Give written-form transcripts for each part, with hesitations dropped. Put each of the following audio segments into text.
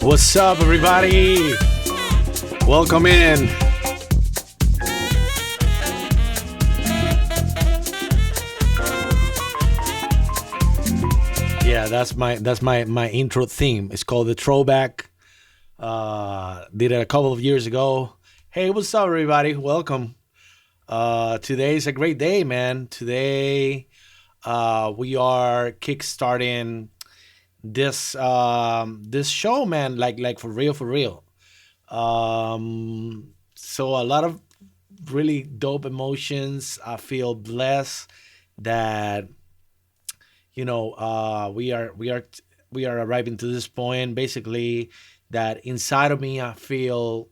What's up, everybody? Welcome in. Yeah, that's my intro theme. It's called the Throwback. Did it a couple of years ago. Hey, what's up, everybody? Welcome. Today's a great day, man. Today, we are kickstarting this show, man. Like for real, for real. So a lot of really dope emotions. I feel blessed that we are arriving to this point. Basically, that inside of me, I feel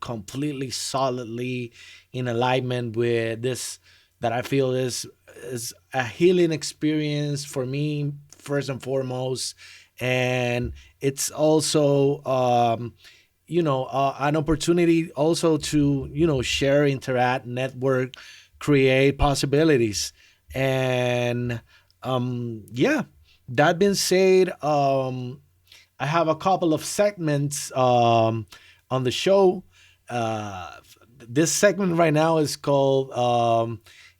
completely solidly in alignment with this. That I feel is a healing experience for me first and foremost, and it's also an opportunity also to share, interact, network, create possibilities, and yeah. That being said, I have a couple of segments on the show. This segment right now is called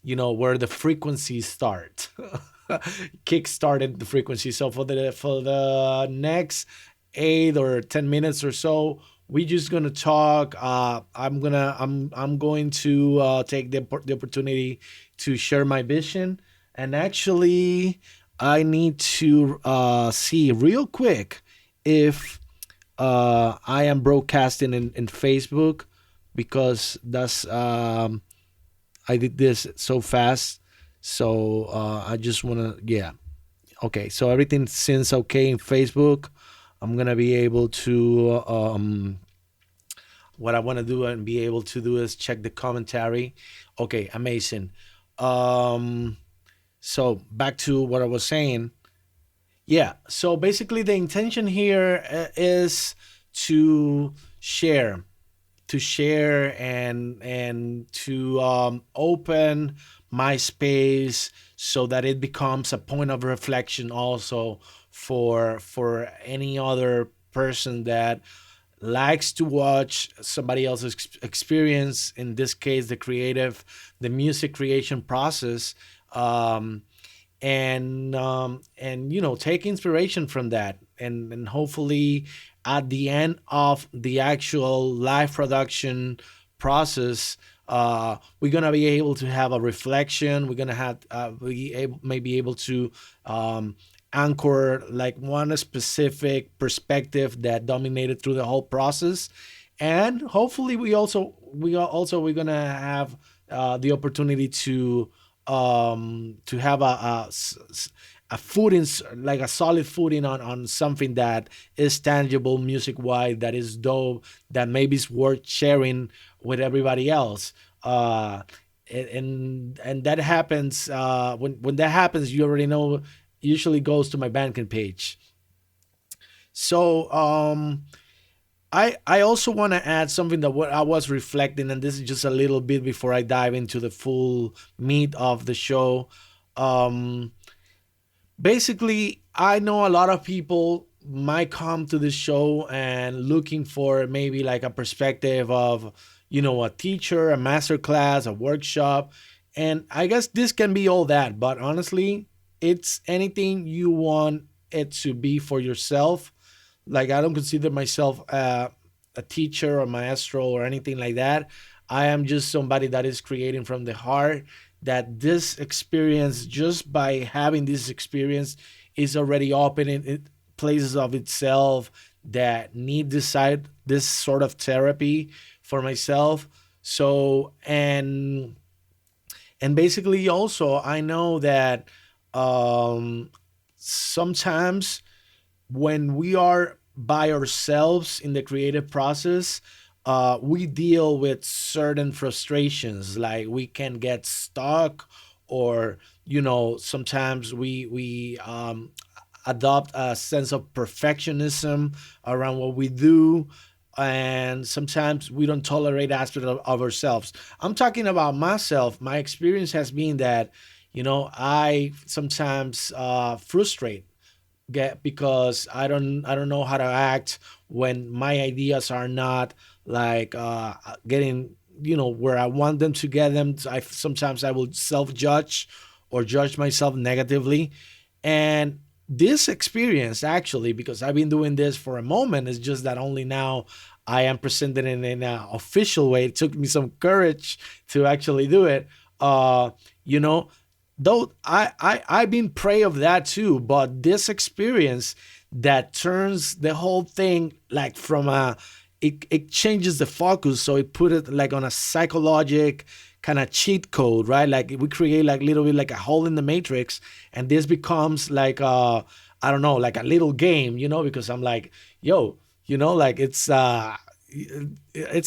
where the frequencies start. Kick started the frequency. So for the next 8 or 10 minutes or so, we just gonna talk. I'm going to take the opportunity to share my vision, and actually, I need to see real quick if I am broadcasting in Facebook, because that's I did this so fast. So I just wanna, yeah. Okay, so everything seems okay in Facebook. I'm gonna be able to what I want to do and be able to do is check the commentary. Okay, amazing. Um, so back to what I was saying. Yeah. So basically, the intention here is to share, and to open my space so that it becomes a point of reflection also for any other person that likes to watch somebody else's experience, in this case the music creation process, um, and take inspiration from that, and hopefully at the end of the actual live production process, we're gonna be able to have a reflection. We're gonna have maybe able to um, anchor like one specific perspective that dominated through the whole process, and hopefully we're gonna have the opportunity to have a footing, like a solid footing on something that is tangible music wide, that is dope, that maybe is worth sharing with everybody else. And that happens, when that happens, you already know, usually goes to my Bandcamp page. So I also want to add something that what I was reflecting, and this is just a little bit before I dive into the full meat of the show. Um, Basically, I know a lot of people might come to this show and looking for maybe like a perspective of a teacher, a master class, a workshop, and I guess this can be all that. But honestly, it's anything you want it to be for yourself. Like, I don't consider myself a teacher or maestro or anything like that. I am just somebody that is creating from the heart. That this experience, just by having this experience, is already opening it places of itself that need this sort of therapy for myself. So, and basically also I know that um, sometimes when we are by ourselves in the creative process, we deal with certain frustrations. Like, we can get stuck, or sometimes we adopt a sense of perfectionism around what we do, and sometimes we don't tolerate aspects of ourselves. I'm talking about myself. My experience has been that I sometimes frustrate. get because I don't know how to act when my ideas are not like getting where I want them to get them. I sometimes I will self judge or judge myself negatively, and this experience actually, because I've been doing this for a moment, is just that only now I am presenting it in an official way. It took me some courage to actually do it. You know, though I've been prey of that too, but this experience that turns the whole thing like from a it changes the focus, so it put it like on a psychologic kind of cheat code, right? Like we create like little bit like a hole in the matrix, and this becomes like I don't know, like a little game, because I'm like, yo, like it's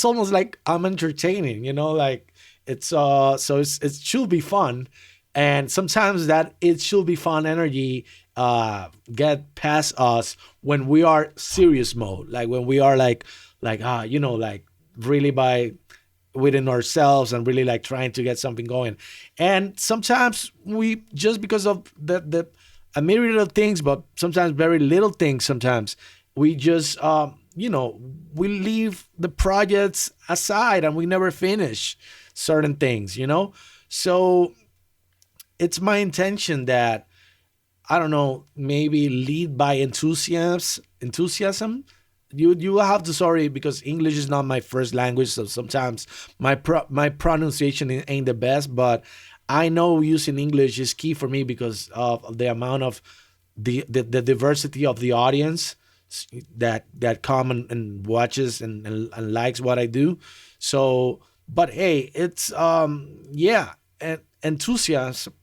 almost like I'm entertaining, like so it should be fun. And sometimes that it should be fun energy get past us when we are serious mode, like when we are like really by within ourselves and really like trying to get something going. And sometimes we just because of the a myriad of things, but sometimes very little things, sometimes we just we leave the projects aside and we never finish certain things. So it's my intention that, I don't know, maybe lead by enthusiasm. You will have to, sorry, because English is not my first language, so sometimes my pronunciation ain't the best. But I know using English is key for me because of the amount of the diversity of the audience that come and watches and likes what I do. So, but hey, it's yeah, and enthusiasm.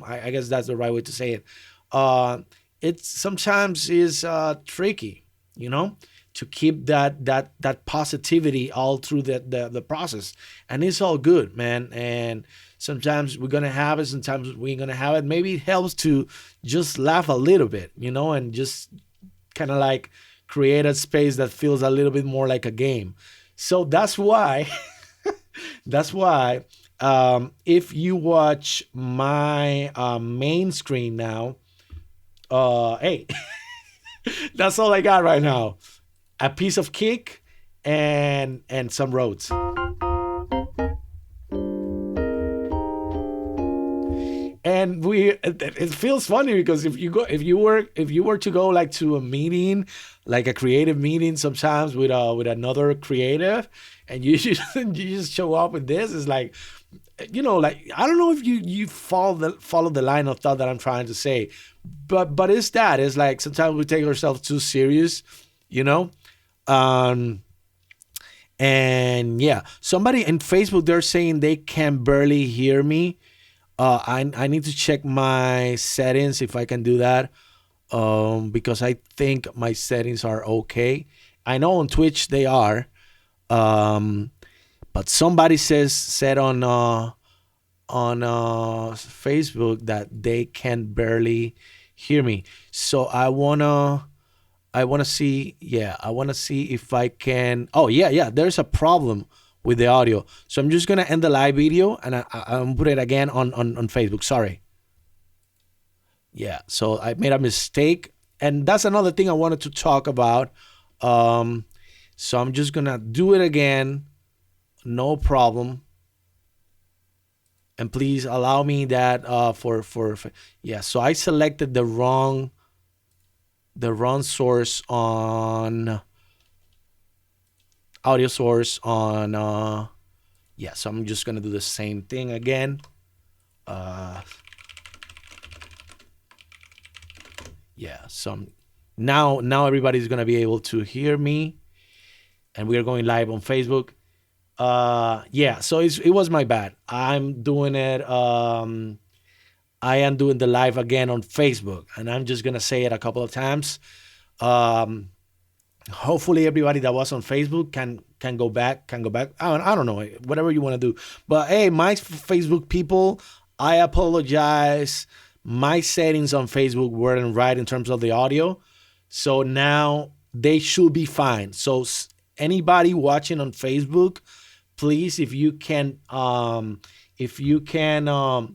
I guess that's the right way to say it. Uh, it sometimes is tricky, you know, to keep that positivity all through the process, and it's all good, man. And sometimes we're gonna have it, sometimes we ain't gonna have it. Maybe it helps to just laugh a little bit, and just kind of like create a space that feels a little bit more like a game. So that's why that's why if you watch my main screen now, hey, that's all I got right now. A piece of cake and some roads. And it feels funny because if you were to go like to a meeting, like a creative meeting sometimes with another creative, and you just show up with this, it's like, like, I don't know if you follow the line of thought that I'm trying to say, but it's like sometimes we take ourselves too serious, you know um and yeah, somebody in Facebook, they're saying they can barely hear me. I need to check my settings if I can do that. Because I think my settings are okay. I know on Twitch they are. Um, but somebody said on Facebook that they can barely hear me. So I wanna see. Yeah, I wanna see if I can. Oh yeah, yeah. There's a problem with the audio. So I'm just gonna end the live video and I'll put it again on Facebook. Sorry. Yeah. So I made a mistake, and that's another thing I wanted to talk about. Um, so I'm just gonna do it again. No problem. And please allow me that for yeah. So I selected the wrong source on audio source on yeah. So I'm just gonna do the same thing again. Uh, yeah. Now everybody's gonna be able to hear me, and we are going live on Facebook. Yeah. So it was my bad. I am doing the live again on Facebook, and I'm just gonna say it a couple of times. Um, Hopefully everybody that was on Facebook can go back. I don't know, whatever you want to do. But hey, my Facebook people, I apologize. My settings on Facebook weren't right in terms of the audio, so now they should be fine. So anybody watching on Facebook, please, if you can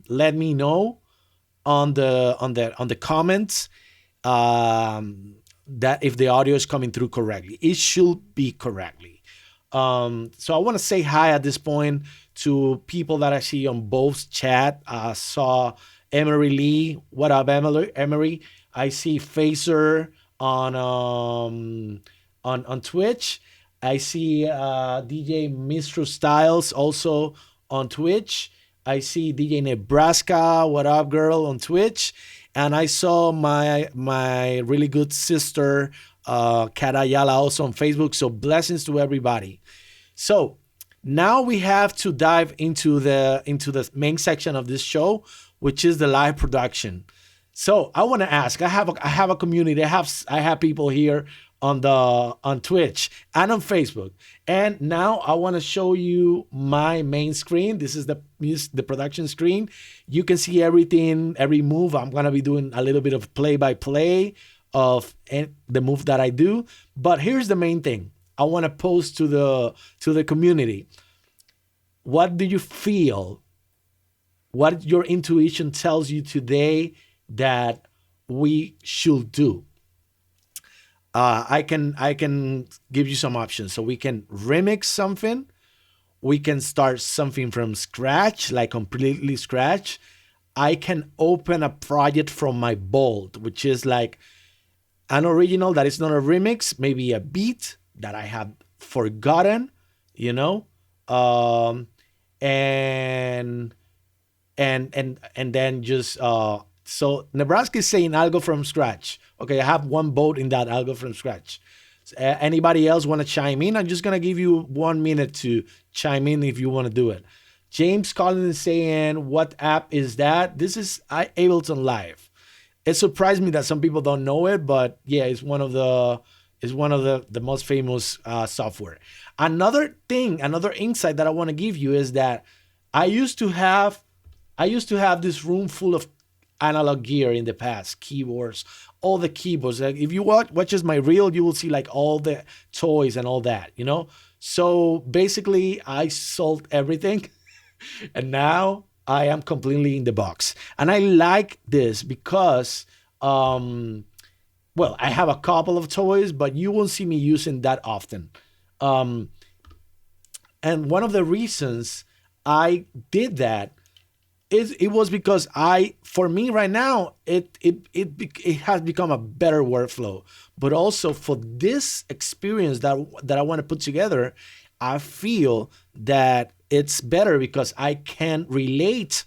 let me know on the comments, that if the audio is coming through correctly. It should be correctly. So I want to say hi at this point to people that I see on both chat. I saw Emery Lee. What up, Emery? Emery. I see Phaser on Twitch. I see DJ Mistro Styles also on Twitch. I see DJ Nebraska. What up, girl? On Twitch. And I saw my really good sister, Kat Ayala, also on Facebook. So blessings to everybody. So now we have to dive into the main section of this show, which is the live production. So I want to ask. I have a community. I have people here on Twitch and on Facebook. And now I want to show you my main screen. This is the production screen. You can see everything, every move. I'm gonna be doing a little bit of play by play of the move that I do. But here's the main thing. I want to post to the community. What do you feel? What your intuition tells you today that we should do? I can give you some options. So we can remix something. We can start something from scratch, like completely scratch. I can open a project from my vault, which is like an original that is not a remix, maybe a beat that I have forgotten, you know, um, and and then just so Nebraska is saying I'll go from scratch. Okay, I have one vote in that. I'll go from scratch. Anybody else want to chime in? I'm just gonna give you 1 minute to chime in if you want to do it. James Collins is saying, "What app is that?" This is Ableton Live. It surprised me that some people don't know it, but yeah, it's one of the most famous software. Another insight that I want to give you is that I used to have I used to have this room full of analog gear in the past, keyboards, all the keyboards. Like if you watches my reel, you will see like all the toys and all that, you know? So basically I sold everything and now I am completely in the box. And I like this because well, I have a couple of toys, but you won't see me using that often. Um, and one of the reasons I did that is it was because for me right now, it has become a better workflow. But also for this experience that I want to put together, I feel that it's better because I can relate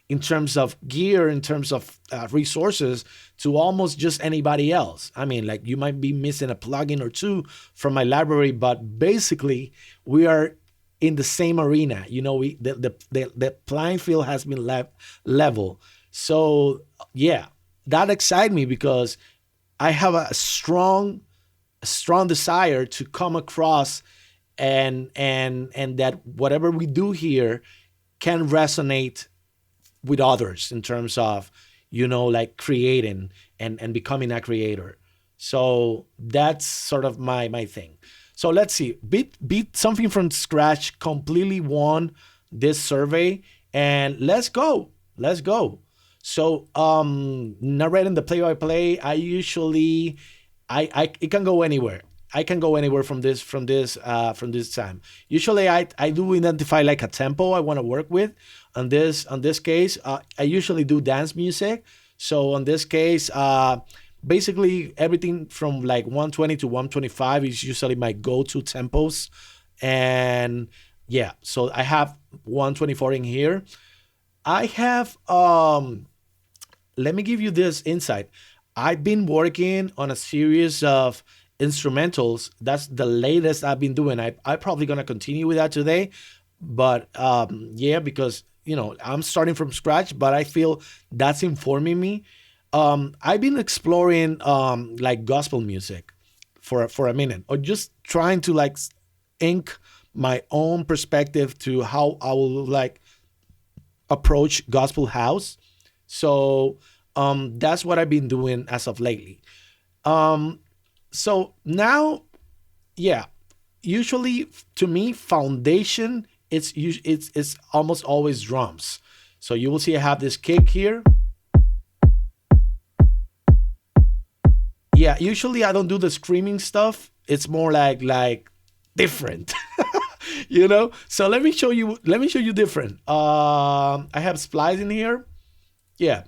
in terms of gear, in terms of resources to almost just anybody else. I mean, like you might be missing a plugin or two from my library, but basically we are in the same arena. You know, the playing field has been level. So yeah, that excites me because I have a strong desire to come across and that whatever we do here can resonate with others in terms of, you know, like creating and becoming a creator. So that's sort of my thing. So let's see. Beat something from scratch completely won this survey, and let's go. Let's go. So narrating the play by play, I usually I it can go anywhere. I can go anywhere from this time. Usually I do identify like a tempo I want to work with. On this case, I usually do dance music. So on this case, basically everything from like 120 to 125 is usually my go-to tempos. And yeah, so I have 124 in here. I have let me give you this insight. I've been working on a series of instrumentals. That's the latest I've been doing. I probably gonna continue with that today, but yeah, because you know I'm starting from scratch, but I feel that's informing me. I've been exploring like gospel music for a minute, or just trying to like ink my own perspective to how I will like approach gospel house. So that's what I've been doing as of lately. Um, so now, yeah, usually to me, foundation it's almost always drums. So you will see I have this kick here, Yeah, usually I don't do the screaming stuff. It's more like different. So let me show you different. I have splice in here. Yeah,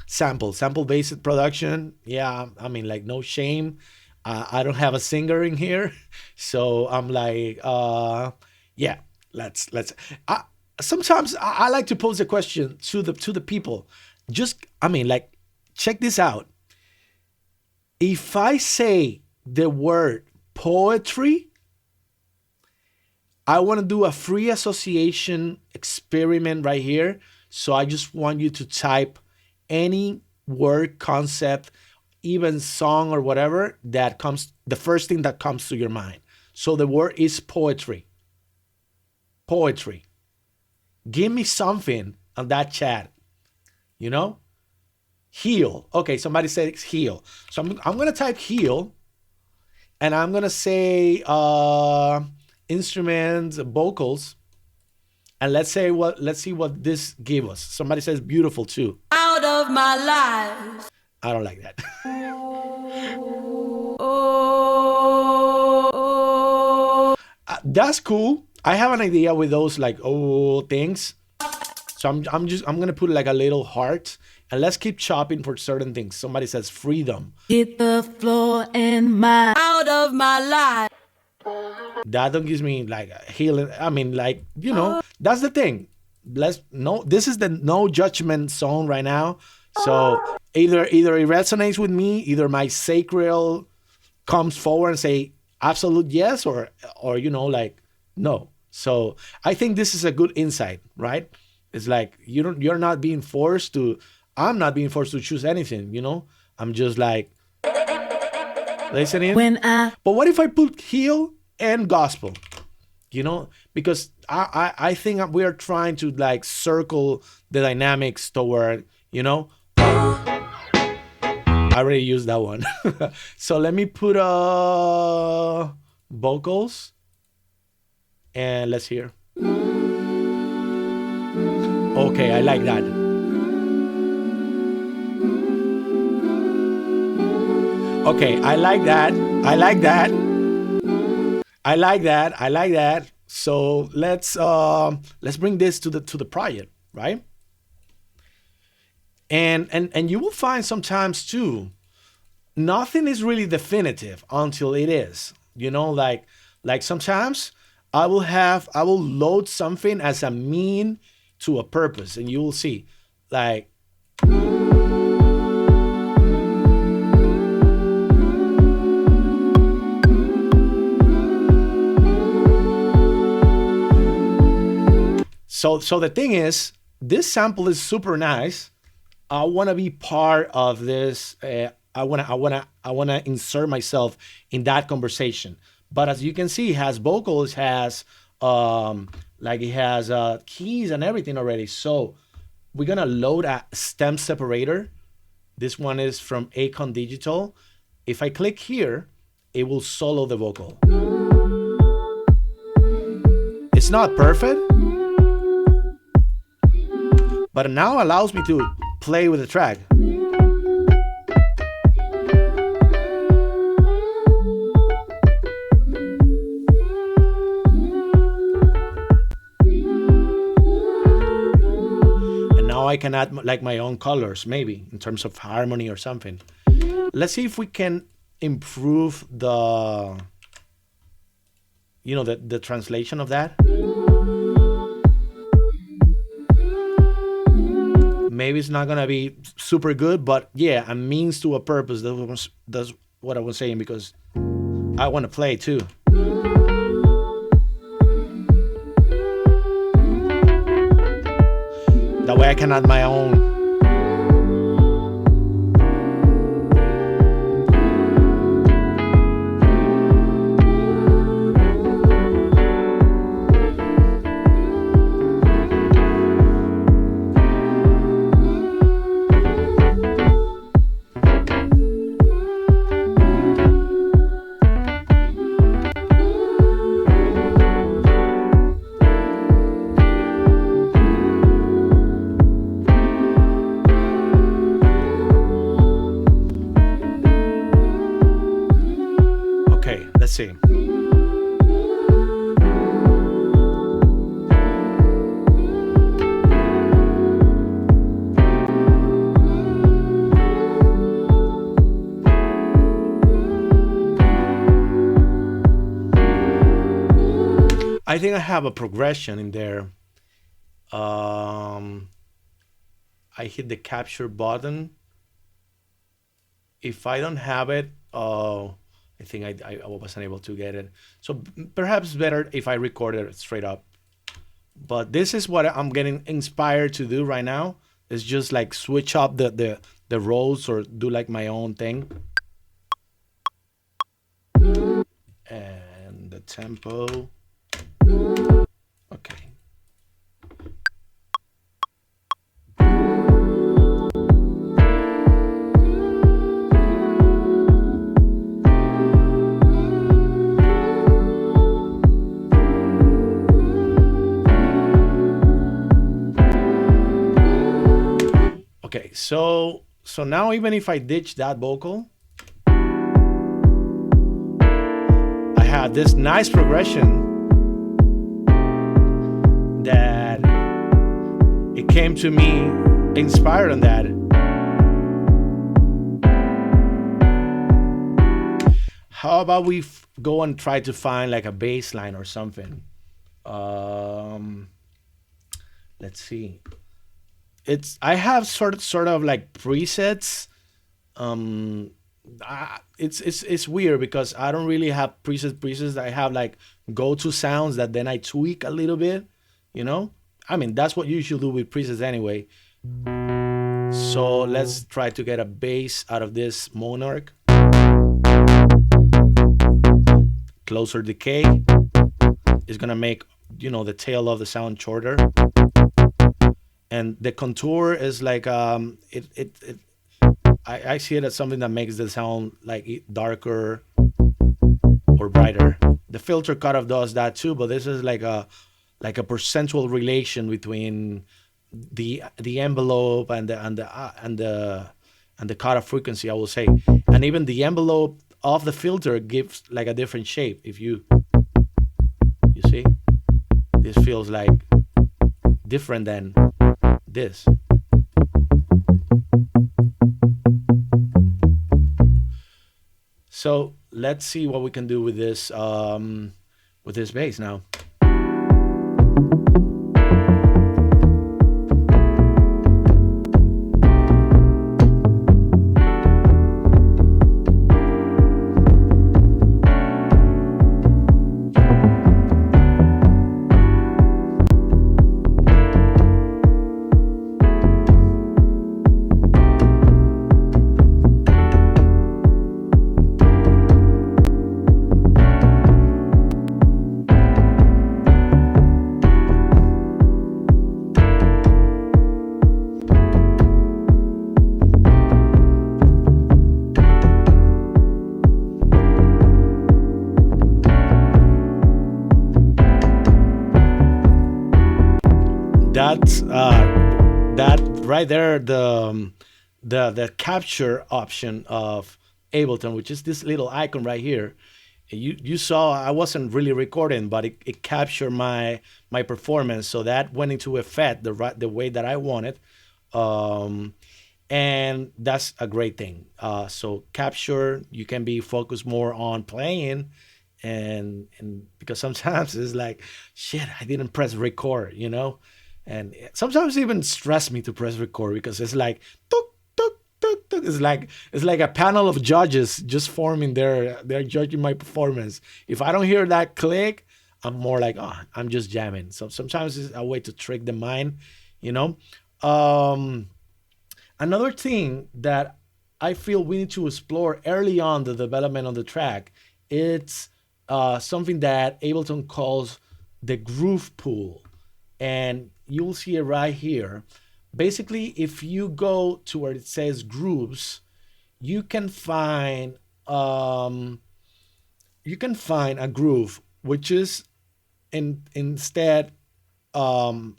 sample based production. Yeah, I mean, like, no shame. I don't have a singer in here. So I'm like, yeah, let's I, sometimes I like to pose a question to the people. Just, I mean, like, check this out. If I say the word poetry, I want to do a free association experiment right here. So I just want you to type any word, concept, even song or whatever that comes, the first thing that comes to your mind. So the word is poetry. Poetry. Give me something on that chat, you know? Heal. Okay, somebody said heal. So I'm going to type heal, and I'm going to say instruments, vocals, and let's see what this give us. Somebody says beautiful too. Out of my life. I don't like that. That's cool. I have an idea with those, like, oh, things. So I'm gonna put like a little heart, and let's keep chopping for certain things. Somebody says freedom. Hit the floor and my out of my life. That don't gives me like a healing. I mean, like, that's the thing. Let's no. This is the no judgment zone right now. So either it resonates with me, either my sacral comes forward and say absolute yes, or like no. So I think this is a good insight, right? It's like you're not being forced to. I'm not being forced to choose anything. I'm just like listening. But what if I put heal and gospel? Because I think we are trying to like circle the dynamics toward. I already used that one. So let me put vocals, and let's hear. Okay, I like that. Okay, I like that. I like that. I like that. I like that. So let's bring this to the project, right? And you will find sometimes too, nothing is really definitive until it is. Like sometimes I will load something as a mean to a purpose, and you will see, like, so the thing is, this sample is super nice. I want to be part of this. I want to insert myself in that conversation. But as you can see, it has vocals, it has keys and everything already. So we're gonna load a stem separator. This one is from Acon Digital. If I click here, it will solo the vocal. It's not perfect, but now allows me to play with the track. And now I can add like my own colors, maybe in terms of harmony or something. Let's see if we can improve the translation of that. Maybe it's not gonna be super good, but yeah, a means to a purpose. That's what I was saying, because I want to play too. That way I can add my own. Okay, let's see. I think I have a progression in there. Um, I hit the capture button. If I don't have it, I think I wasn't able to get it. So perhaps better if I record it straight up. But this is what I'm getting inspired to do right now. Is just like switch up the roles or do like my own thing. And the tempo. Okay. Okay, so now even if I ditch that vocal, I have this nice progression that it came to me inspired on that. How about we go and try to find like a bass line or something? Um, let's see. It's I have sort of like presets. Um, it's weird because I don't really have presets. I have like go to sounds that then I tweak a little bit. You know, I mean that's what you should do with presets anyway. So let's try to get a bass out of this Monarch. Closer decay is gonna make the tail of the sound shorter, and the contour is like I see it as something that makes the sound like darker or brighter. The filter cutoff does that too, but this is like a percentual relation between the envelope and the cutoff frequency, I will say, and even the envelope of the filter gives like a different shape. If you see, this feels like different than this. So let's see what we can do with this bass now. That's that right there, the capture option of Ableton, which is this little icon right here. You saw I wasn't really recording, but it captured my performance, so that went into effect the way that I wanted. Um, and that's a great thing. So capture, you can be focused more on playing, and because sometimes it's like, shit, I didn't press record. And sometimes even stress me to press record because it's like tuk, tuk, tuk, tuk. It's like a panel of judges just forming they're judging my performance. If I don't hear that click, I'm more like, oh, I'm just jamming. So sometimes it's a way to trick the mind, you know. Um, Another thing that I feel we need to explore early on the development of the track, it's something that Ableton calls the groove pool, and you'll see it right here. Basically, if you go to where it says grooves, you can find um, a groove, which is instead um,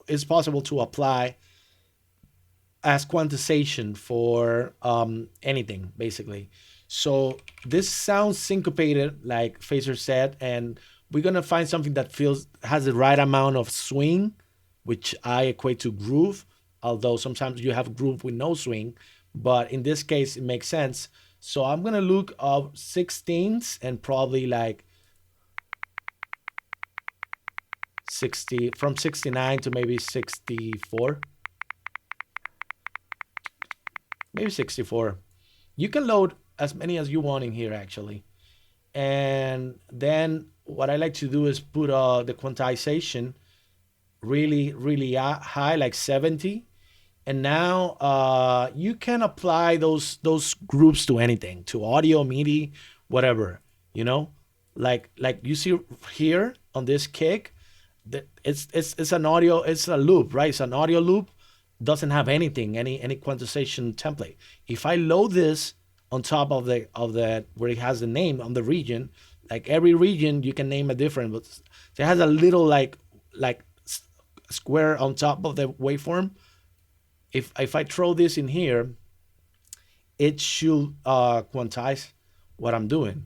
it's possible to apply as quantization for anything, basically. So this sounds syncopated, like Phaser said, and we're gonna find something that feels has the right amount of swing, which I equate to groove. Although sometimes you have groove with no swing, but in this case it makes sense. So I'm gonna look up 16s and probably like 60 from 69 to maybe 64, maybe 64. You can load as many as you want in here actually. And then what I like to do is put the quantization really, really high, like 70. And now you can apply those groups to anything, to audio, MIDI, whatever, you know, like you see here on this kick, it's an audio, it's a loop, right? It's an audio loop, doesn't have anything, any quantization template. If I load this on top of the where it has the name on the region, like every region you can name a different, but it has a little like square on top of the waveform. If I throw this in here, it should quantize what I'm doing,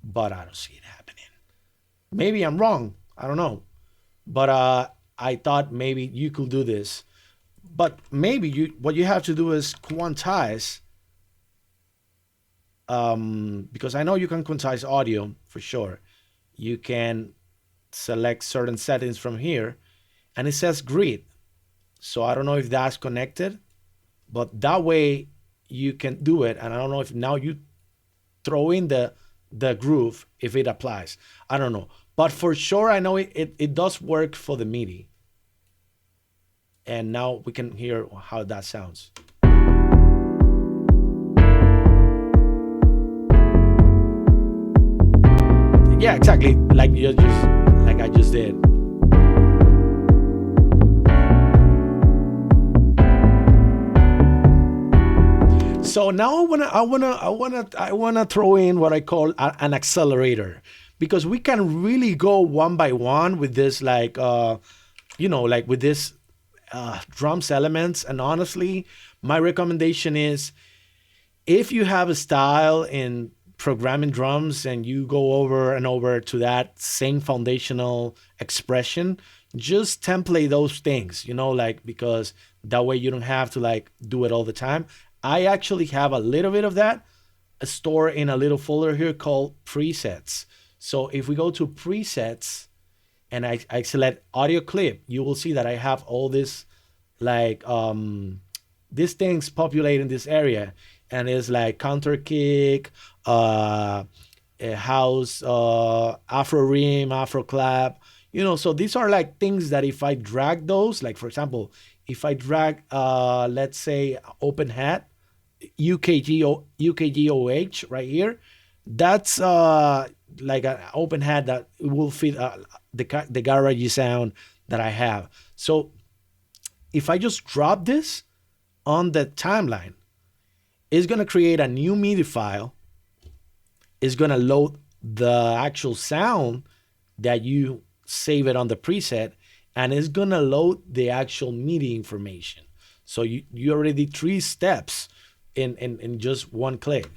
but I don't see it happening. Maybe I'm wrong. I don't know, but I thought maybe you could do this. But maybe you what you have to do is quantize, because I know you can quantize audio for sure. You can select certain settings from here, and it says grid. So I don't know if that's connected, but that way you can do it. And I don't know if now you throw in the groove if it applies. I don't know, but for sure I know it does work for the MIDI. And now we can hear how that sounds. Yeah, exactly. Like you just like I just did. So now I wanna throw in what I call an accelerator, because we can really go one by one with this, like like with this drums elements. And honestly, my recommendation is, if you have a style in programming drums and you go over and over to that same foundational expression, just template those things, like, because that way you don't have to like do it all the time. I actually have a little bit of that stored in a little folder here called presets. So if we go to presets and I select audio clip, you will see that I have all this, like these things populate in this area, and it's like counter kick, a house, afro rim, afro clap. So these are like things that if I drag those, like for example, if I drag let's say open hat, UKGOH right here, that's like an open hat that will fit the garage sound that I have. So if I just drop this on the timeline, it's going to create a new MIDI file. It's going to load the actual sound that you save it on the preset, and it's going to load the actual MIDI information. So you already did 3 steps in just one click.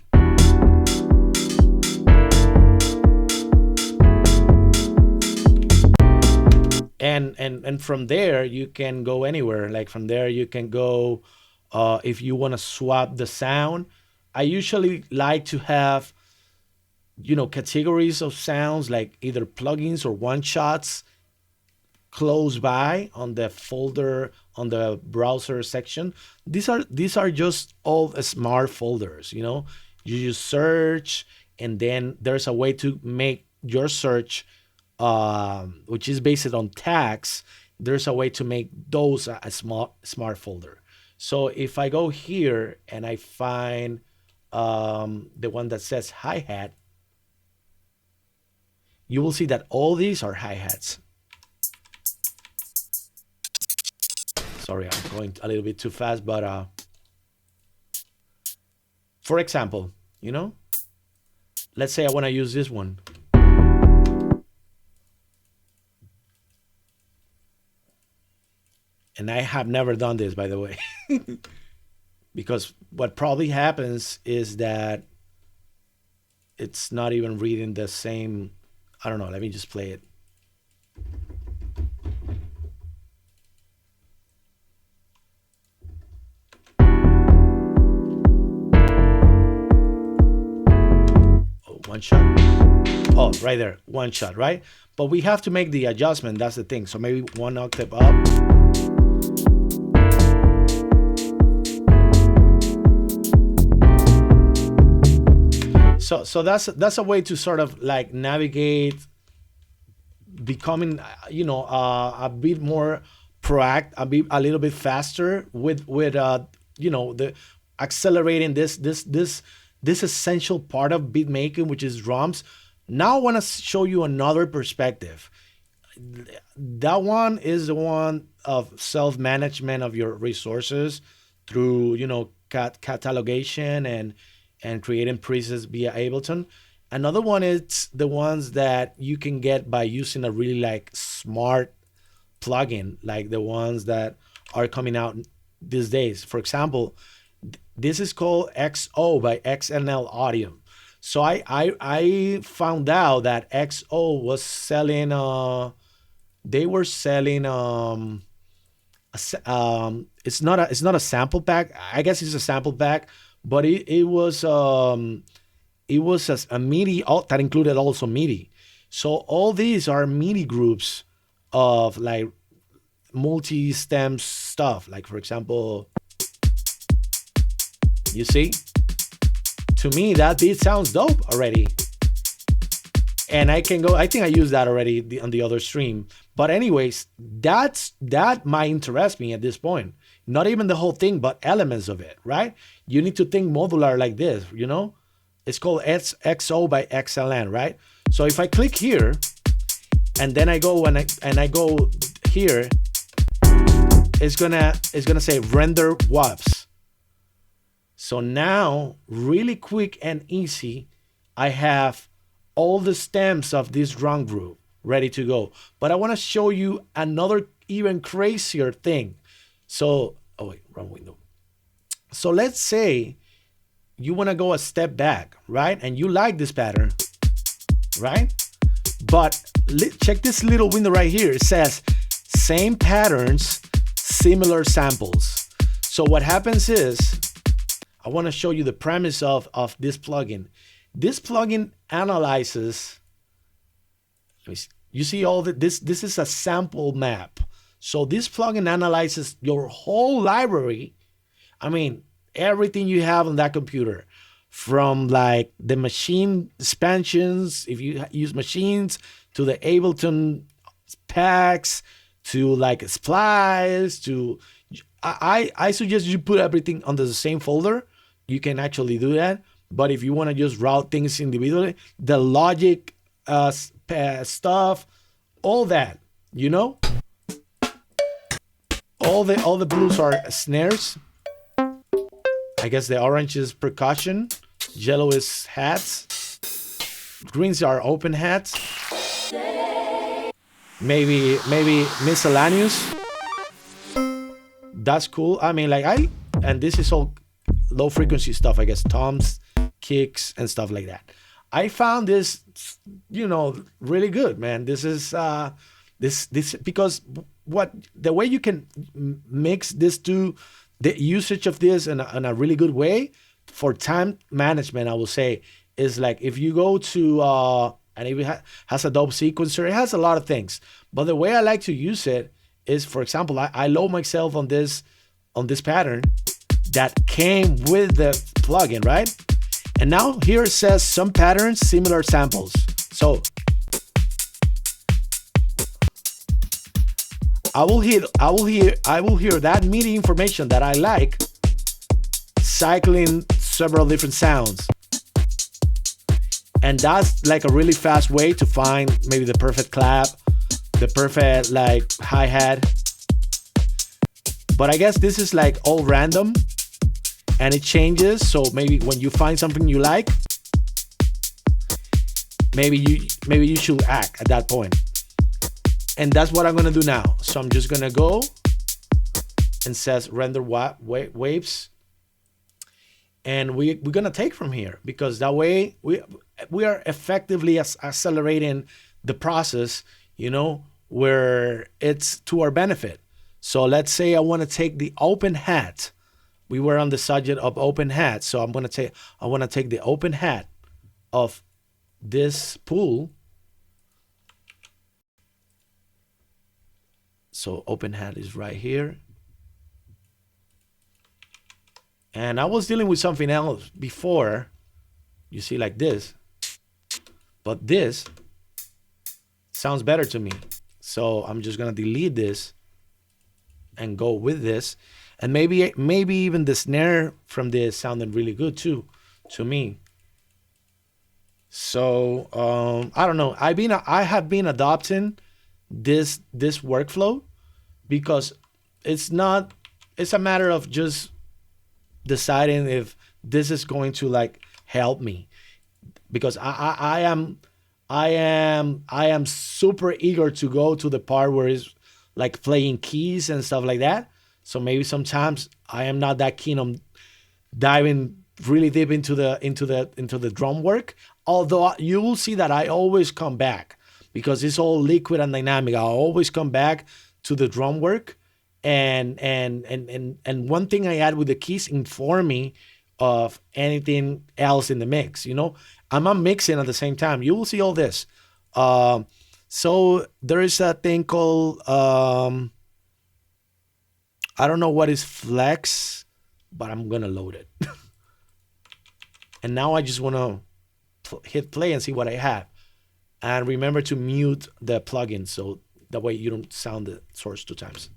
And from there you can go anywhere. Like from there you can go, if you want to swap the sound. I usually like to have categories of sounds, like either plugins or one shots close by on the folder on the browser section. These are just all smart folders. You just search, and then there's a way to make your search, which is based on tags. There's a way to make those a smart folder. So if I go here and I find the one that says hi-hat, you will see that all these are hi-hats. Sorry, I'm going a little bit too fast, but for example, let's say I want to use this one. And I have never done this, by the way. because what probably happens is that it's not even reading the same. I don't know. Let me just play it. Oh, one shot. Oh, right there, one shot, right? But we have to make the adjustment. That's the thing. So maybe one octave up. So that's a way to sort of like navigate becoming a bit more a little bit faster with the accelerating this essential part of beat making, which is drums. Now I want to show you another perspective. That one is the one of self management of your resources through catalogation and creating presets via Ableton. Another one is the ones that you can get by using a really like smart plugin, like the ones that are coming out these days. For example, this is called XO by XNL Audio. So I found out that XO was selling they were selling it's not a sample pack. I guess it's a sample pack, but it was a MIDI that included also MIDI. So all these are MIDI groups of like multi-stem stuff. Like for example, you see, to me that beat sounds dope already. And I think I used that already on the other stream. But anyways, that might interest me at this point. Not even the whole thing, but elements of it, right? You need to think modular like this, you know? It's called XO by XLN, right? So if I click here, and then I go and I go here, it's gonna say render WAVs. So now, really quick and easy, I have all the stems of this drum group ready to go. But I want to show you another even crazier thing. So, oh wait, wrong window. So let's say you want to go a step back, right? And you like this pattern, right? But check this little window right here. It says same patterns, similar samples. So what happens is, I want to show you the premise of this plugin. This plugin analyzes, you see all this is a sample map. So this plugin analyzes your whole library. I mean, everything you have on that computer, from like the machine expansions, if you use machines, to the Ableton packs, to like splice, to I suggest you put everything under the same folder. You can actually do that. But if you want to just route things individually, the Logic stuff, all that, you know, all the blues are snares. I guess the orange is percussion, yellow is hats, greens are open hats, maybe miscellaneous. That's cool. I mean, like and this is all low frequency stuff, I guess, toms, kicks, and stuff like that. I found this, really good, man. This is this because the way you can mix this to the usage of this in a really good way for time management, I will say, is like if you go to and it has a dope sequencer. It has a lot of things, but the way I like to use it is, for example, I load myself on this pattern that came with the plugin, right? And now here it says some patterns, similar samples. So I will hear that MIDI information that I like, cycling several different sounds. And that's like a really fast way to find maybe the perfect clap, the perfect like hi-hat. But I guess this is like all random and it changes. So maybe when you find something you like, maybe you should act at that point. And that's what I'm gonna do now. So I'm just gonna go and says render waves. and we're gonna take from here, because that way we are effectively accelerating the process, where it's to our benefit. So let's say I want to take the open hat. We were on the subject of open hat, so I want to take the open hat of this pool. So open hat is right here. And I was dealing with something else before, you see, like this. But this sounds better to me. So I'm just going to delete this and go with this. And maybe even the snare from this sounded really good too, to me. So I don't know. I have been adopting this workflow, because it's a matter of just deciding if this is going to like help me, because I am super eager to go to the part where it's like playing keys and stuff like that. So maybe sometimes I am not that keen on diving really deep into the drum work. Although you will see that I always come back, because it's all liquid and dynamic. I always come back to the drum work, and one thing I add with the keys inform me of anything else in the mix. I'm not mixing at the same time. You will see all this. So there is a thing called I don't know what is flex, but I'm gonna load it. And now I just want to hit play and see what I have. And remember to mute the plugin, so that way you don't sound the source 2 times.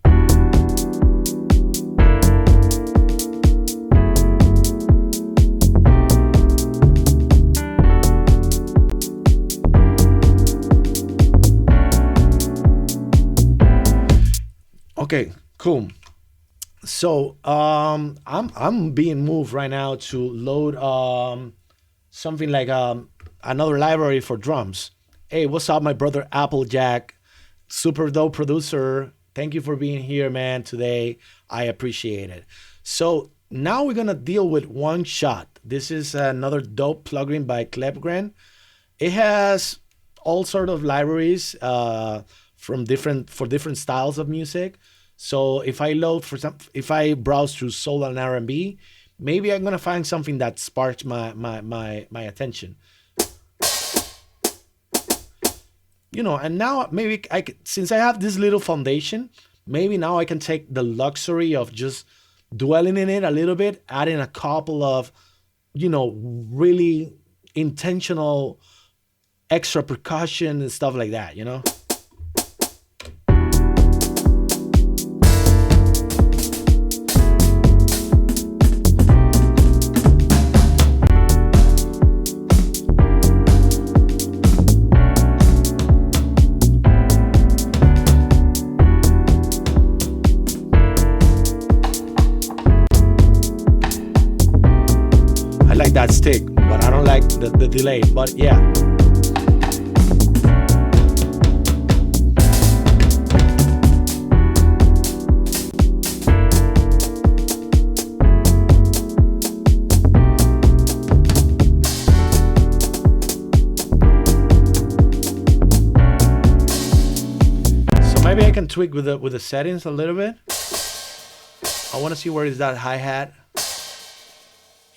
Okay, cool. So I'm being moved right now to load something like another library for drums. Hey, what's up, my brother Applejack? Super dope producer. Thank you for being here, man, today. I appreciate it. So now we're gonna deal with One Shot. This is another dope plugin by Clepgren. It has all sort of libraries for different styles of music. So if I browse through soul and R&B, maybe I'm gonna find something that sparks my attention. And now maybe since I have this little foundation, maybe now I can take the luxury of just dwelling in it a little bit, adding a couple of, really intentional extra percussion and stuff like that, that stick, but I don't like the delay, but yeah. So maybe I can tweak with the settings a little bit. I want to see where is that hi-hat.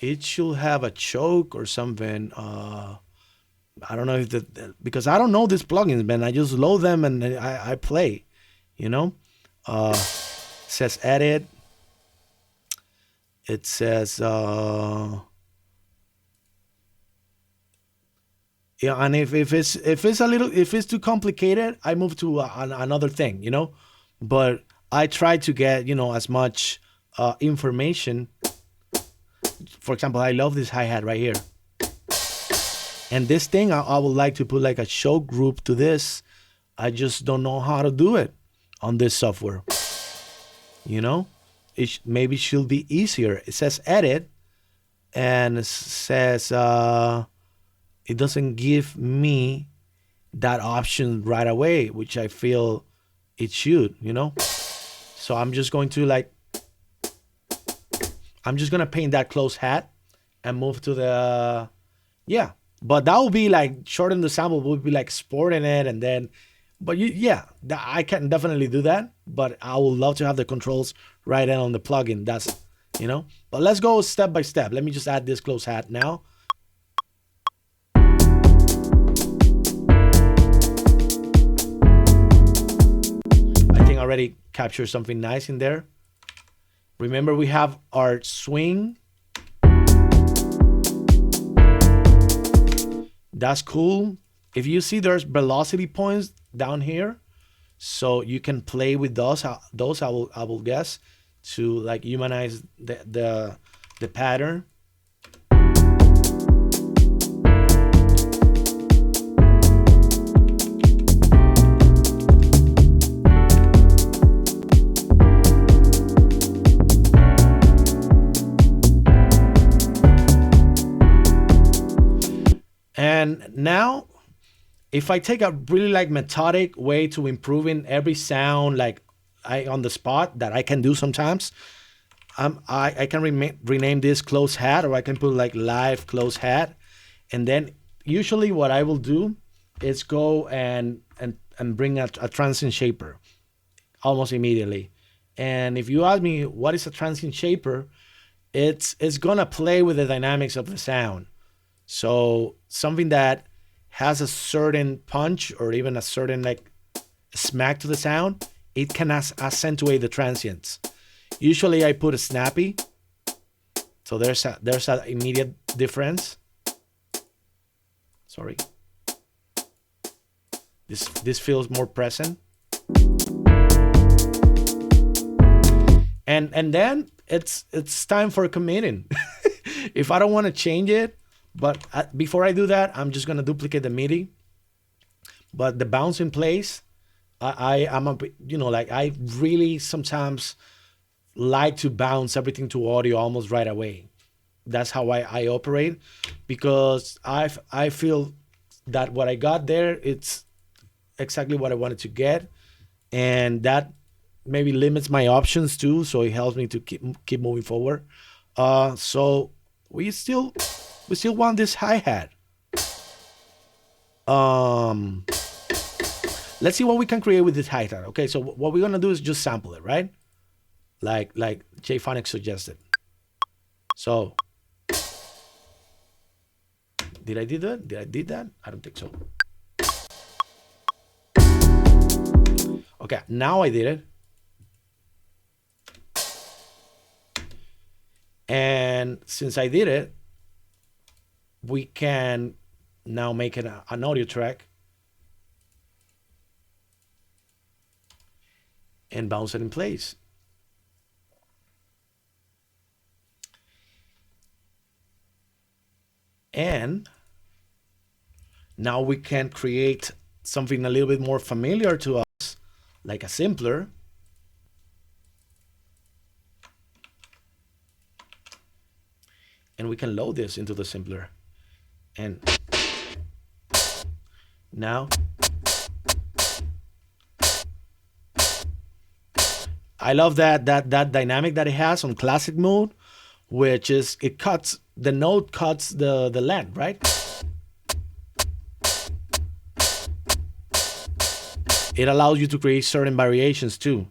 It should have a choke or something. I don't know if because I don't know these plugins, man. I just load them and I play, says edit. It says, and if it's too complicated, I move to another thing, but I try to get, as much information. For example, I love this hi-hat right here. And this thing, I would like to put like a choke group to this. I just don't know how to do it on this software. It maybe should be easier. It says edit, and it says it doesn't give me that option right away, which I feel it should, So I'm just going to I'm just going to paint that closed hat and move to the, yeah. But that would be like shorten the sample, would be like exporting it and then, but yeah, I can definitely do that. But I would love to have the controls right in on the plugin. That's, But let's go step by step. Let me just add this close hat now. I think I already captured something nice in there. Remember, we have our swing. That's cool. If you see, there's velocity points down here, so you can play with those. I will guess, to like humanize the pattern. And now, if I take a really like methodic way to improving every sound, like I on the spot that I can do sometimes, I can rename this close hat, or I can put like live close hat, and then usually what I will do is go and bring a transient shaper almost immediately. And if you ask me what is a transient shaper, it's gonna play with the dynamics of the sound. So something that has a certain punch or even a certain like smack to the sound, it can accentuate the transients. Usually I put a snappy, so there's a immediate difference. Sorry, this feels more present. And then it's time for committing. If I don't want to change it, but before I do that, I'm just gonna duplicate the MIDI. But the bounce in place, I'm a like I really sometimes like to bounce everything to audio almost right away. That's how I operate, because I feel that what I got there, it's exactly what I wanted to get, and that maybe limits my options too. So it helps me to keep moving forward. So we still want this hi-hat. Let's see what we can create with this hi-hat. Okay, so what we're gonna do is just sample it, right? Like JPhonics suggested. So did I do that? Did I did that? I don't think so. Okay, now I did it. And since I did it, we can now make it an audio track and bounce it in place. And now we can create something a little bit more familiar to us, like a simpler. And we can load this into the simpler. And now I love that dynamic that it has on classic mode, which is the note cuts the length, right? It allows you to create certain variations too,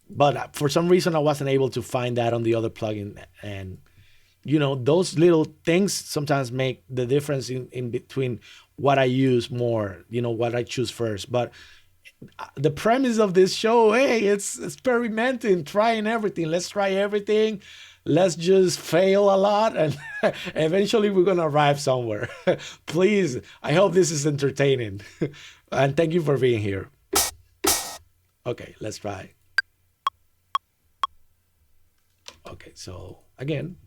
But for some reason I wasn't able to find that on the other plugin, and those little things sometimes make the difference in between what I use more, what I choose first. But the premise of this show, hey, it's experimenting, trying everything. Let's try everything. Let's just fail a lot, and eventually we're gonna arrive somewhere. Please, I hope this is entertaining. And thank you for being here. Okay, let's try. Okay, so again.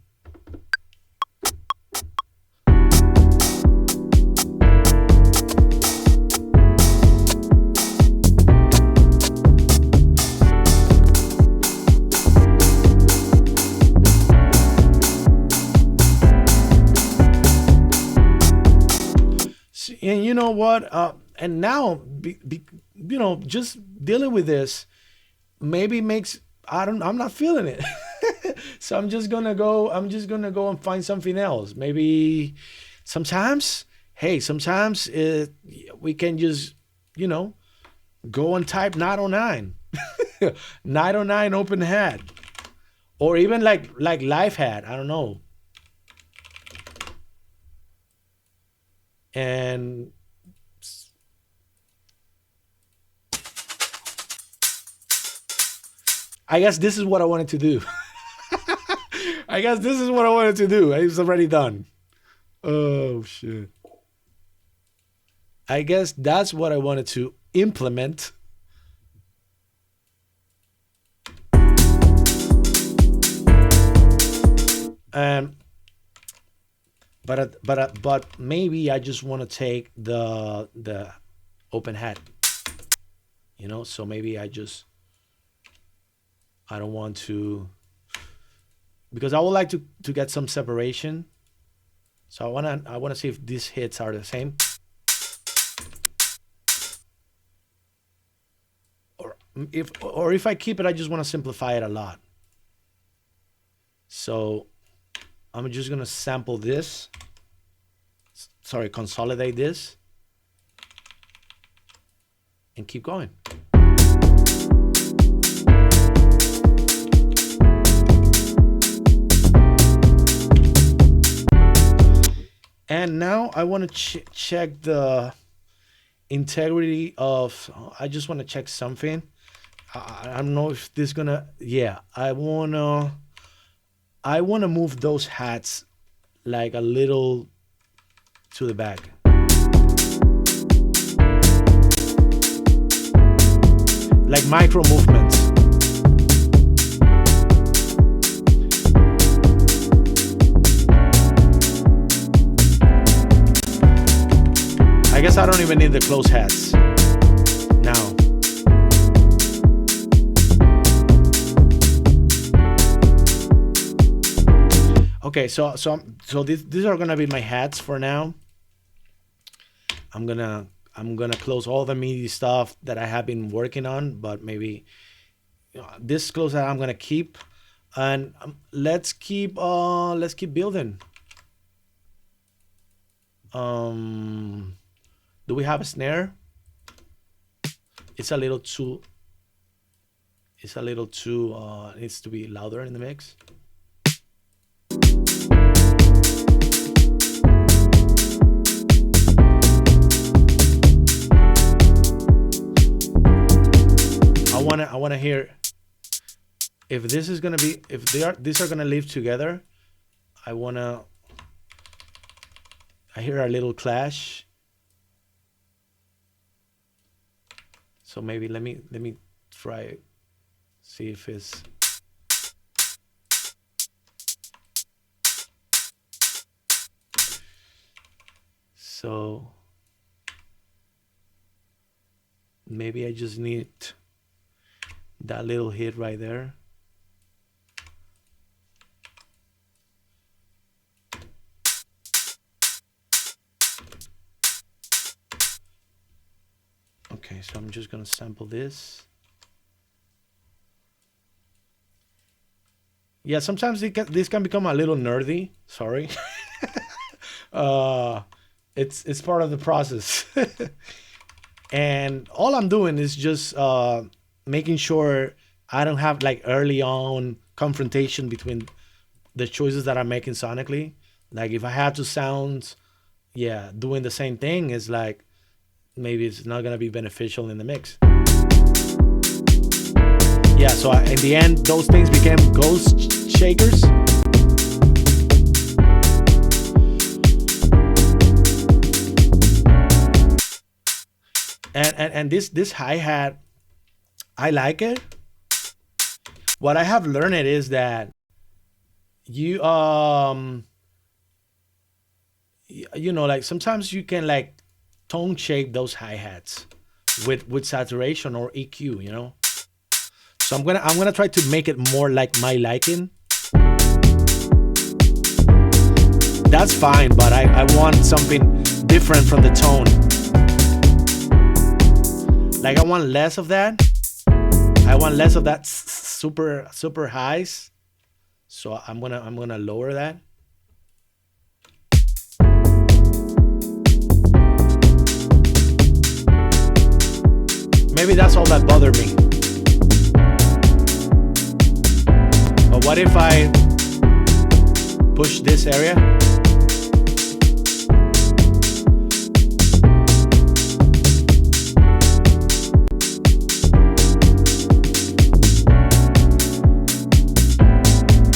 And you know what? And now, just dealing with this maybe makes I'm not feeling it. So I'm just gonna go and find something else. Maybe sometimes, hey, sometimes we can just, you know, go and type 909. 909 open hat. Or even like live hat. I don't know. And I guess this is what I wanted to do. I guess this is what I wanted to do. It's already done. Oh shit. I guess that's what I wanted to implement. Um, but maybe I just want to take the open hat, So maybe I don't want to, because I would like to get some separation. So I wanna see if these hits are the same, or if I keep it, I just want to simplify it a lot. So I'm just gonna sample this. Sorry, consolidate this and keep going. And now I want to check the integrity of. I just want to check something. I don't know if this gonna. Yeah, I wanna move those hats like a little to the back, like micro movements. I guess I don't even need the closed hats now. Okay, so these are gonna be my hats for now. I'm gonna close all the media stuff that I have been working on, but maybe this close that I'm gonna keep, and let's keep building. Um, do we have a snare? It's a little too. It's a little too. It needs to be louder in the mix. I wanna hear if this is gonna be if these are gonna live together. I wanna I hear a little clash. So maybe let me try see if it's so. Maybe I just need that little hit right there. Okay, so I'm just gonna sample this. Yeah, sometimes this can become a little nerdy. Sorry. uh, it's part of the process. And all I'm doing is just making sure I don't have like early on confrontation between the choices that I'm making sonically. Like if I have to sound, yeah, doing the same thing is like maybe it's not gonna be beneficial in the mix. Yeah, so in the end, those things became ghost shakers. And this hi-hat, I like it. What I have learned is that you like sometimes you can like tone shape those hi-hats with saturation or EQ. So I'm gonna try to make it more like my liking. That's fine, but I want something different from the tone. Like I want less of that. I want less of that super highs. So I'm gonna lower that. Maybe that's all that bothered me. But what if I push this area?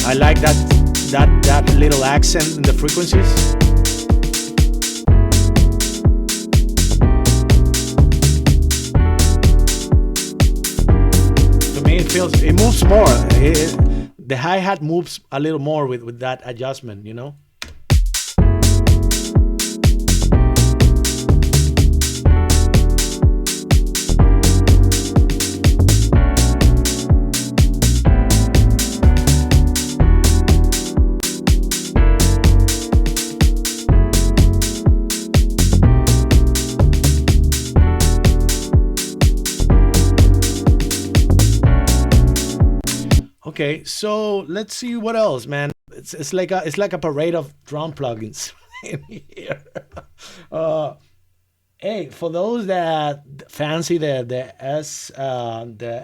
I like that little accent in the frequencies. To me, it moves more. The hi hat moves a little more with that adjustment, you know. Okay, so let's see what else, man. It's like a parade of drum plugins in here. Uh, Hey, for those that fancy the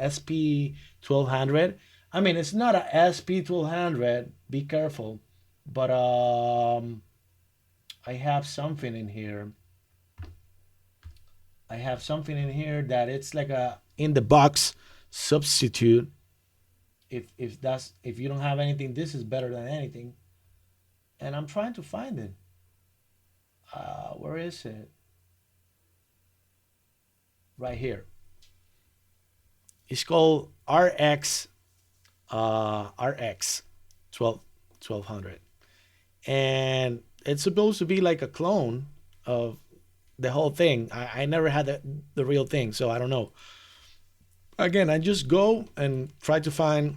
SP 1200, I mean it's not a SP 1200. Be careful, but I have something in here. I have something in here that it's like a in the box substitute. If you don't have anything, this is better than anything. And I'm trying to find it. Where is it? Right here. It's called RX 1200, and it's supposed to be like a clone of the whole thing. I never had the real thing, so I don't know. Again, I just go and try to find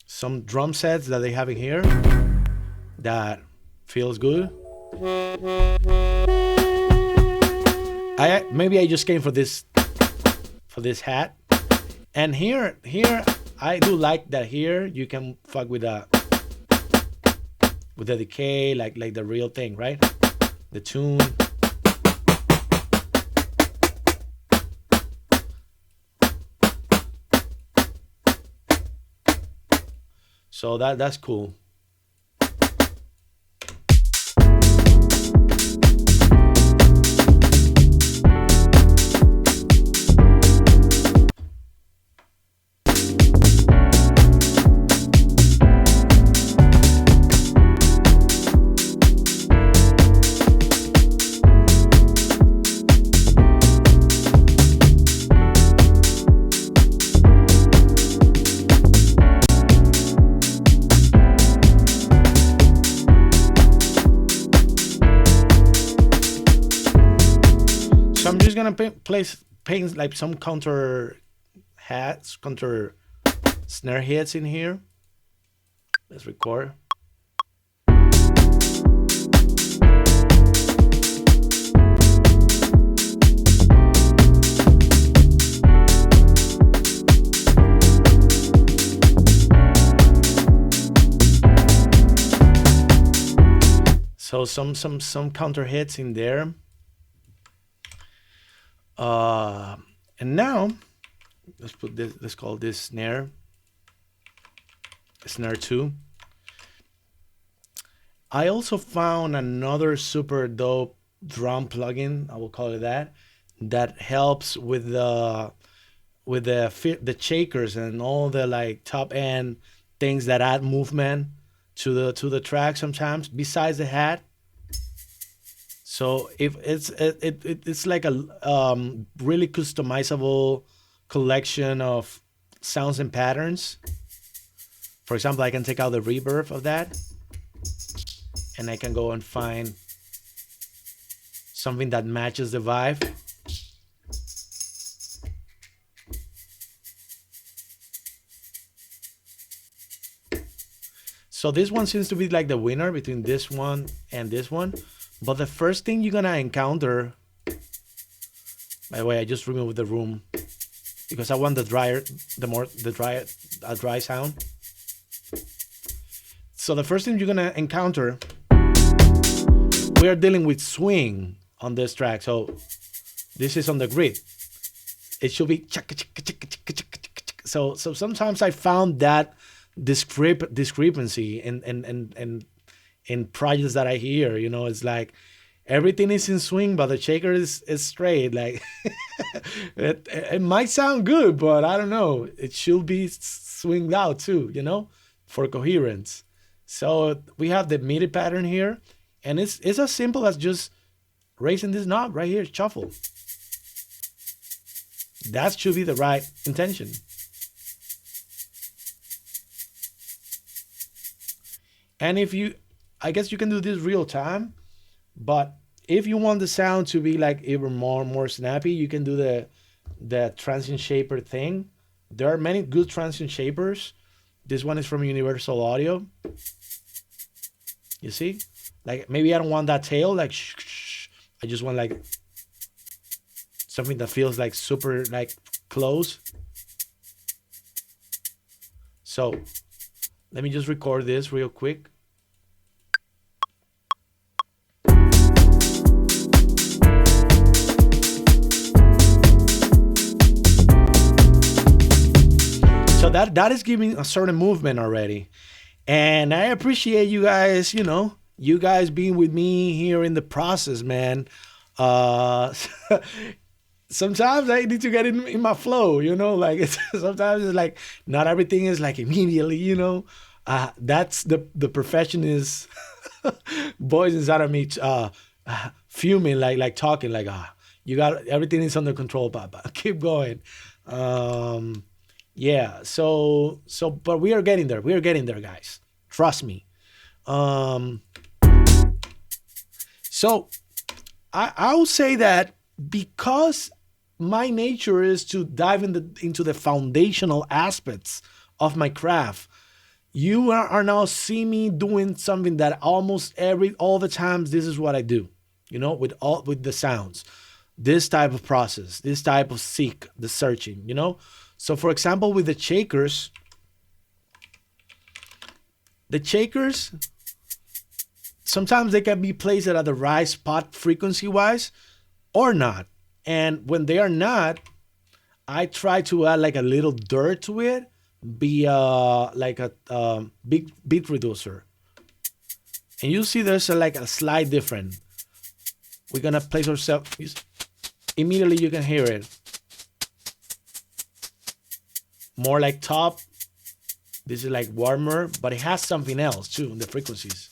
some drum sets that they have in here that feels good. Maybe I just came for this hat. And here I do like that here you can fuck with the decay like the real thing, right? The tune. So that's cool. So I'm just gonna place paint like some counter snare hits in here. Let's record. So some counter hits in there. And now let's put this. Let's call this snare 2. I also found another super dope drum plugin. I will call it that helps with the shakers and all the like top end things that add movement to the track sometimes. Besides the hat, so if it's like a really customizable collection of sounds and patterns. For example, I can take out the reverb of that, and I can go and find something that matches the vibe. So this one seems to be like the winner between this one and this one. But the first thing you're gonna encounter, by the way, I just removed the room because I want the drier, dry sound. So the first thing you're gonna encounter, we are dealing with swing on this track. So this is on the grid. It should be so sometimes I found that discrepancy in projects that I hear. It's like everything is in swing, but the shaker is straight. Like it might sound good, but I don't know. It should be swinged out too, for coherence. So we have the MIDI pattern here, and it's as simple as just raising this knob right here, shuffle. That should be the right intention. And I guess you can do this real time, but if you want the sound to be like even more snappy, you can do the transient shaper thing. There are many good transient shapers. This one is from Universal Audio. You see? Like maybe I don't want that tail, like I just want like something that feels like super like close. So let me just record this real quick. So that is giving a certain movement already. And I appreciate you guys, you guys being with me here in the process, man. Sometimes I need to get in my flow, like sometimes it's like not everything is like immediately, that's the perfectionist voice inside of me fuming, like talking like, you got everything is under control, Papa. Keep going. Yeah, so but we are getting there. We are getting there, guys. Trust me. So I would say that because my nature is to dive into the foundational aspects of my craft, you are now seeing me doing something that almost all the times this is what I do, with the sounds, this type of process, this type of the searching, So for example, with the shakers, sometimes they can be placed at the right spot frequency wise or not. And when they are not, I try to add like a little dirt to it, be like a big beat reducer. And you see there's like a slight difference. We're gonna place ourselves, immediately you can hear it. More like top. This is like warmer, but it has something else too in the frequencies.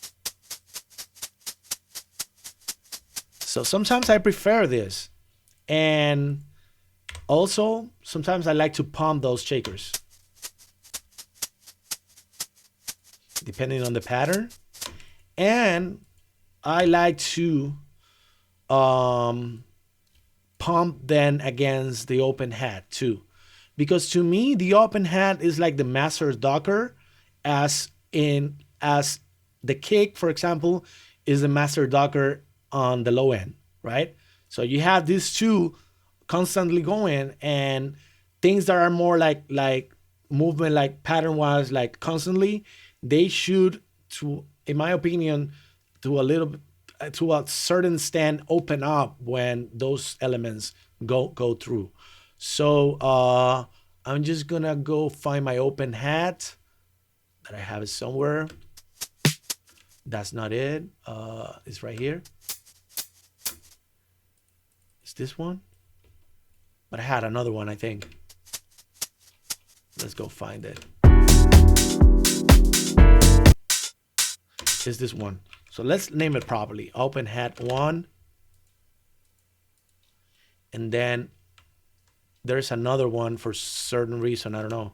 So sometimes I prefer this. And also, sometimes I like to pump those shakers, depending on the pattern. And I like to pump then against the open hat too. Because to me, the open hat is like the master docker, as the kick, for example, is the master docker on the low end, right? So you have these two constantly going, and things that are more like movement, like pattern wise, like constantly, they should, in my opinion, to a certain extent, open up when those elements go through. So I'm just gonna go find my open hat that I have it somewhere. That's not it. It's right here. It's this one. But I had another one, I think. Let's go find it. It's this one. So let's name it properly. Open hat 1. And then there's another one for certain reason. I don't know.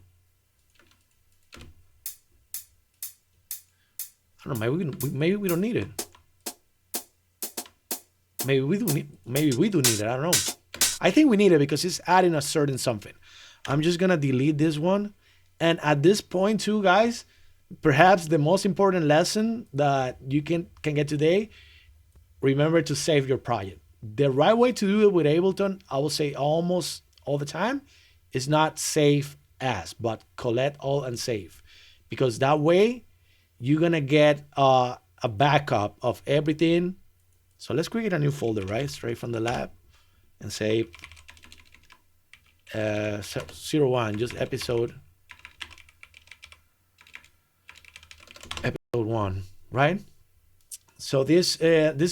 I don't know. Maybe we don't need it. Maybe we do need it. I don't know. I think we need it because it's adding a certain something. I'm just gonna delete this one. And at this point too, guys, perhaps the most important lesson that you can get today, remember to save your project. The right way to do it with Ableton, I will say almost all the time, It's not save as, but collect all and save, because that way you're gonna get a backup of everything. So let's create a new folder, right? Straight from the lab, and say 01, just episode 1, right? So this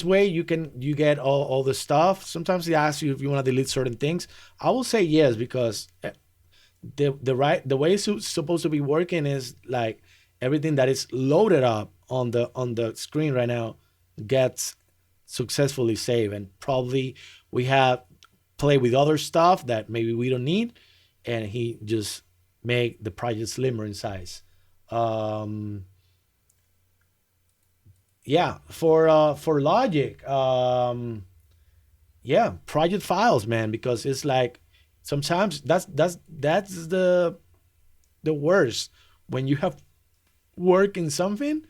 way you get all the stuff. Sometimes they ask you if you want to delete certain things. I will say yes, because the way it's supposed to be working is like everything that is loaded up on the screen right now gets successfully saved, and probably we have play with other stuff that maybe we don't need, and he just make the project slimmer in size. Yeah, for Logic, yeah, project files, man, because it's like sometimes that's the worst, when you have work in something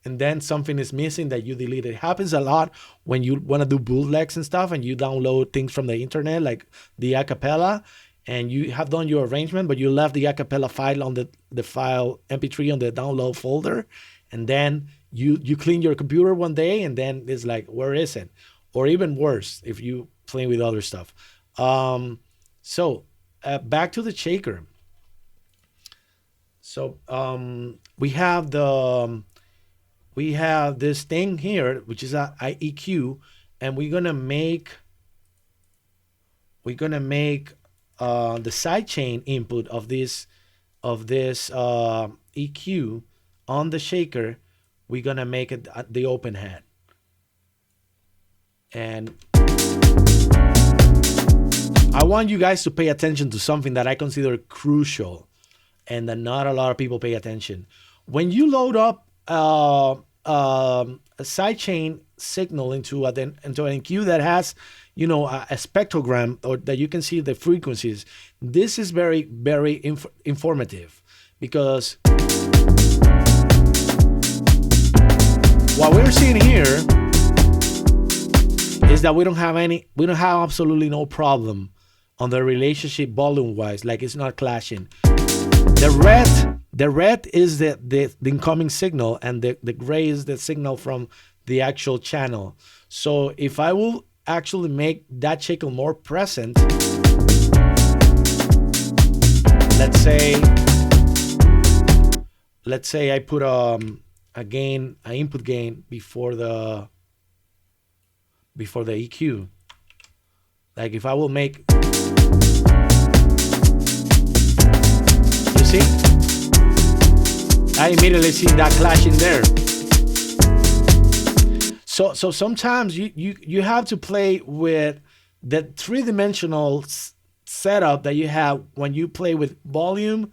and then something is missing that you delete. It happens a lot when you want to do bootlegs and stuff, and you download things from the internet, like the acapella, and you have done your arrangement, but you left the acapella file on the file MP3 on the download folder, and then you clean your computer one day, and then it's like, where is it? Or even worse, if you playing with other stuff. So back to the shaker. So we have this thing here, which is a EQ, and we're gonna make the sidechain input of this EQ on the shaker. We're gonna make it the open hat, and I want you guys to pay attention to something that I consider crucial, and that not a lot of people pay attention. When you load up a sidechain signal into an EQ that has, a spectrogram, or that you can see the frequencies, this is very, very informative, because what we're seeing here is that we don't have absolutely no problem on the relationship volume wise, like it's not clashing. The red is the incoming signal, and the gray is the signal from the actual channel. So if I will actually make that shaker more present, let's say I put an input gain before the EQ. Like if I will make, you see, I immediately see that clash in there. So sometimes you have to play with the three-dimensional setup that you have when you play with volume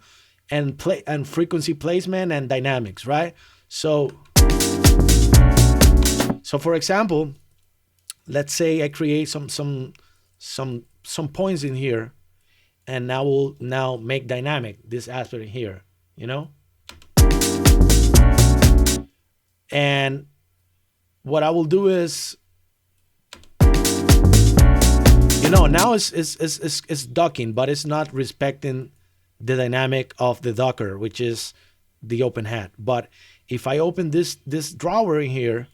and frequency placement and dynamics, right? So for example, let's say I create some points in here, and now we'll make dynamic this aspect here, and what I will do is, now it's docking, but it's not respecting the dynamic of the Docker, which is the open hat. But if I open this drawer in here,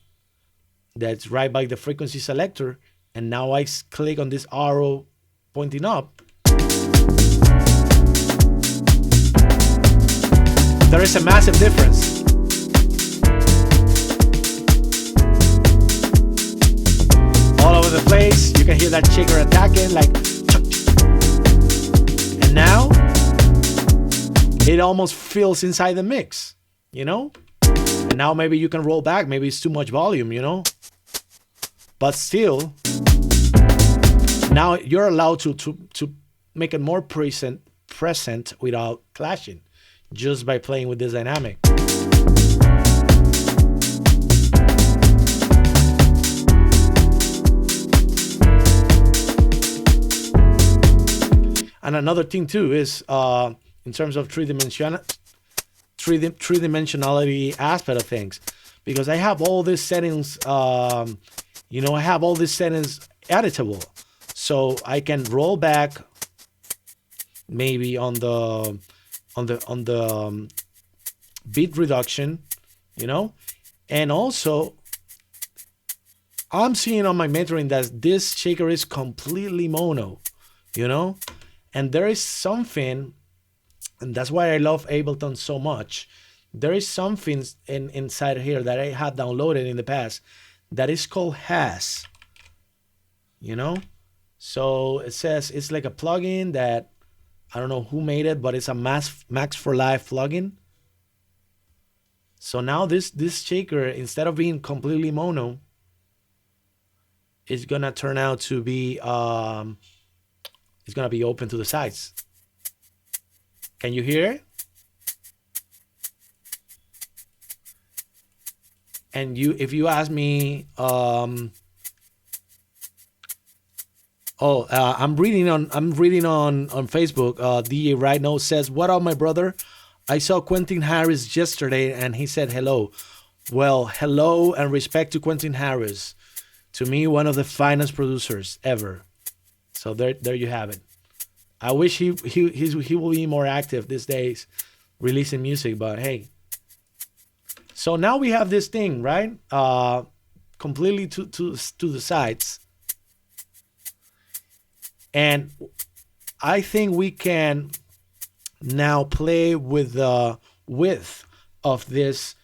that's right by the frequency selector, and now I click on this arrow pointing up, there is a massive difference. All over the place, you can hear that shaker attacking, like, and now it almost feels inside the mix, and now maybe you can roll back, maybe it's too much volume, but still, now you're allowed to make it more present without clashing, just by playing with this dynamic. And another thing too is in terms of three-dimensionality aspect of things, because I have all these settings, I have all these settings editable, so I can roll back maybe on the beat reduction, you know. And also, I'm seeing on my metering that this shaker is completely mono, you know. And there is something, and that's why I love Ableton so much. There is something inside here that I had downloaded in the past that is called Has, you know. So it says it's like a plugin that I don't know who made it, but it's a Max for Live plugin. So now this shaker, instead of being completely mono, is gonna turn out to be it's gonna be open to the sides. Can you hear it? And if you ask me, I'm reading on Facebook. DJ Right Now says, "What up, my brother? I saw Quentin Harris yesterday, and he said hello." Well, hello and respect to Quentin Harris. To me, one of the finest producers ever. So there you have it. I wish he will be more active these days, releasing music. But hey, so now we have this thing, right? Completely to the sides. And I think we can now play with the width of this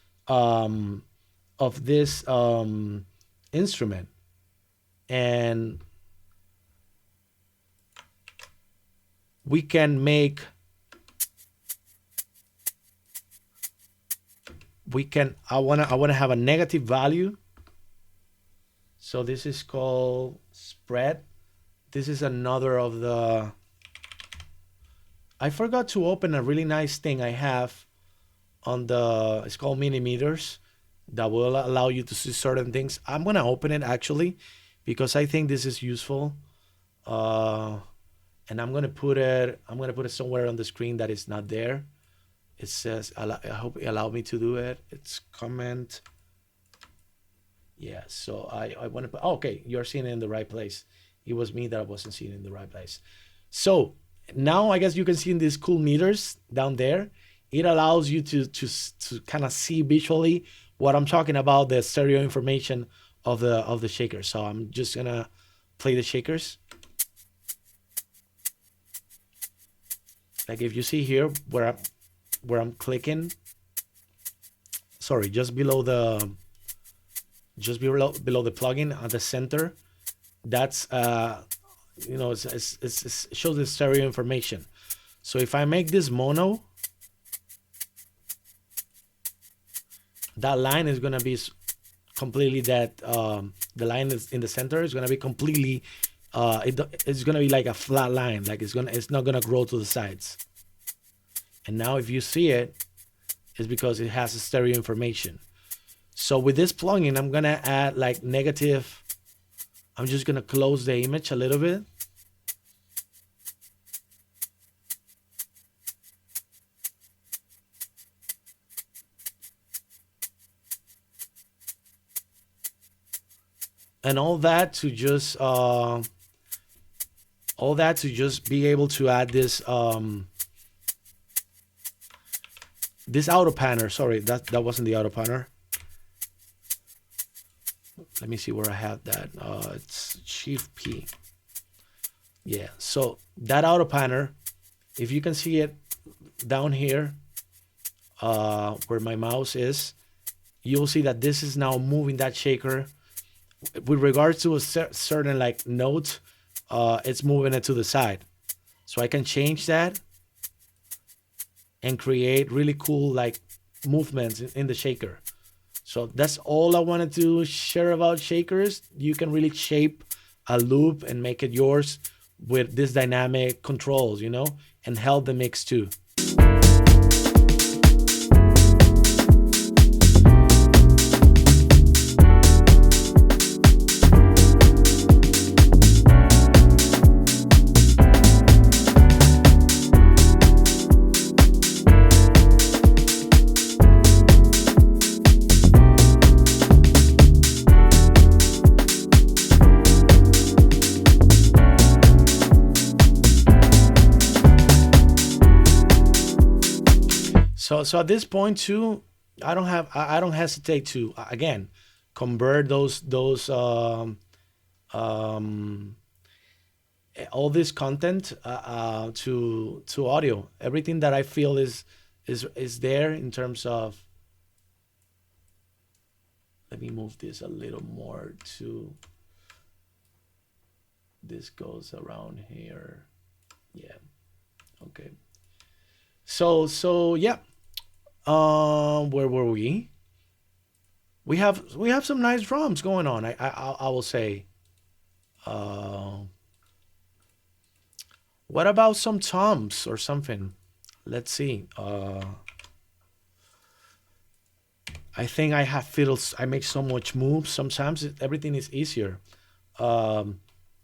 instrument, and we can make I wanna have a negative value. So this is called spread. This is another of the, I forgot to open a really nice thing I have on the, it's called Minimeters, that will allow you to see certain things. I'm gonna open it actually because I think this is useful. And I'm gonna put it somewhere on the screen that is not there. It says, I hope it allowed me to do it. It's comment. Yeah, so I want to put, oh, okay, you're seeing it in the right place. It was me that wasn't seeing it in the right place. So now I guess you can see in these cool meters down there, it allows you to kind of see visually what I'm talking about, the stereo information of the shaker. So I'm just gonna play the shakers. Like if you see here where I'm clicking, sorry, just below the plugin at the center, that's you know, it shows the stereo information. So if I make this mono, that line is gonna be completely that the line is in the center is gonna be completely it's gonna be like a flat line, like it's not gonna grow to the sides. And now if you see it, it's because it has a stereo information. So with this plugin, I'm gonna add like negative. I'm just gonna close the image a little bit. And all that to just be able to add this this auto panner. Sorry, that wasn't the auto panner. Let me see where I have that. It's Shift P. Yeah, so that auto panner, if you can see it down here, where my mouse is, you'll see that this is now moving that shaker. With regards to a certain like note, it's moving it to the side. So I can change that and create really cool like movements in the shaker. So that's all I wanted to share about shakers. You can really shape a loop and make it yours with this dynamic controls, you know, and help the mix too. So at this point too, I don't hesitate to again convert um, all this content to audio. Everything that I feel is there in terms of. Let me move this a little more to. This goes around here. Yeah. Okay. So yeah. Where were we? We have some nice drums going on. I will say. Uh, what about some toms or something? Let's see. I think I have fiddles. I make so much moves. Sometimes everything is easier. Um,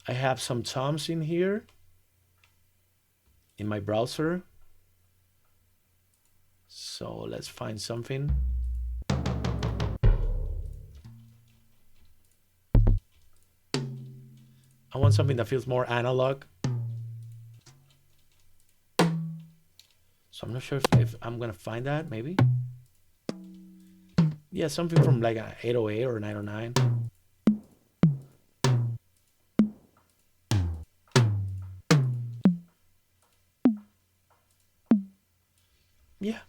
I have some toms in here in my browser. So let's find something. I want something that feels more analog. So I'm not sure if I'm gonna find that. Maybe. Yeah, something from like a 808 or 909. Yeah.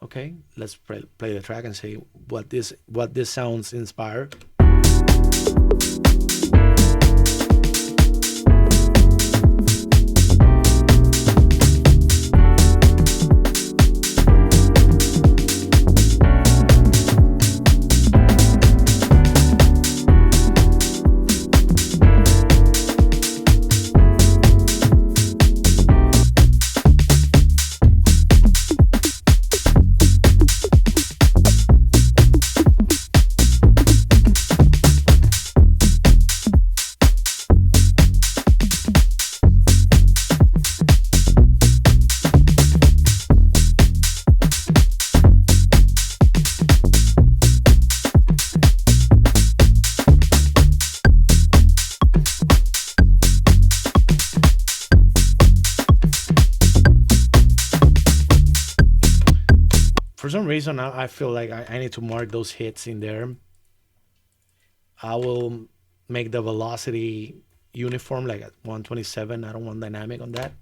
Okay. Let's play the track and see what this sounds inspired. For some reason, I feel like I need to mark those hits in there. I will make the velocity uniform, like at 127. I don't want dynamic on that.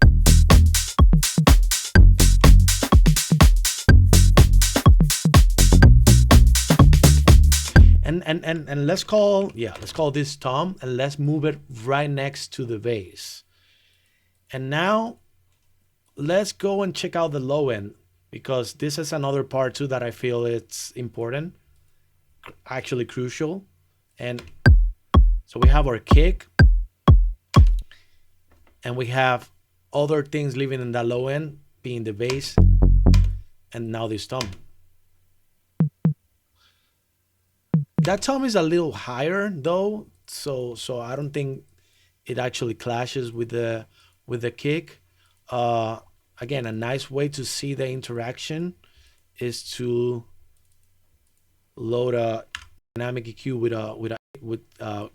And let's call this tom, and let's move it right next to the bass. And now let's go and check out the low end, because this is another part too that I feel it's important, actually crucial. And so we have our kick, and we have other things living in that low end, being the bass, and now this tom. That tom is a little higher though, so I don't think it actually clashes with the kick. Uh, Again, a nice way to see the interaction is to load a dynamic EQ with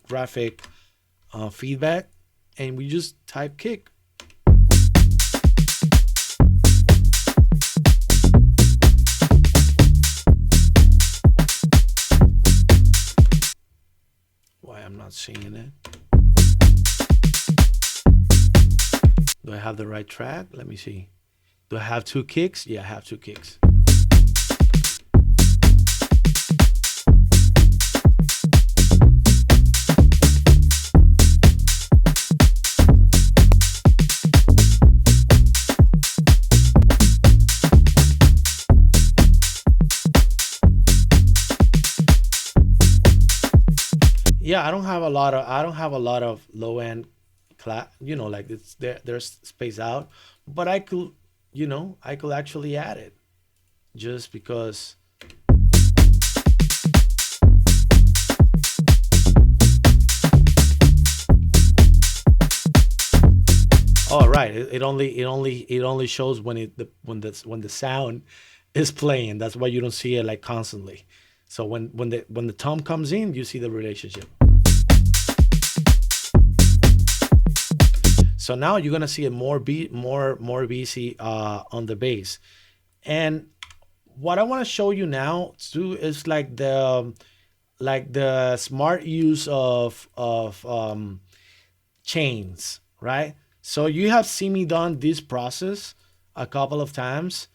graphic feedback, and we just type kick. Why I'm not seeing it? Do I have the right track? Let me see. Do I have two kicks? Yeah, I have two kicks. Yeah, I don't have a lot of low end like it's there's space out, but I could actually add it just because. Oh, right. It only shows when the sound is playing. That's why you don't see it like constantly. So when the tom comes in, you see the relationship. So now you're gonna see a more BC on the bass. And what I want to show you now too is like the smart use of chains, right? So you have seen me done this process a couple of times,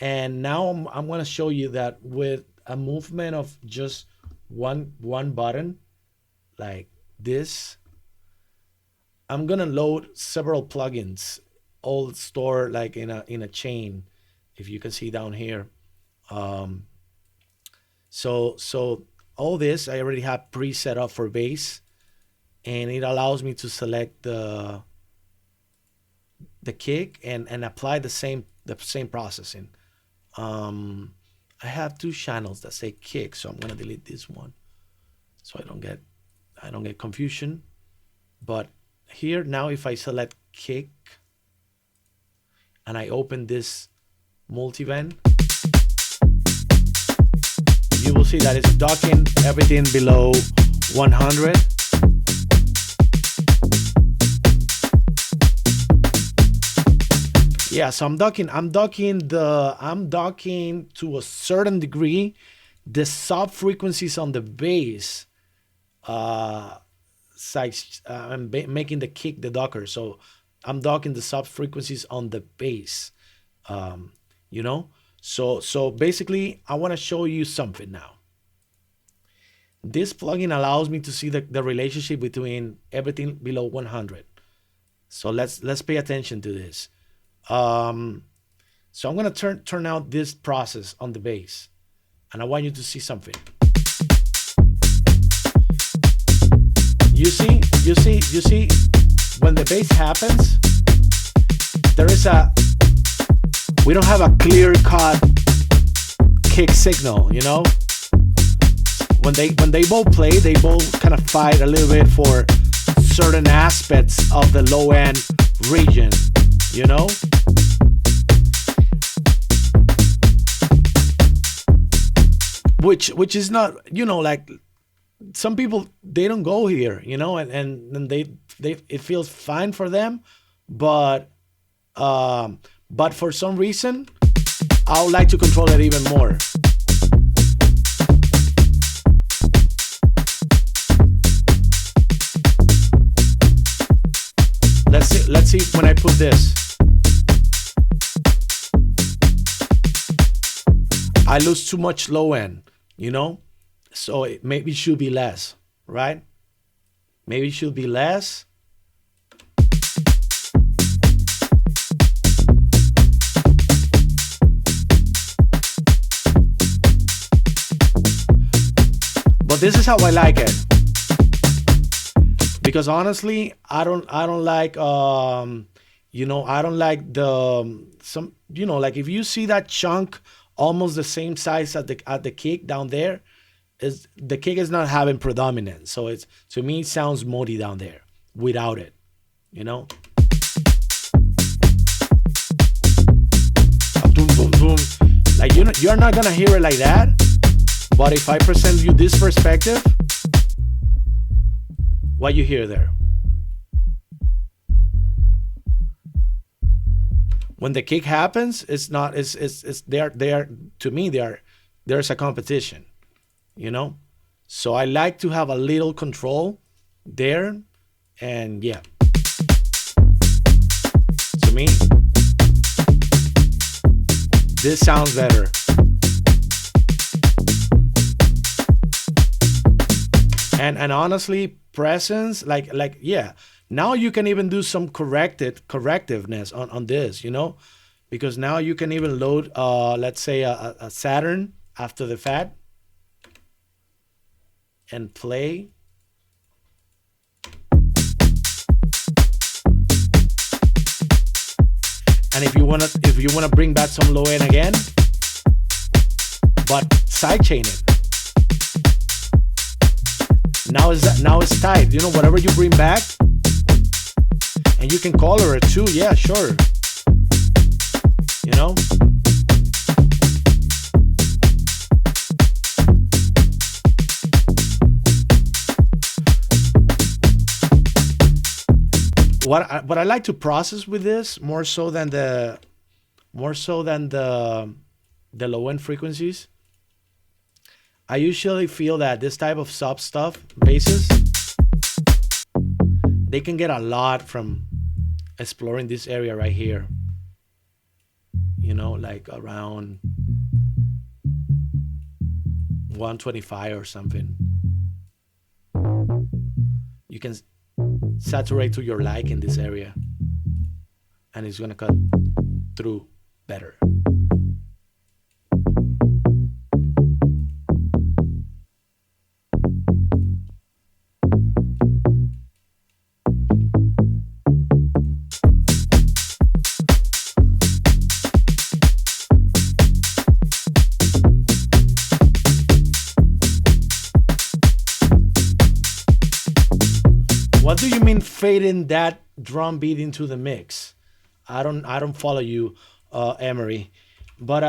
and now I'm going to show you that with a movement of just one button like this, I'm going to load several plugins all stored like in a chain, if you can see down here. um, so all this I already have pre-set up for bass, and it allows me to select the kick and apply the same processing. Um, I have two channels that say kick, so I'm gonna delete this one so I don't get confusion. But here now, if I select kick and I open this multivent, you will see that it's docking everything below 100. Yeah, so I'm docking to a certain degree the sub frequencies on the bass, uh size, I'm making the kick the docker. So I'm docking the sub frequencies on the bass. Um, you know? So basically I want to show you something now. This plugin allows me to see the relationship between everything below 100. So let's pay attention to this. Um, so I'm gonna turn out this process on the bass, and I want you to see something. You see, when the bass happens, there is a we don't have a clear cut kick signal. When they both play, they both kind of fight a little bit for certain aspects of the low end region. You know, which is not, like some people, they don't go here, and they it feels fine for them, but for some reason I would like to control it even more. Let's see when I put this. I lose too much low end. So maybe it should be less, right? Maybe it should be less. But this is how I like it. Because honestly, I don't like I don't like the some like if you see that chunk almost the same size at the kick down there, is the kick is not having predominance. So it's, to me, it sounds moody down there without it. You know? Boom, boom, boom. Like you're not gonna hear it like that. But if I present you this perspective, what you hear there? When the kick happens, it's not. It's they are to me there's a competition. So I like to have a little control there, and yeah. To me, this sounds better. And honestly, presence, like yeah. Now you can even do some correctiveness on this, because now you can even load, let's say a Saturn after the fact, and play. And if you wanna bring back some low end again, but sidechain it. Now it's tight. Whatever you bring back, And you can color it too. Yeah, sure. You know? What I like to process with this more so than the low end frequencies. I usually feel that this type of sub stuff, basses, they can get a lot from exploring this area right here. You know, like around 125 or something. You can saturate to your like in this area, and it's gonna cut through better. What do you mean fading that drum beat into the mix? I don't follow you, Emery. But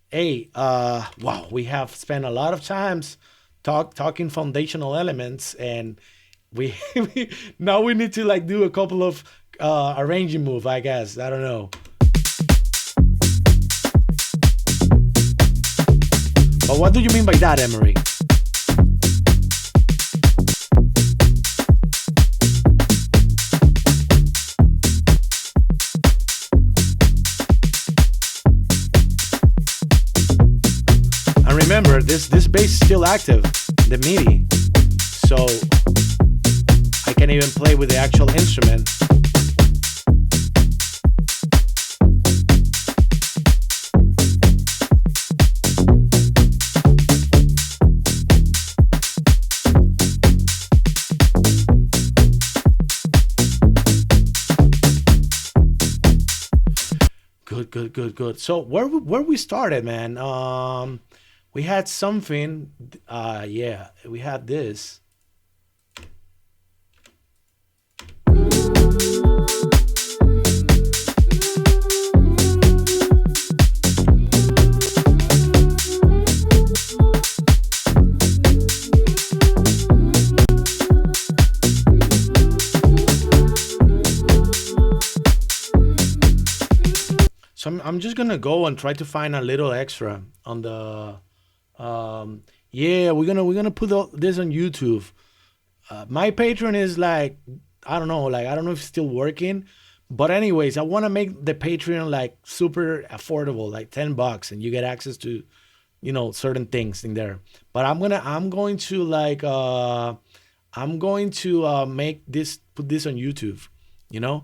hey, wow, we have spent a lot of times talking foundational elements, and we, now we need to like do a couple of arranging move, I guess. I don't know. But what do you mean by that, Emery? And remember, this bass is still active, the MIDI, so I can even play with the actual instrument. Good. So where we started, man? We had something. Yeah, we had this. So I'm just gonna go and try to find a little extra on the. Yeah, we're gonna put this on YouTube. My Patreon is like, I don't know, like I don't know if it's still working, but anyways, I want to make the Patreon like super affordable, like $10, and you get access to, certain things in there. But I'm going to like make this, put this on YouTube, you know.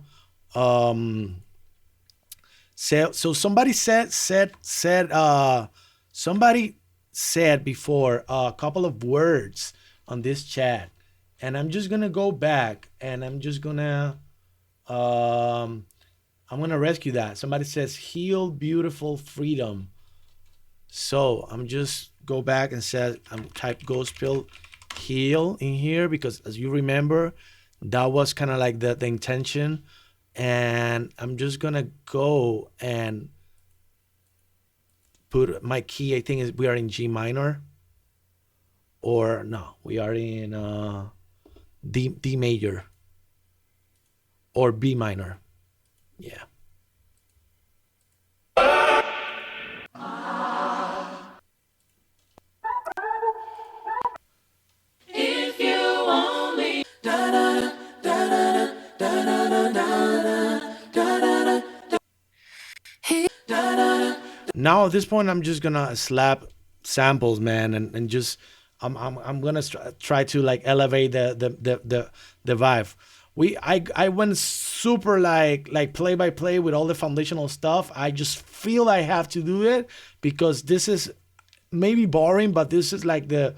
So somebody somebody said before a couple of words on this chat, and I'm just gonna go back and I'm gonna rescue that. Somebody says heal beautiful freedom. So I'm just go back and said I'm type gospel heal in here, because as you remember, that was kind of like the intention. And I'm just gonna go and put my key. I think we are in G minor, or no, we are in D major or B minor. Yeah. If you only now at this point I'm just gonna slap samples, man, and just I'm gonna try to like elevate the vibe. I went super like play by play with all the foundational stuff. I just feel I have to do it because this is maybe boring, but this is like the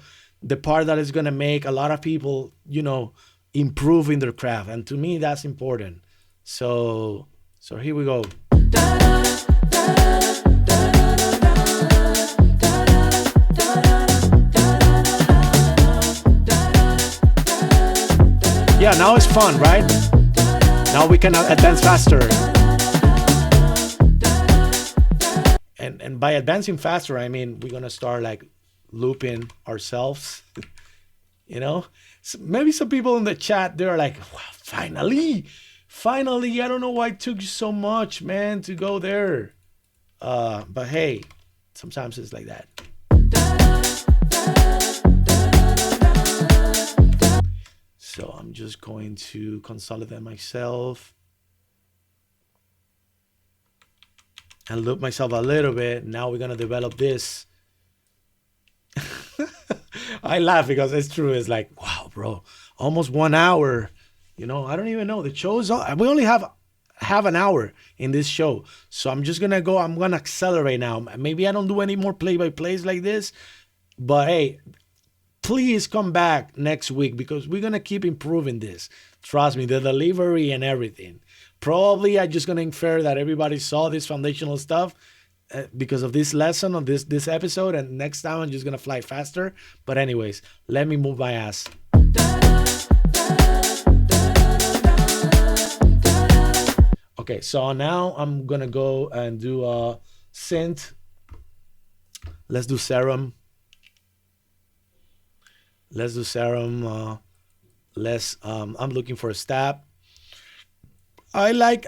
part that is gonna make a lot of people, improve in their craft, and to me that's important. So here we go. Yeah, now it's fun, right? Now we can advance faster. And by advancing faster, I mean we're gonna start like looping ourselves. You know, so maybe some people in the chat they're like, wow, finally. I don't know why it took you so much, man, to go there. But hey, sometimes it's like that. So I'm just going to consolidate myself and loop myself a little bit. Now we're gonna develop this. I laugh because it's true. It's like, wow, bro, almost 1 hour. You know, I don't even know. The show's we only have an hour in this show. So I'm just gonna go, I'm gonna accelerate now. Maybe I don't do any more play-by-plays like this. But hey, please come back next week because we're gonna keep improving this. Trust me, the delivery and everything. Probably I'm just gonna infer that everybody saw this foundational stuff because of this lesson on this episode, and next time I'm just gonna fly faster. But anyways, let me move my ass. Okay, so now I'm gonna go and do a synth. Let's do serum. Let's do serum. I'm looking for a stab. I like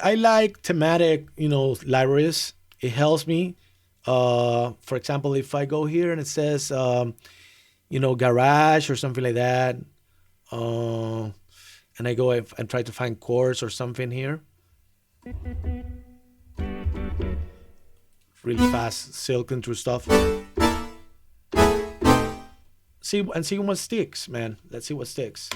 thematic, libraries. It helps me. For example, if I go here and it says, garage or something like that, and I go and try to find chords or something here. Really fast, silking through stuff. See what sticks, man. Let's see what sticks.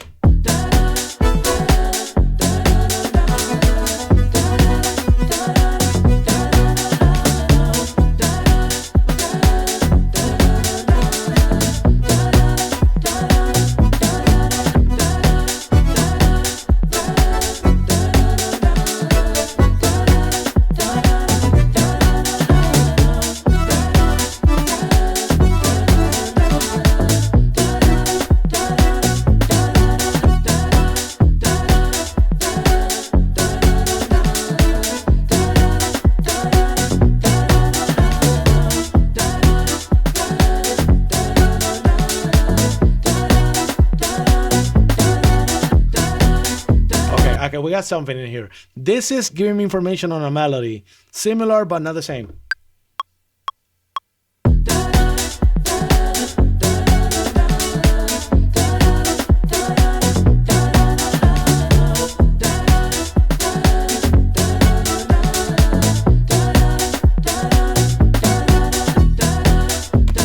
We got something in here. This is giving me information on a melody. Similar, but not the same.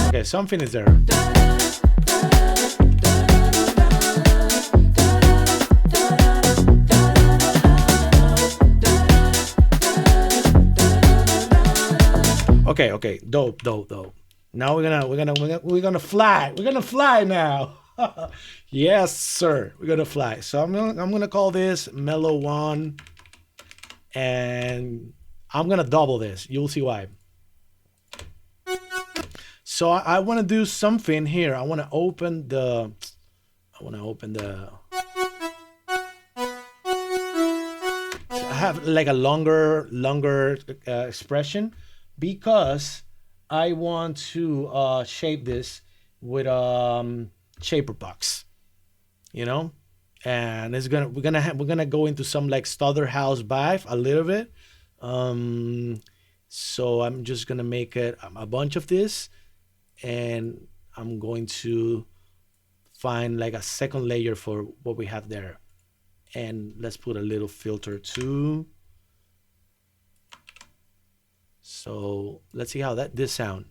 Okay, something is there. Okay, dope. Now we're gonna fly. We're gonna fly now. Yes, sir. We're gonna fly. So I'm gonna call this Mellow One, and I'm gonna double this. You'll see why. So I want to do something here. I want to open the. I have like a longer expression. Because I want to shape this with shaper box, and we're gonna go into some like Stutter House vibe a little bit. So I'm just gonna make it a bunch of this, and I'm going to find like a second layer for what we have there, and let's put a little filter too. So let's see how this sound.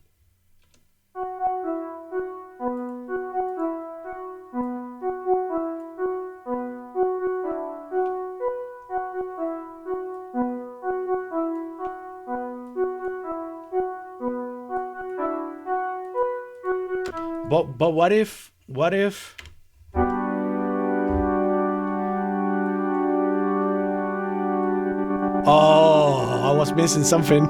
But what if oh, I was missing something.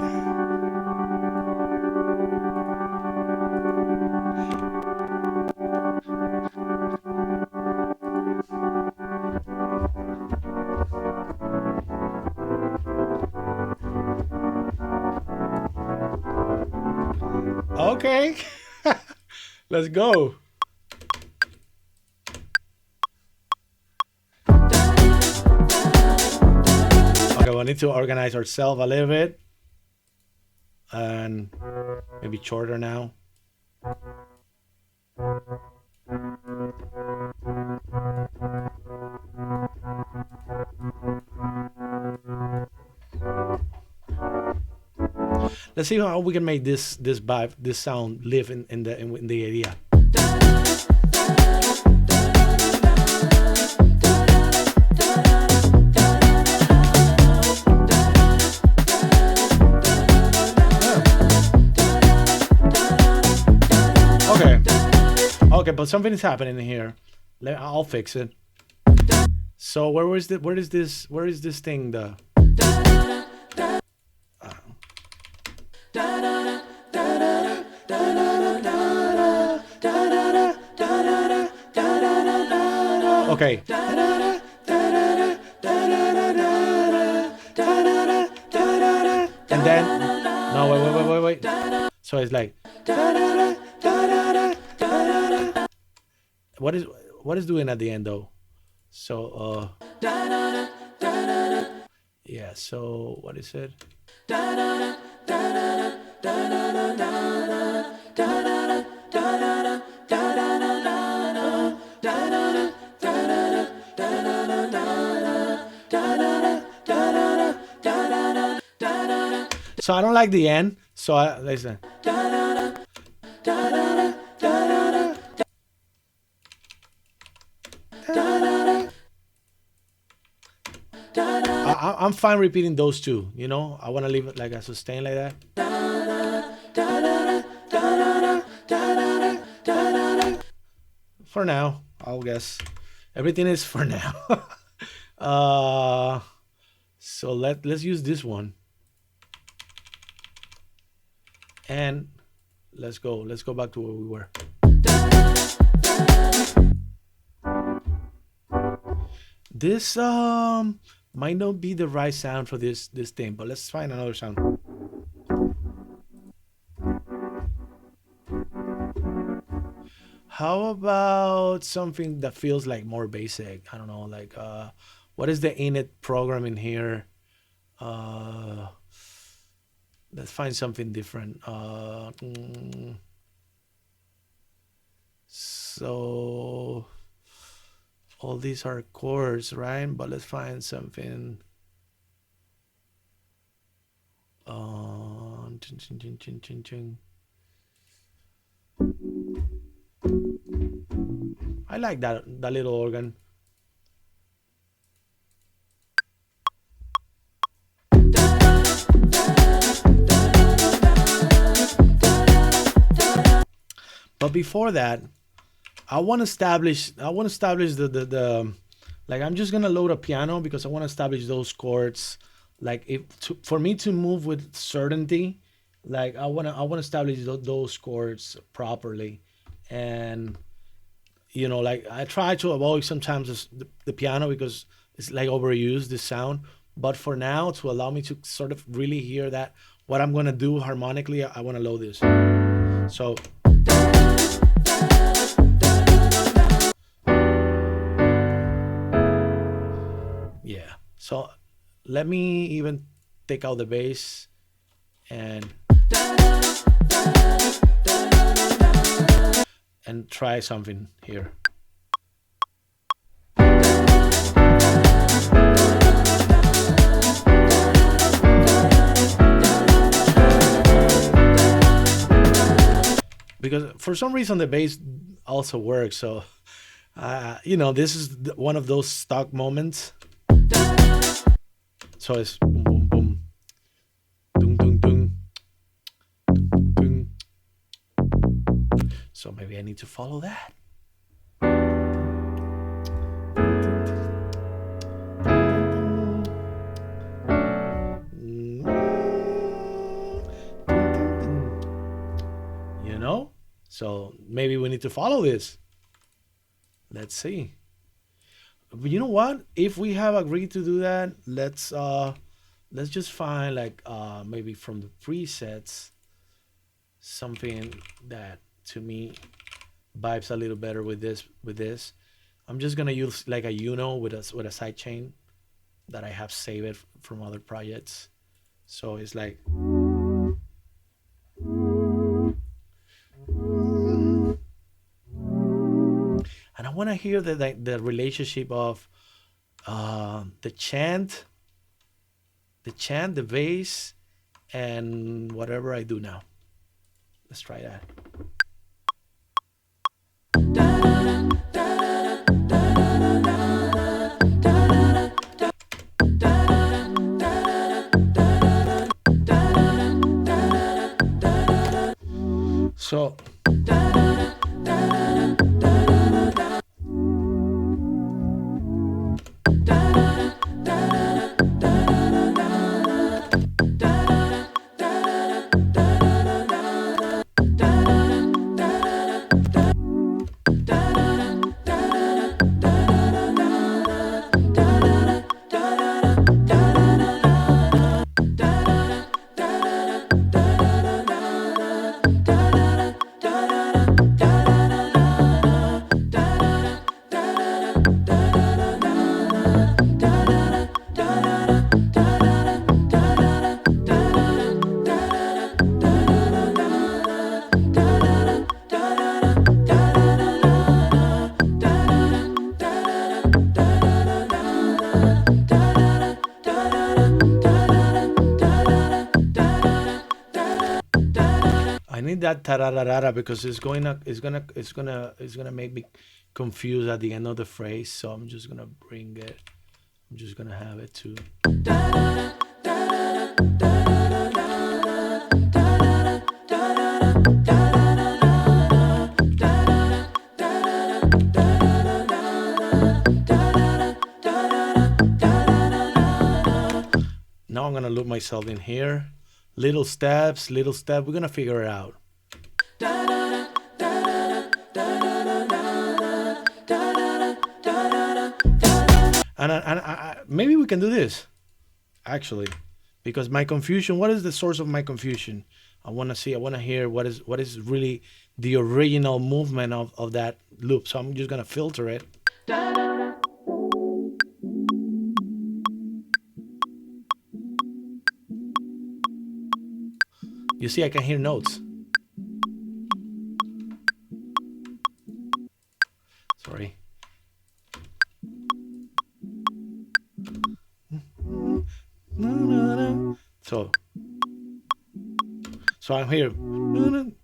Okay. Let's go. Okay, we need to organize ourselves a little bit and maybe shorter now. Let's see how we can make this vibe, this sound live in the idea. Okay. Okay, but something is happening here. I'll fix it. So where is this thing the okay. And then no wait. So it's like what is doing at the end though? So yeah, so what is it? So I don't like the end. So I listen. I'm fine repeating those two. You know, I want to leave it like a sustain like that. For now, I'll guess. Everything is for now. So let's use this one. And let's go back to where we were. This might not be the right sound for this thing, but let's find another sound. How about something that feels like more basic? I don't know, like what is the init program in here? Let's find something different. So all these are chords, right? But let's find something. Ching, ching, ching, ching, ching. I like that little organ. But before that, I want to establish the like I'm just gonna load a piano because I want to establish those chords. Like for me to move with certainty, like I wanna establish those chords properly, and you know, like I try to avoid sometimes the piano because it's like overused the sound. But for now, to allow me to sort of really hear that what I'm gonna do harmonically, I want to load this. So. Yeah. So let me even take out the bass and try something here. Because for some reason the bass also works. So, you know, this is one of those stock moments. So it's boom, boom, boom, dung, dung, dung, dung, dung. So maybe I need to follow that. You know? So maybe we need to follow this. Let's see. But you know what? If we have agreed to do that, let's just find like maybe from the presets. something that to me vibes a little better with this. I'm just gonna use like a Uno with a side chain that I have saved from other projects. So it's like, and I want to hear the relationship of the chant, the bass, and whatever I do now. Let's try that. So I need that tararara because it's gonna make me confused at the end of the phrase. So I'm just gonna bring it. I'm just gonna have it too. Now I'm gonna loop myself in here. Little steps, little step. We're gonna figure it out. Maybe we can do this actually, because my confusion. What is the source of my confusion? I want to see. I want to hear what is really the original movement of that loop. So I'm just gonna filter it. You see, I can hear notes. Sorry. So, I'm here. Maybe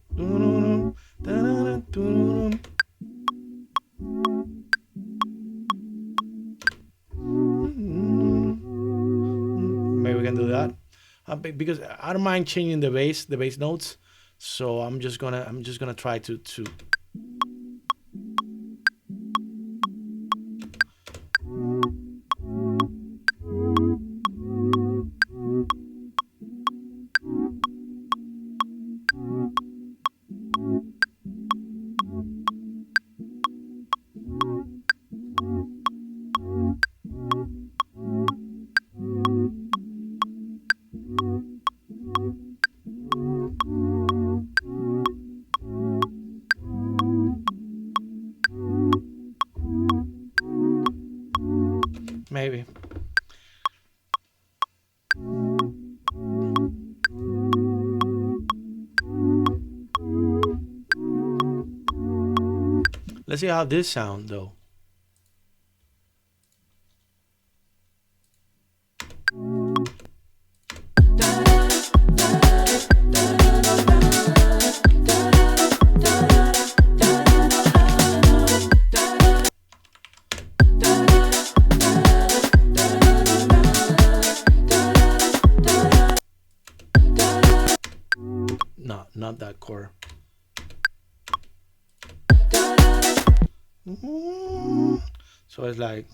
we can do that. Because I don't mind changing the bass notes. So I'm just gonna try to maybe. Let's see how this sound though. No, not that chord. So it's like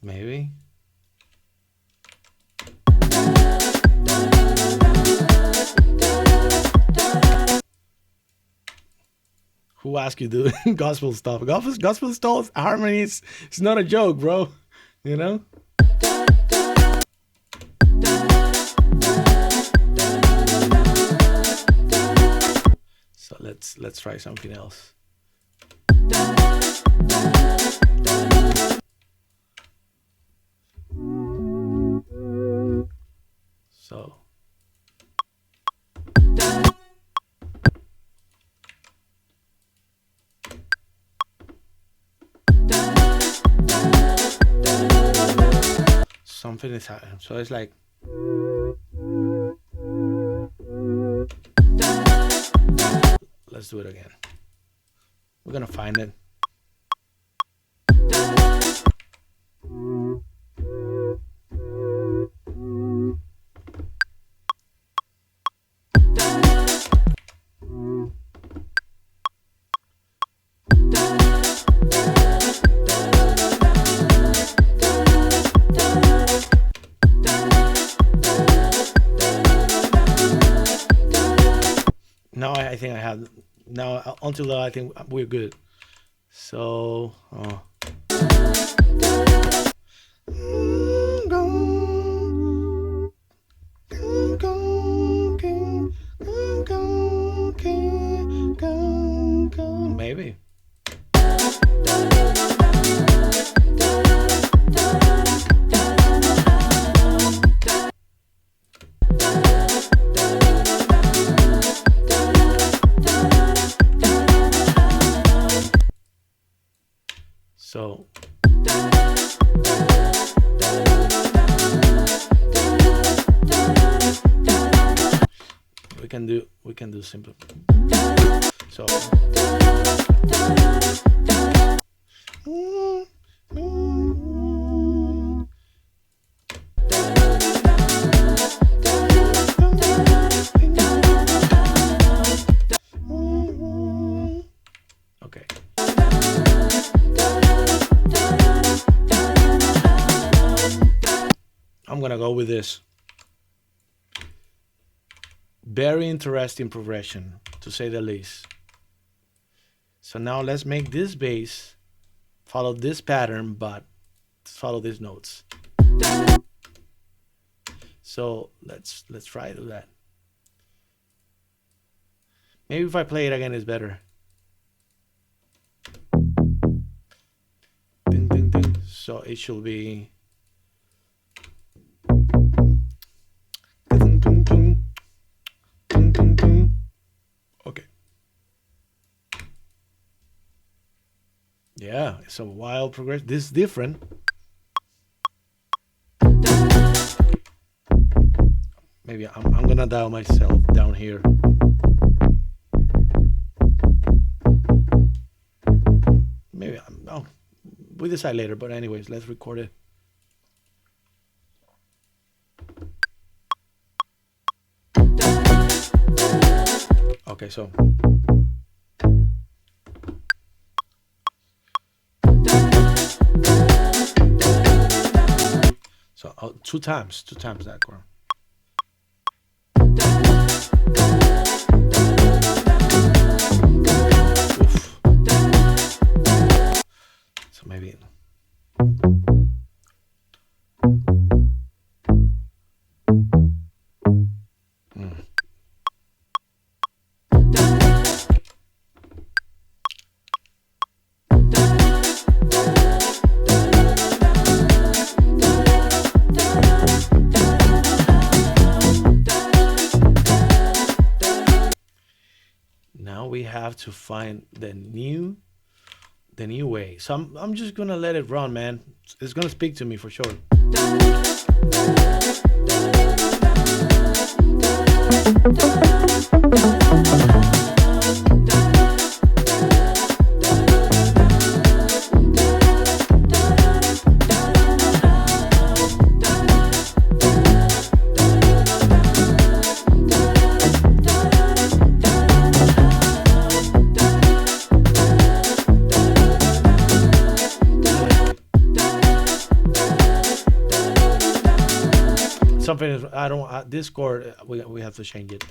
maybe. Who asked you to do gospel stuff? Gospel stuff, harmonies. It's not a joke, bro. You know. Let's try something else. So something is happening. So it's like let's do it again. We're gonna find it. Now I think I have. Now until that, I think we're good. So. Maybe. So we can do simple. So okay. I'm gonna go with this. Very interesting progression, to say the least. So now let's make this bass follow this pattern, but follow these notes. So let's try to do that. Maybe if I play it again, it's better. Ding, ding, ding. So it should be. Okay. Yeah, it's a wild progression. This is different. Maybe I'm gonna dial myself down here. Maybe we decide later. But anyways, let's record it. Okay, so. So two times that chord. Oof. So maybe. Now we have to find the new way. So I'm just gonna let it run, man. It's gonna speak to me for sure. Something is, I don't, this chord, we have to change it.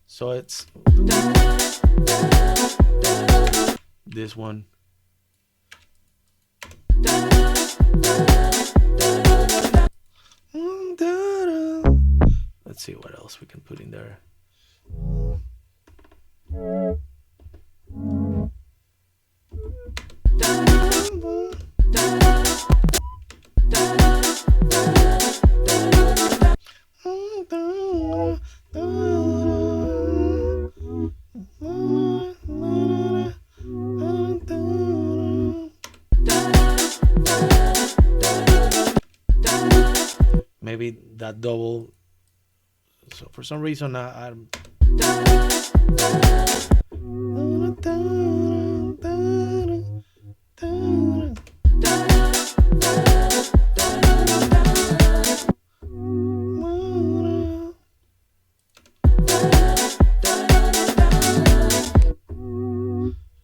So it's this one. Let's see what else we can put in there. Maybe that double. So for some reason, I'm.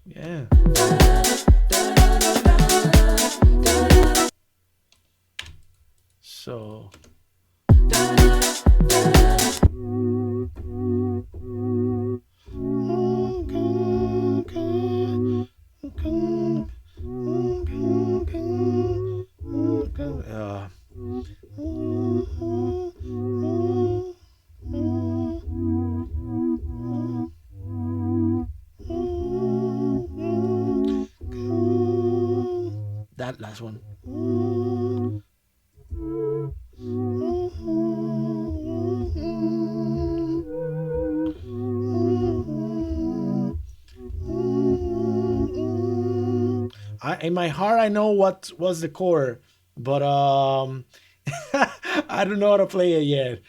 Yeah. So. Uh, that last one. In my heart, I know what was the chord, but I don't know how to play it yet.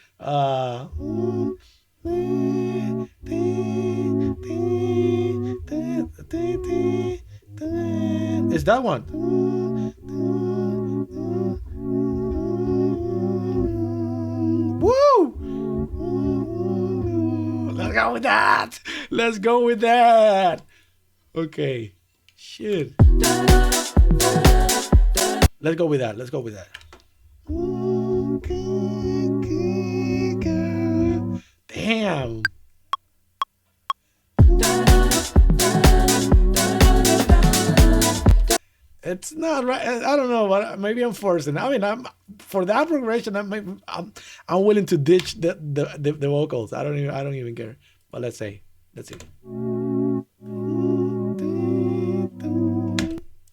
It's that one. Woo! Let's go with that. Let's go with that. Okay. Shit. Let's go with that. Let's go with that. Damn. It's not right. I don't know. But maybe I'm forcing. I mean, I'm for that progression. I'm willing to ditch the vocals. I don't even care. But let's see.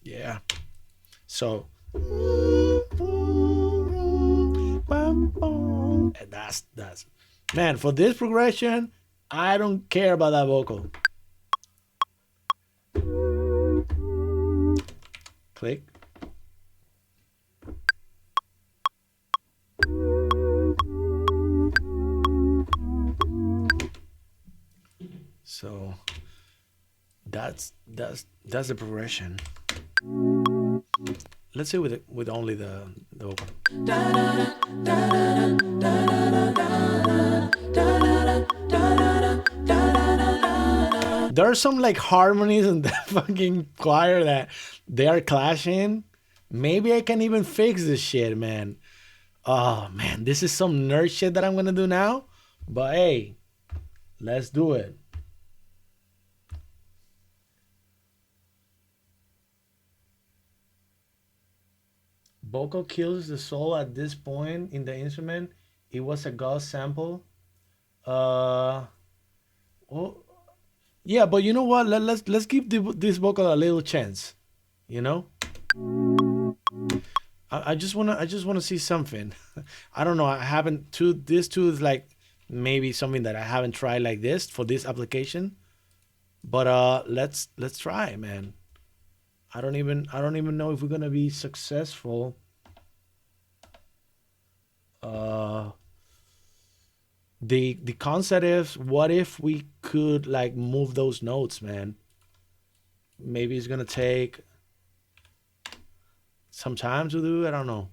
Yeah. So that's man, for this progression, I don't care about that vocal. Click. So that's the progression. Let's see with only the vocal. There are some like harmonies in the fucking choir that they are clashing. Maybe I can even fix this shit, man. Oh man, this is some nerd shit that I'm gonna do now. But hey, let's do it. Vocal kills the soul at this point in the instrument. It was a Gauss sample. Uh, oh, yeah, but you know what? Let's give this vocal a little chance. You know, I just wanna see something. I don't know. I haven't two. This two is like maybe something that I haven't tried like this for this application. But let's try, man. I don't even know if we're gonna be successful. Uh, the concept is, what if we could like move those notes, man? Maybe it's gonna take some time to do. I don't know.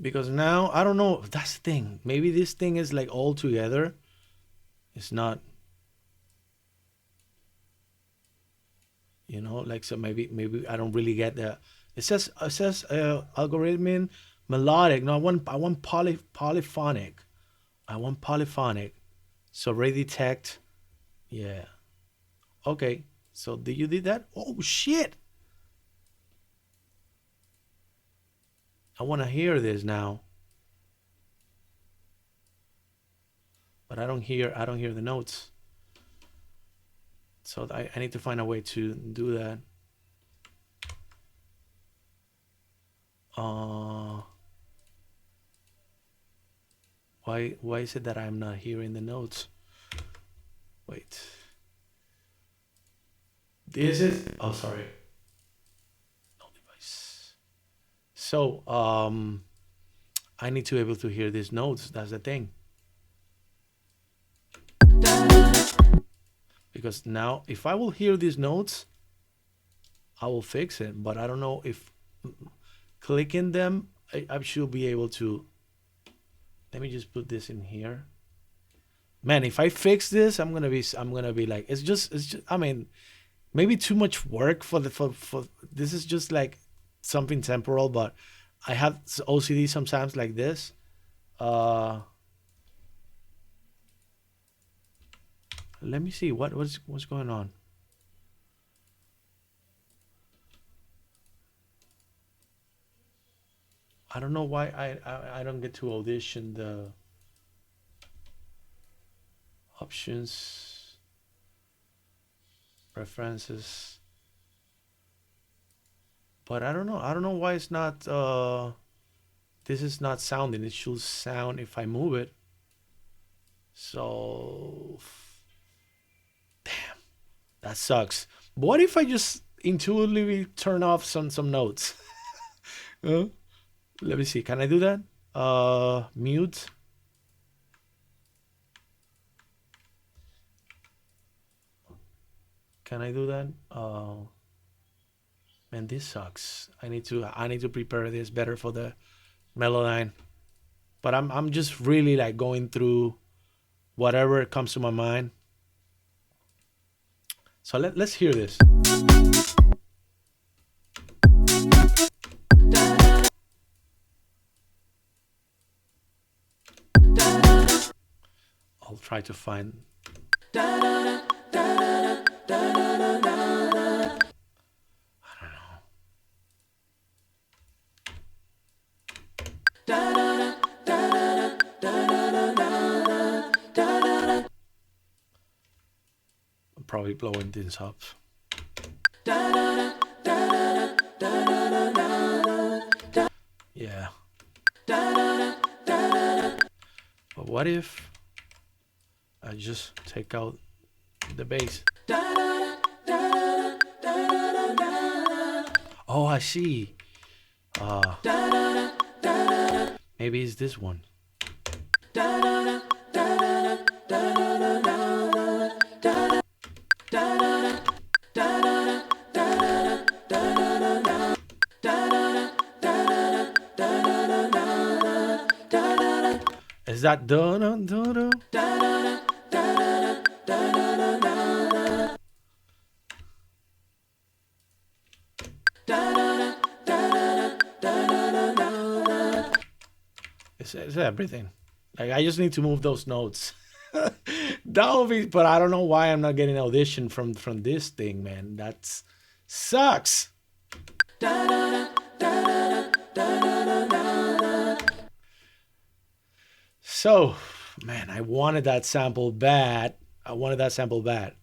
Because now I don't know. That's the thing. Maybe this thing is like all together. It's not. Like, so maybe I don't really get that. It says algorithm melodic. No, I want polyphonic. I want polyphonic. So Ray detect. Yeah. Okay. So did you did that? Oh shit! I want to hear this now, but I don't hear the notes. So I need to find a way to do that. Uh, why is it that I'm not hearing the notes? Wait. Is it? Oh, sorry. No device. So, I need to be able to hear these notes. That's the thing. Because now, if I will hear these notes, I will fix it. But I don't know if clicking them, I should be able to. Let me just put this in here. Man, if I fix this, I'm gonna be like, it's just. I mean, maybe too much work for for this is just like something temporal, but I have OCD sometimes like this. Uh, Let me see what's going on. I don't know why I don't get to audition the options, preferences, but I don't know. I don't know why it's not. This is not sounding. It should sound if I move it. So that sucks. What if I just intuitively turn off some notes? Huh? Let me see. Can I do that? Mute. Can I do that? Man, this sucks. I need to prepare this better for the Melodyne. But I'm just really like going through whatever comes to my mind. So let's hear this. I'll try to find. I'm probably blowing things up. Yeah. But what if I just take out the bass? Oh, I see. Uh, Maybe it's this one. Is that dun dun dun? It's everything. Like I just need to move those notes. That will be, but I don't know why I'm not getting an audition from this thing, man. That's sucks. So, man, I wanted that sample bad. I wanted that sample bad.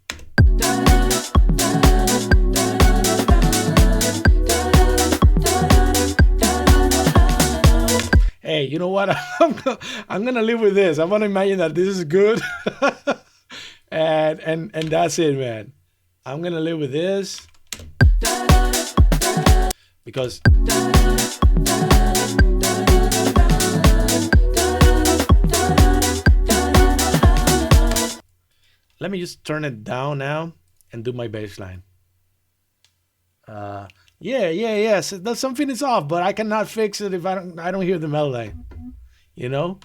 Hey, you know what? I'm gonna live with this. I'm gonna imagine that this is good, and that's it, man. I'm gonna live with this because let me just turn it down now and do my bass line. Yeah. So that something is off, but I cannot fix it if I don't hear the melody. You know,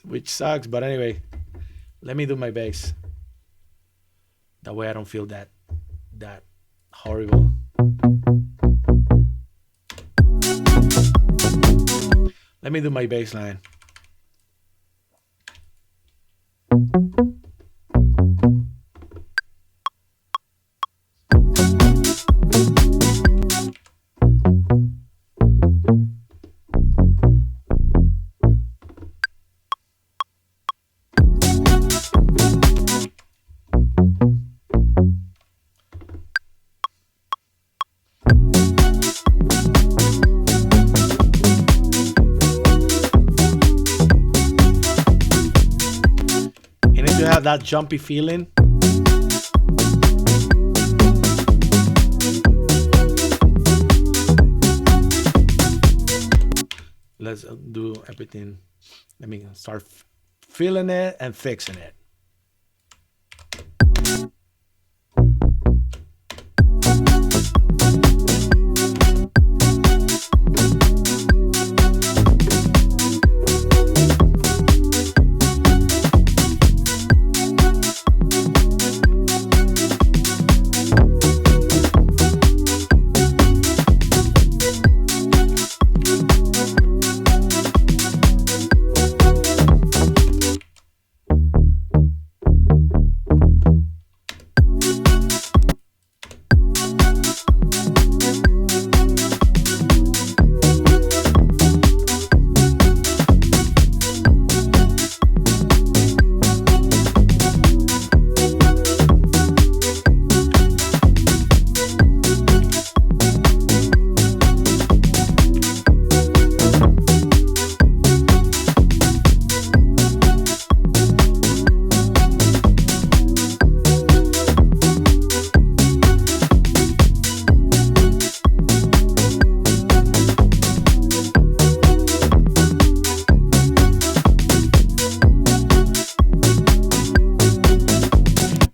which sucks. But anyway, let me do my bass. That way I don't feel that horrible. Let me do my bass line. You need to have that jumpy feeling. let's do everything. Let me start feeling it and fixing it.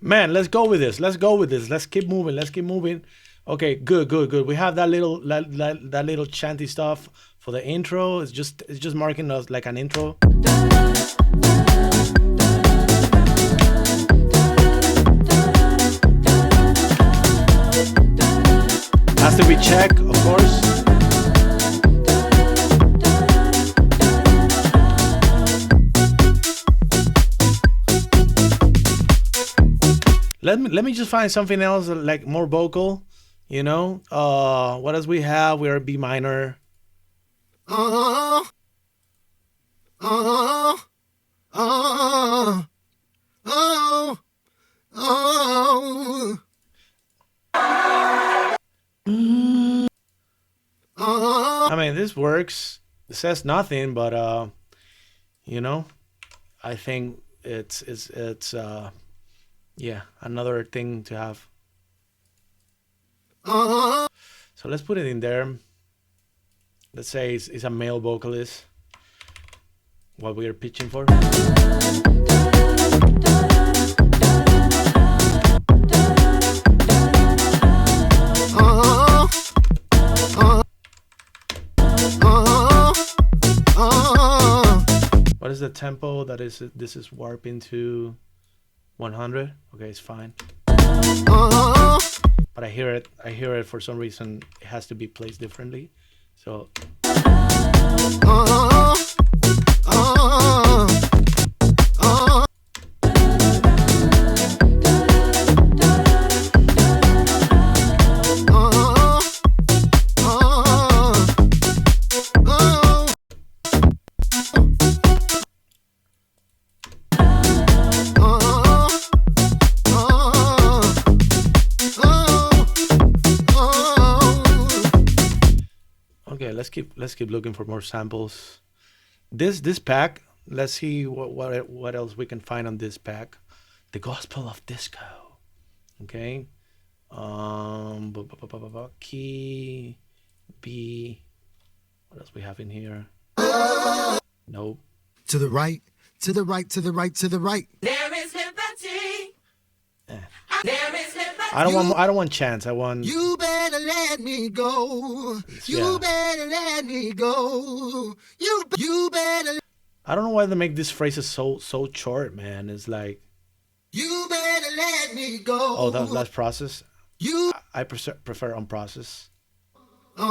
Man, let's go with this. Let's go with this. Let's keep moving. Let's keep moving. Okay, good, good, good. We have that little that little chanty stuff for the intro. It's just marking us like an intro. Has to be checked, of course. Let me just find something else like more vocal, you know. What else we have? We're B minor. I mean, this works. It says nothing, but you know, I think it's yeah, another thing to have. So let's put it in there. Let's say it's a male vocalist. What we are pitching for. What is the tempo that is? This is warping to 100. Okay, it's fine. But I hear it for some reason. It has to be placed differently. So let's keep looking for more samples. This pack, let's see what else we can find on this pack. The Gospel of Disco. Okay. Key B. What else we have in here? Nope. To the right, to the right, to the right, to the right. There is liberty. There is liberty. I don't want chance. I want. You better let me go. You better let me go. You better. I don't know why they make these phrases so short, man. It's like. You better let me go. Oh, that's process. I prefer on process. There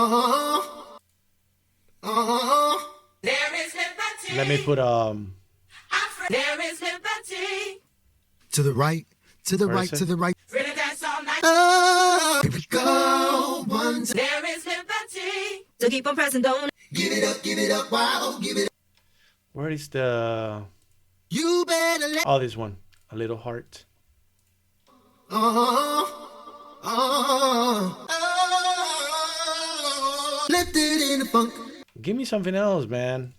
is liberty. Let me put There is liberty. To the right, to the Where right, is it? to the right. Really dance all night. Oh, here we go. One time. There is liberty. So keep on pressing, don't. Give it up, wow, give it up. where is the You better let. oh this one, a little heart. Lifted in the funk. Give me something else, man.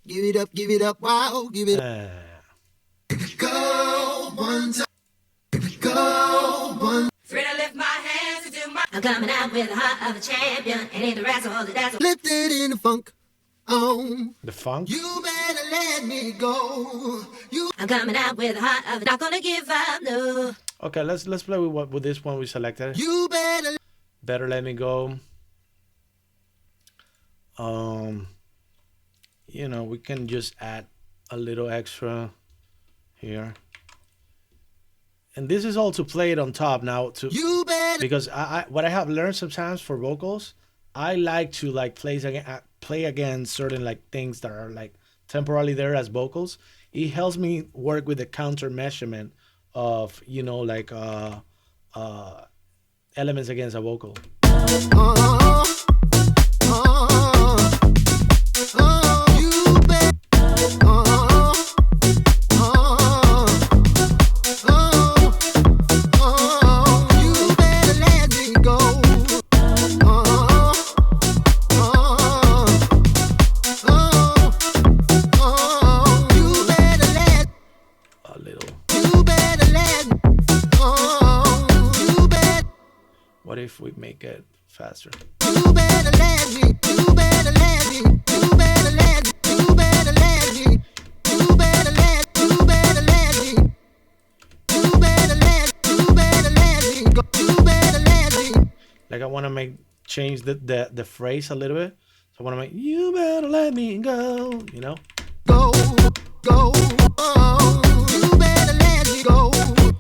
Give it up, wow, give it up. Go one time. Go one. Free to lift my hands to do my. I'm coming out with the heart of a champion. And in the rest of all the dance. Lifted in the funk. Oh, the funk. you better let me go. I'm coming out with a heart of not gonna give up, no. Okay, let's play with this one we selected. You better. Better Let Me Go. You know, we can just add a little extra here. And this is all to play it on top now to You better. because what I have learned sometimes for vocals, I like to like play again certain like things that are like temporarily there as vocals. It helps me work with the counter measurement of, you know, like elements against a vocal. Oh, oh, oh, you better. Oh, oh, oh, oh, you better let me go. Oh, oh, oh, oh, you better let. A little. You better let. Oh, you better. What if we make it faster? You better let me. You better let me. You better let me. You better let me. You better let. You better let me. You better let. You better let me go. You better let me Like I want to change the phrase a little bit. So I want to make you better let me go. You know. go. Go. Oh, you better let me go.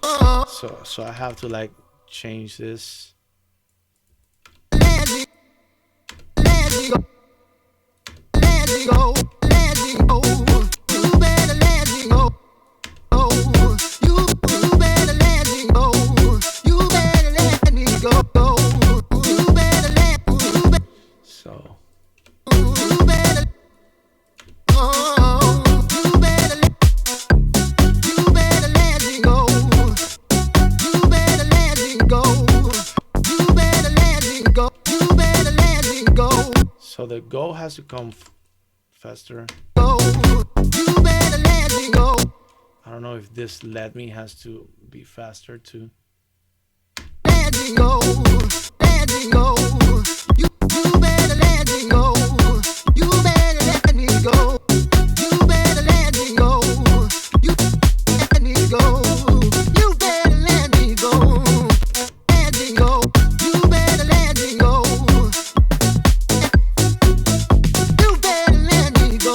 Oh, So I have to like change this. let me. Let me go. Let me go. Let me go. You better let me go. Oh, you better let me go. You better let me go. You better let. So You better. Oh, you better let. You better let me go. You better let me go. You better let me go. You better let me go. so the go has to come faster. Go. You better let me go. I don't know if this let me has to be faster too. Let me go. Let me go. You better let me go. You better let me go. You better let me go. You let me go. You better let me go. Let me go. You better let me go. You better let me go.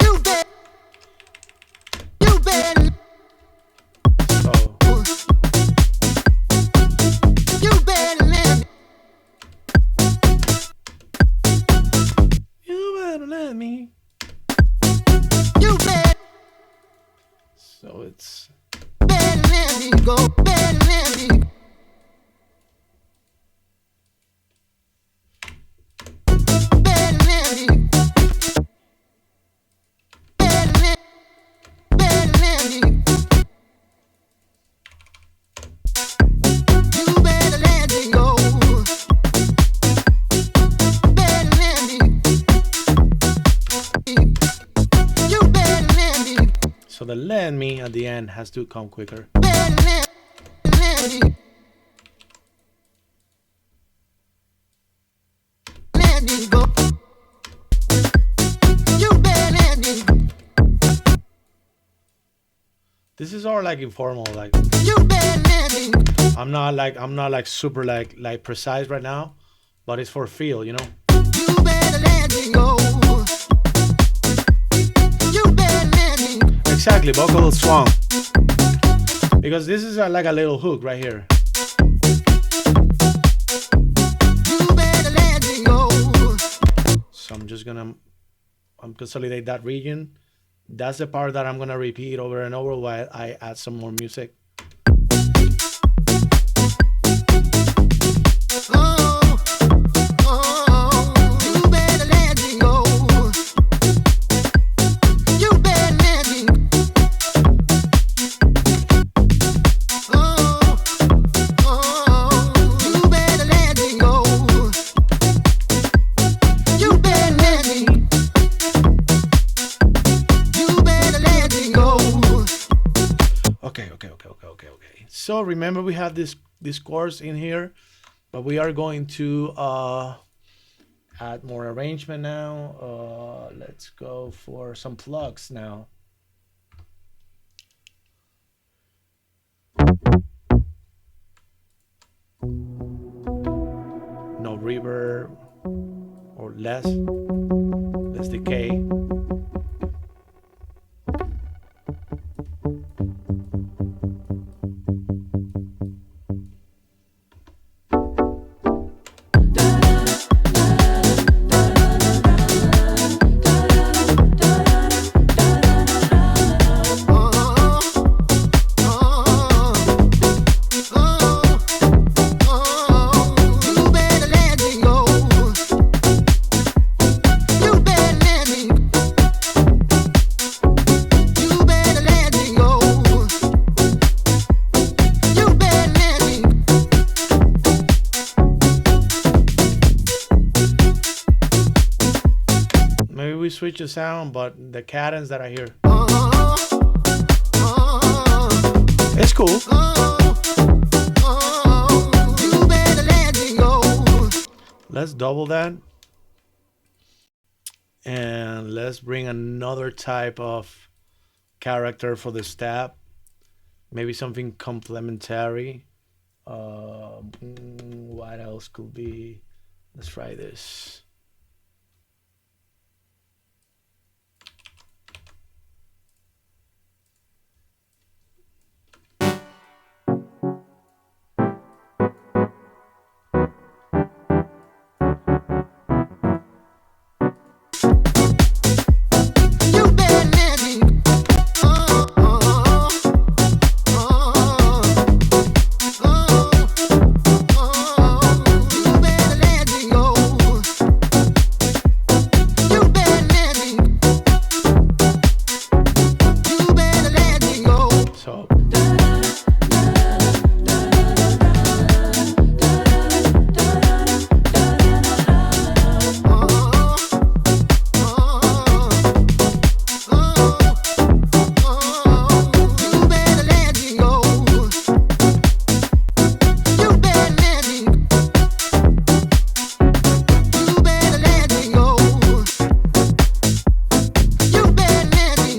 You better. You better. So You better let me. you better let me. You better. So it's Better let me go. Better let me. Better let me. Better let. Better let me. You better let me go. Better let me. You better let me. so the let me at the end has to come quicker. Better let me. Let me go. You better let me. This is all like informal. Like You better let me. I'm not like super like precise right now, but it's for feel, you know. You better let me go. You better let me. Exactly, vocal swung. Because this is like a little hook right here. You better let me go. So I'm just gonna consolidate that region. That's the part that I'm gonna repeat over and over while I add some more music. Oh, oh, you better let me go. You better let me. Oh, oh, you better let me go. You better let me. You better let me go. Okay. So remember we have this chorus in here, but we are going to Add more arrangement now. Let's go for some plugs now. No reverb or less decay. You better let me go. You better let me. You better let me go. You better let me. Maybe we switch the sound, but the cadence that I hear, it's cool. You better let me go. Let's double that. And let's bring another type of character for the stab. Maybe something complementary. What else could be? Let's try this. You better let me. You better let me go. You better let me. You better let me go. So You better let me go. You better let me. You better let me go. You better let me.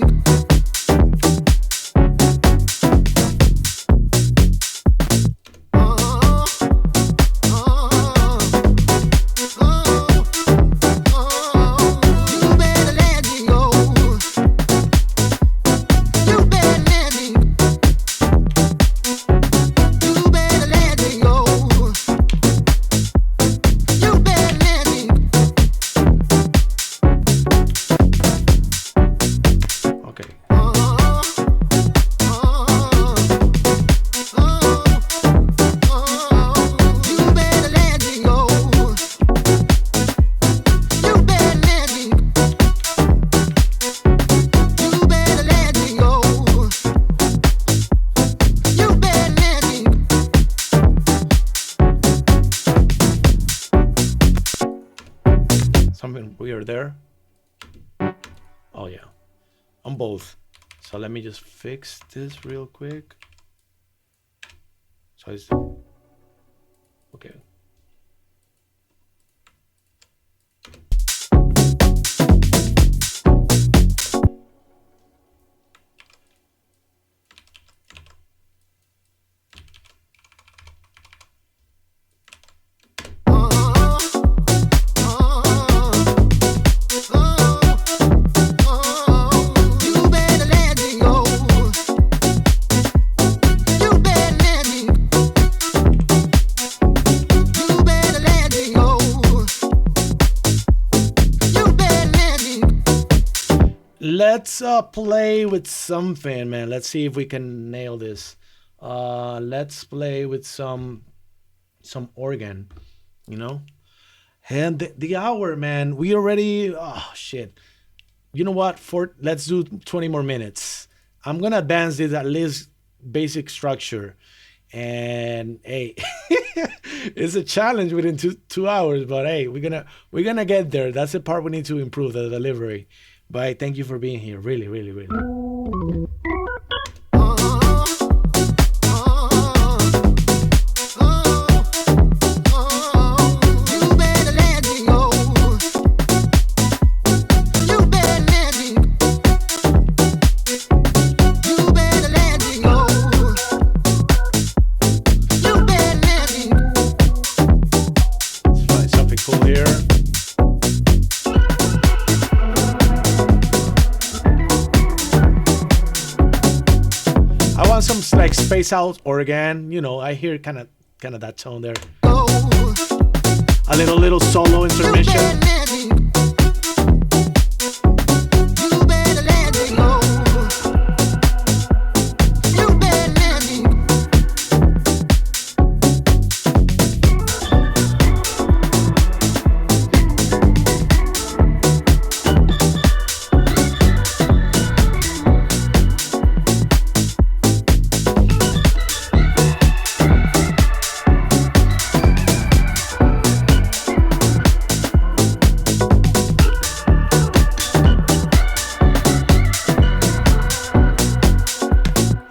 You better let me go. You better let me. You better let me go. You better let me. okay. You better let me go. You better let me. You better let me go. You better let me. Something weird there. Oh yeah, on both. So let me just fix this real quick. So it's okay. You better let me go. You better let me. You better let me go. You better let me. Let's play with something, man. Let's see if we can nail this. Let's play with some organ, you know. And the hour, man. We already. Oh shit. You know what? Let's do 20 more minutes. I'm gonna advance this at least basic structure. And hey, it's a challenge within 2 hours, but hey, we're gonna get there. That's the part we need to improve, the delivery. But thank you for being here. Really, really, really. You better let me go. space out organ. You know, I hear kind of that tone there. go. A little solo You intermission. better let me. You better let me go. You better let me.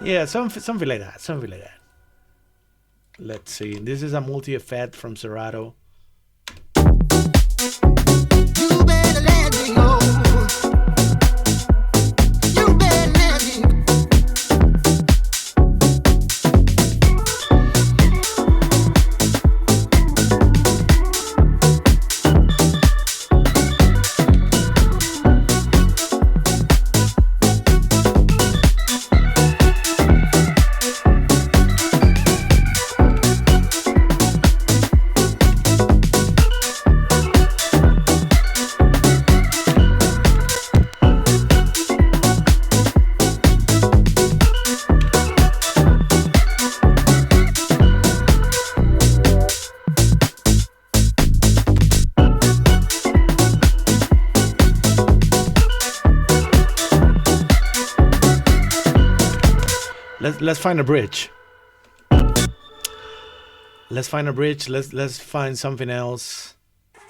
Yeah, something like that. Something like that. Let's see. This is a multi-effect from Serato. You better let me go. You better let me. Let's find a bridge. Let's find a bridge. Let's find something else.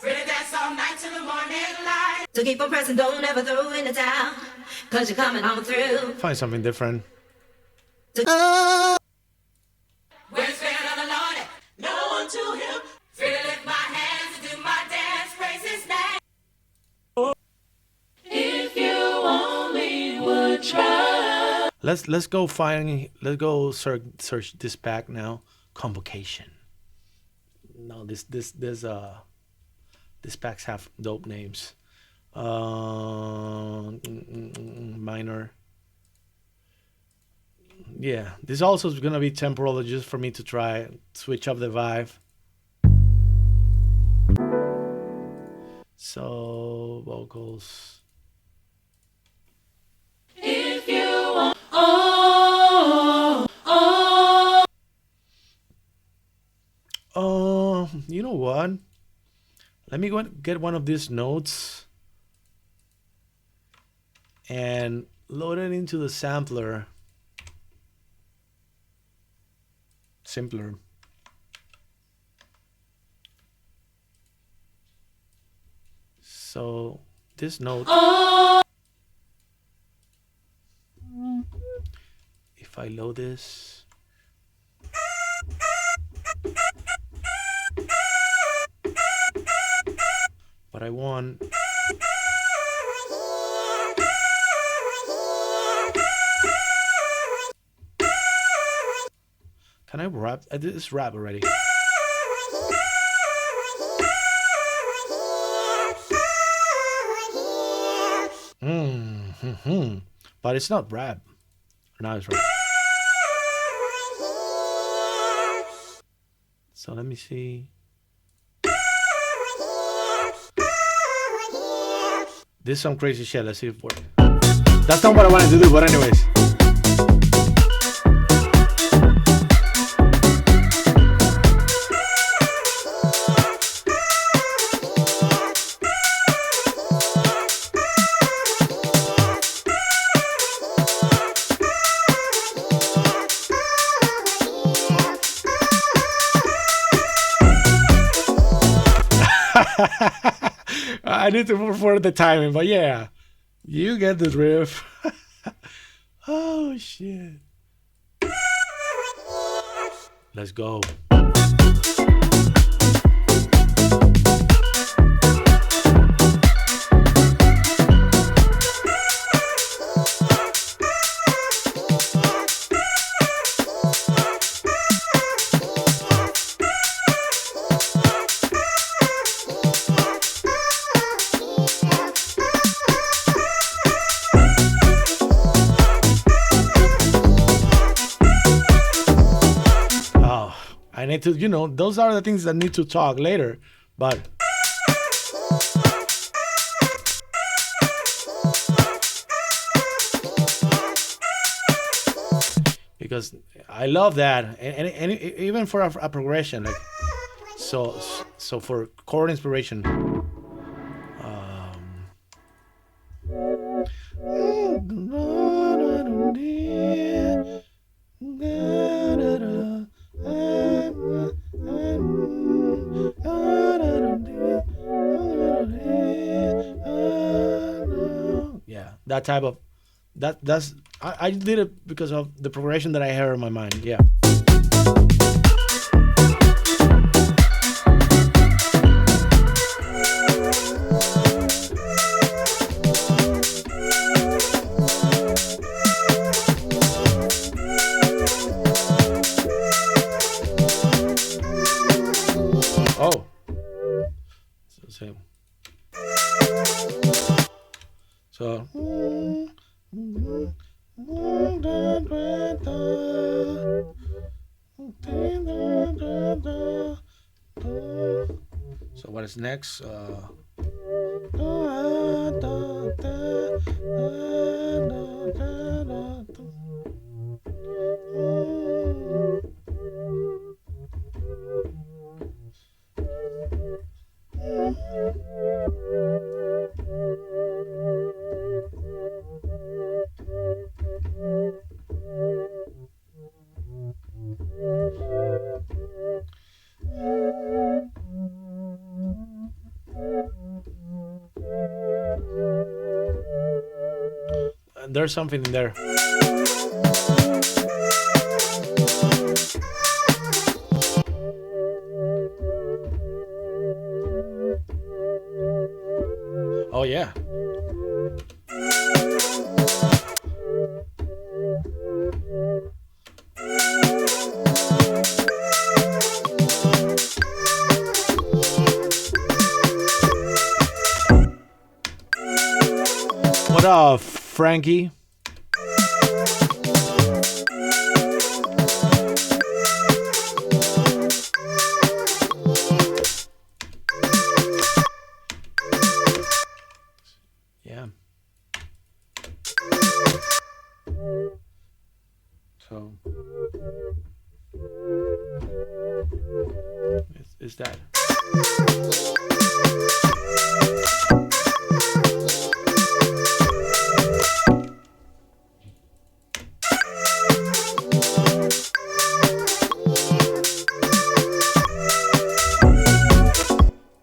Really dance all night till the morning light. So keep on pressing, don't ever throw in the towel, cause you're coming on through. Find something different. Oh, When it's been on the Lord, no one to him. Free to lift my hands and do my dance, praise his name. If you only would try. Let's go search this pack now. Convocation. No, these packs have dope names. Minor. Yeah, this also is gonna be temporal just for me to try switch up the vibe. So vocals. If you want. You know what? Let me go and get one of these notes and load it into the sampler. Simpler. So this note, if I load this, what I want. Can I rap? I did this rap already. But it's not rap. Now it's rap. So let me see. This is some crazy shit. Let's see if it works. That's not what I wanted to do, but anyways. I need to move forward the timing, but yeah, you get the riff. Oh shit! Let's go. I need to, those are the things that need to talk later. But because I love that, and even for a progression, like so for chord inspiration. Yeah, that type of that's I did it because of the progression that I heard in my mind. Yeah. Oh. So same. So. So what is next? There's something in there. Oh yeah. What up, Frankie? Yeah. So is that?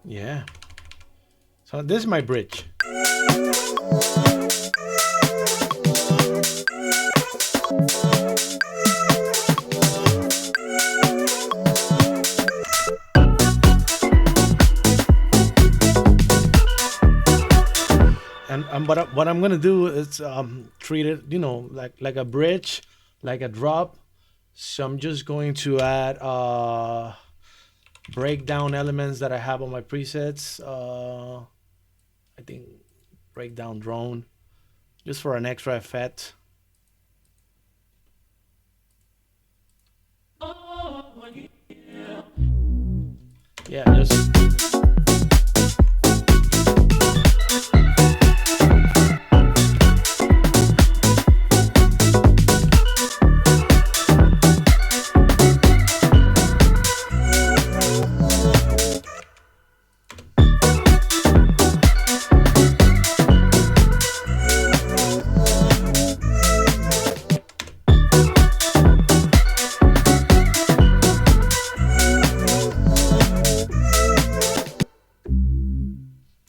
Yeah. So this is my bridge. And what I'm gonna do is treat it, like a bridge, like a drop. So I'm just going to add breakdown elements that I have on my presets. I think breakdown drone, just for an extra effect. Yeah, just.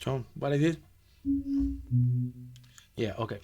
So what I did? Yeah, okay.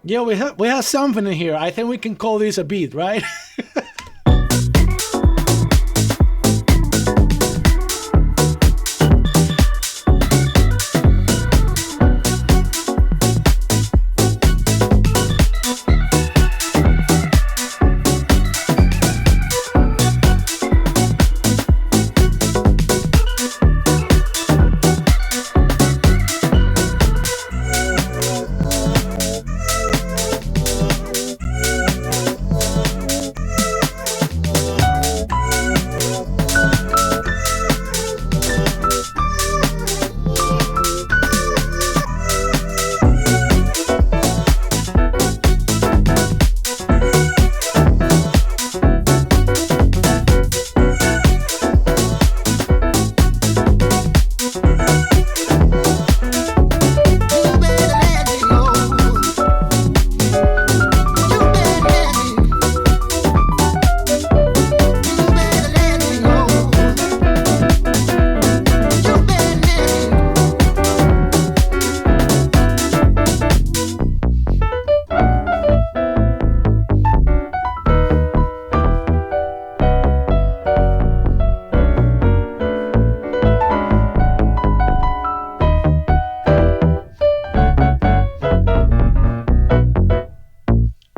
Yeah, we have something in here. I think we can call this a beat, right?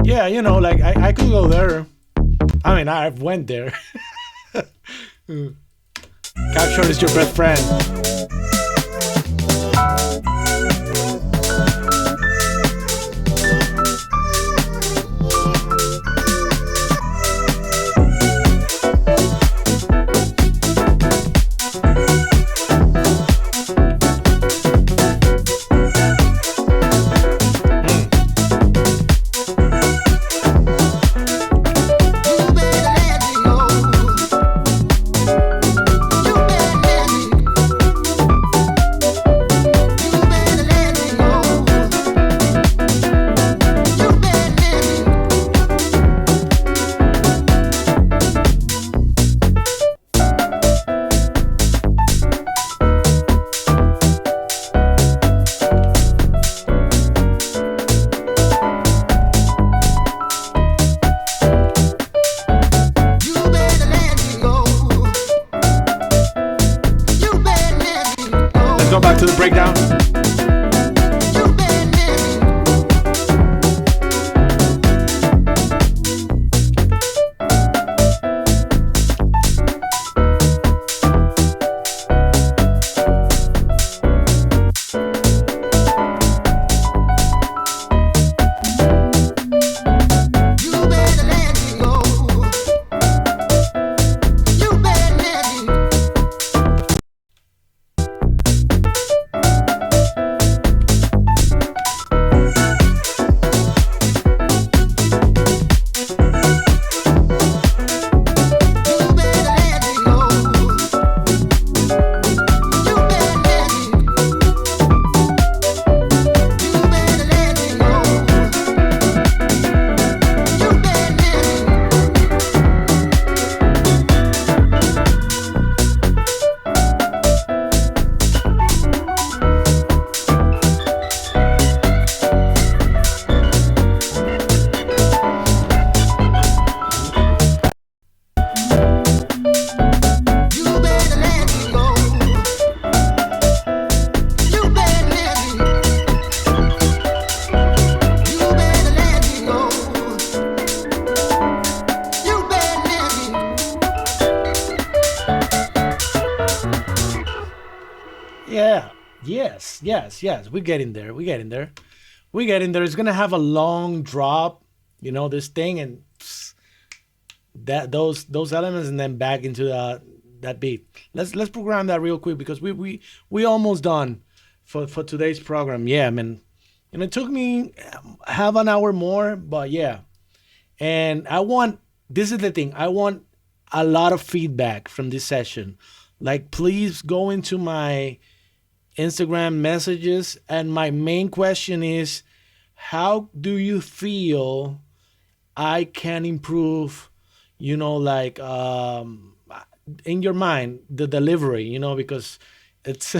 Yeah, like I could go there. I mean, I've went there. Capture is your best friend. You better let me go. You better let me. You better let me go. You better let me. You better let me go. You better let me go. Let's go back to the breakdown. You better let me. You better let me go. You better let me. You better let me go. You better let me. You better let me go. You better let me. You better let me go. You better let me. You better let me go. You better let me. Yeah. Yes. We're getting there. It's gonna have a long drop, this thing, and that those elements, and then back into that beat. Let's program that real quick because we almost done for today's program. Yeah, man. And it took me half an hour more, but yeah. And this is the thing. I want a lot of feedback from this session. Like, please go into my Instagram messages. And my main question is, how do you feel I can improve, like, in your mind, the delivery, because It's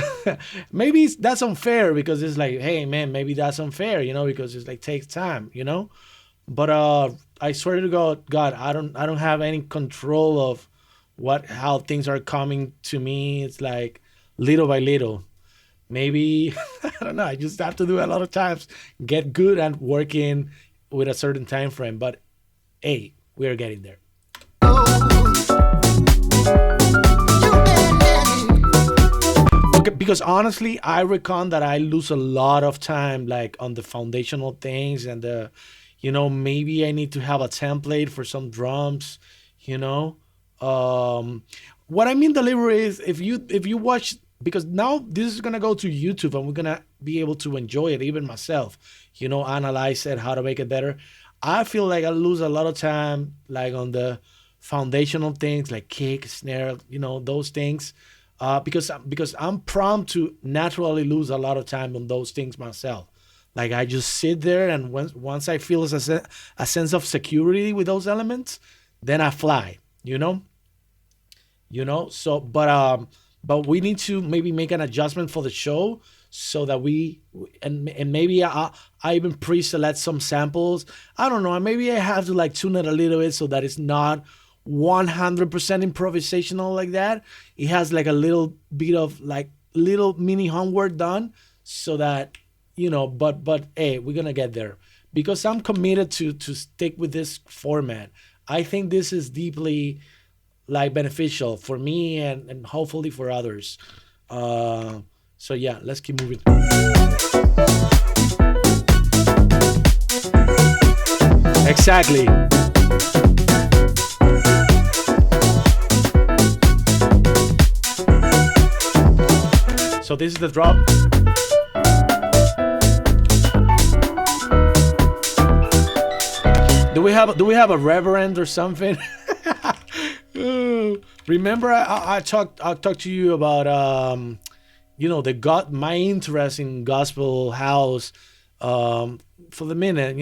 maybe that's unfair because it's like, hey man, maybe that's unfair, because it's like takes time. But I swear to God, I don't have any control of how things are coming to me. It's like little by little. Maybe I don't know. I just have to do a lot of times, get good at working with a certain time frame. But hey, we are getting there. Okay, because honestly, I reckon that I lose a lot of time like on the foundational things and maybe I need to have a template for some drums, you know. What I mean delivery is if you watch, because now this is gonna go to YouTube and we're gonna be able to enjoy it, even myself, analyze it, how to make it better. I feel like I lose a lot of time like on the foundational things like kick, snare, those things. Because I'm prone to naturally lose a lot of time on those things myself. Like I just sit there, and once I feel a sense of security with those elements, then I fly. So, but we need to maybe make an adjustment for the show so that and maybe I even pre-select some samples. I don't know. Maybe I have to like tune it a little bit so that it's not 100% improvisational like that. It has like a little bit of like little mini homework done so that, but hey, we're going to get there because I'm committed to stick with this format. I think this is deeply like beneficial for me and hopefully for others. So yeah, let's keep moving. Exactly. So this is the drop. Do we have a reverend or something? Remember I talked to you about my interest in gospel house for the minute,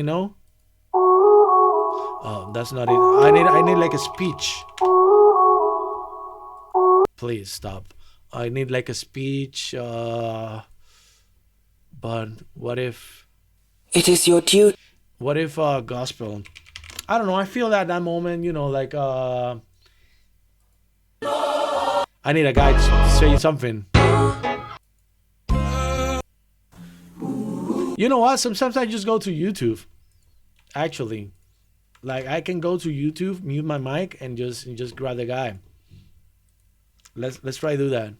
Oh, that's not it. I need like a speech. Please stop. I need like a speech, but what if... It is your duty. What if gospel? I don't know. I feel that moment, like... I need a guy to say something. You know what? Sometimes I just go to YouTube. Actually. Like, I can go to YouTube, mute my mic, and just grab the guy. Let's try to do that.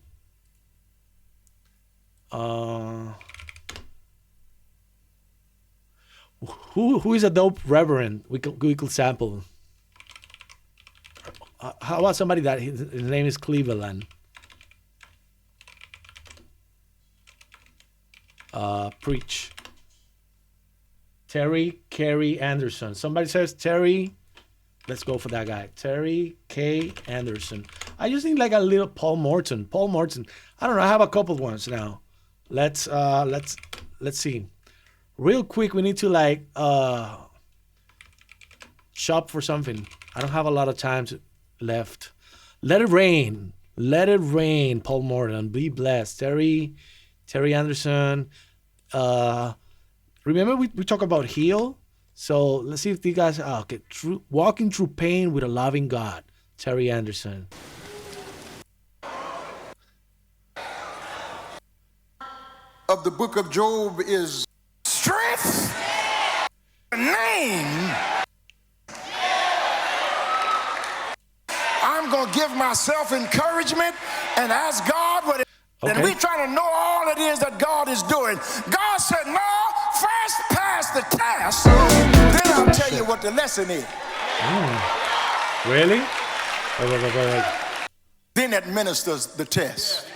Who is a dope reverend we could sample? How about somebody that his name is Cleveland? Preach. Terry K. Anderson. Somebody says Terry. Let's go for that guy. Terry K. Anderson. I just need like a little Paul Morton. I don't know. I have a couple ones now. Let's see. Real quick, we need to like shop for something. I don't have a lot of time left. Let it rain. Paul Morton. Be blessed. Terry Anderson. Remember we talk about heal. So let's see if these guys are okay. Walking through pain with a loving God. Terry Anderson. Of the book of Job is strength, name. I'm going to give myself encouragement and ask God what it is. And we trying to know all it is that God is doing. God said, no, first pass the test, then I'll tell you what the lesson is. Really? Then administers the test.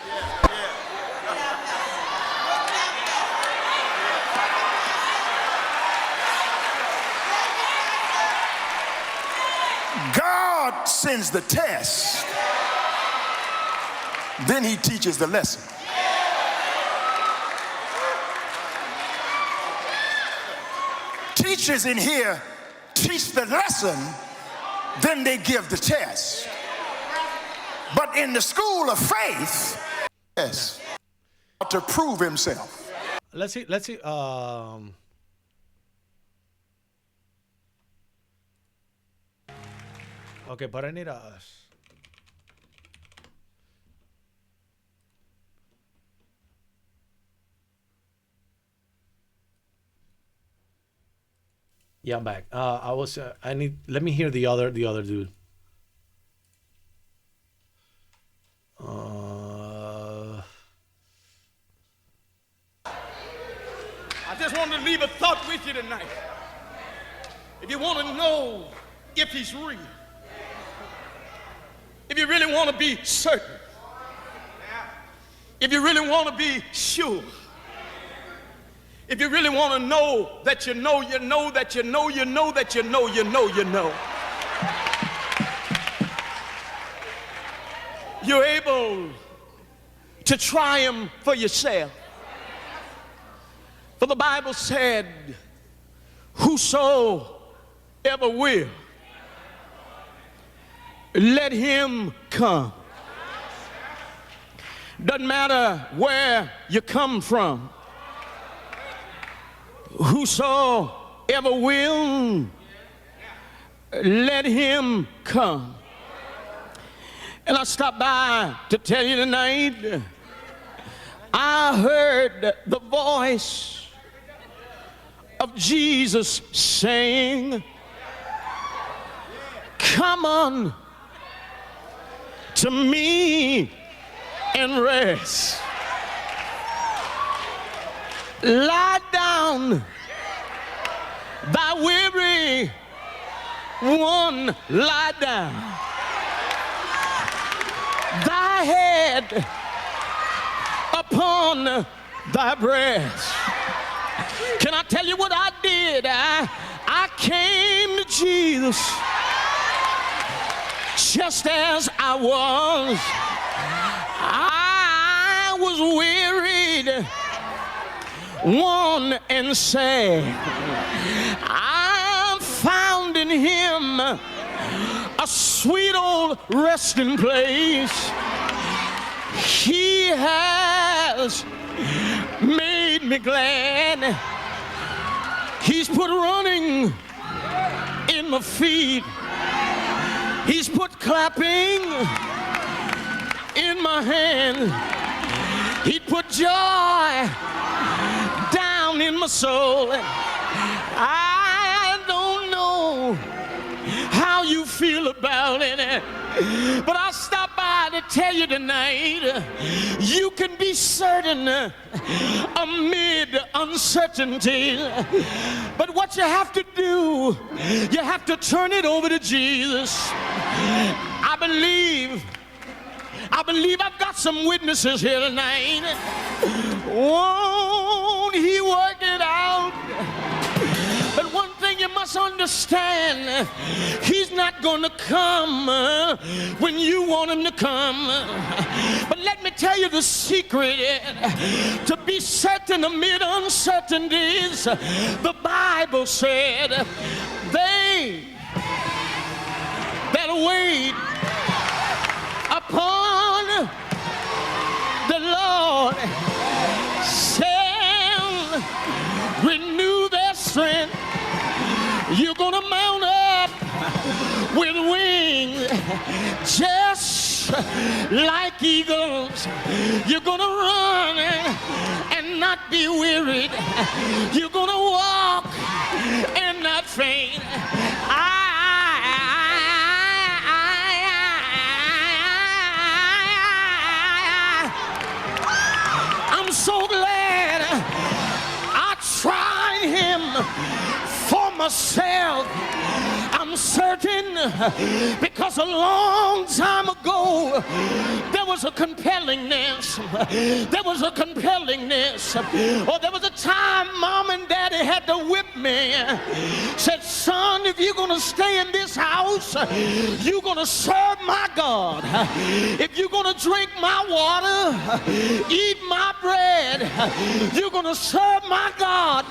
God sends the test, then he teaches the lesson. Teachers in here teach the lesson, then they give the test. But in the school of faith, yes. to prove himself. Let's see. Okay, but I need us. Yeah, I'm back. Let me hear the other dude. I just wanted to leave a thought with you tonight. If you want to know if he's real, if you really want to be certain, if you really want to be sure, if you really want to know that you know, you know that you know, you know that you know, you know, you know, you're able to try him for yourself. For the Bible said, whosoever will, let him come. Doesn't matter where you come from. Whosoever will, let him come. And I stopped by to tell you tonight, I heard the voice of Jesus saying, come on to me and rest. Lie down, thy weary one, lie down. Thy head upon thy breast. Can I tell you what I did? I came to Jesus just as I was. I was wearied, worn and sad. I found in him a sweet old resting place. He has made me glad. He's put running in my feet. He's put clapping in my hand. He put joy down in my soul. I don't know how you feel about it, but I stopped by to tell you tonight, you can be certain amid uncertainty. But what you have to do, you have to turn it over to Jesus. I believe I've got some witnesses here tonight. Won't he work it out? But one thing you must understand, he's not going to come when you want him to come. But let me tell you the secret to be certain amid uncertainties. The Bible said, they that wait upon the Lord shall renew their strength. You're gonna mount up with wings just like eagles. You're gonna run and not be wearied. You're gonna walk and not faint. I'm so glad I tried him for myself. I'm certain because a long time ago there was a compellingness. There was a compellingness. Or there was a time mom and daddy had to whip me. Said, son, if you're going to stay in this house, you're going to serve my God. If you're going to drink my water, eat my bread, you're going to serve my God.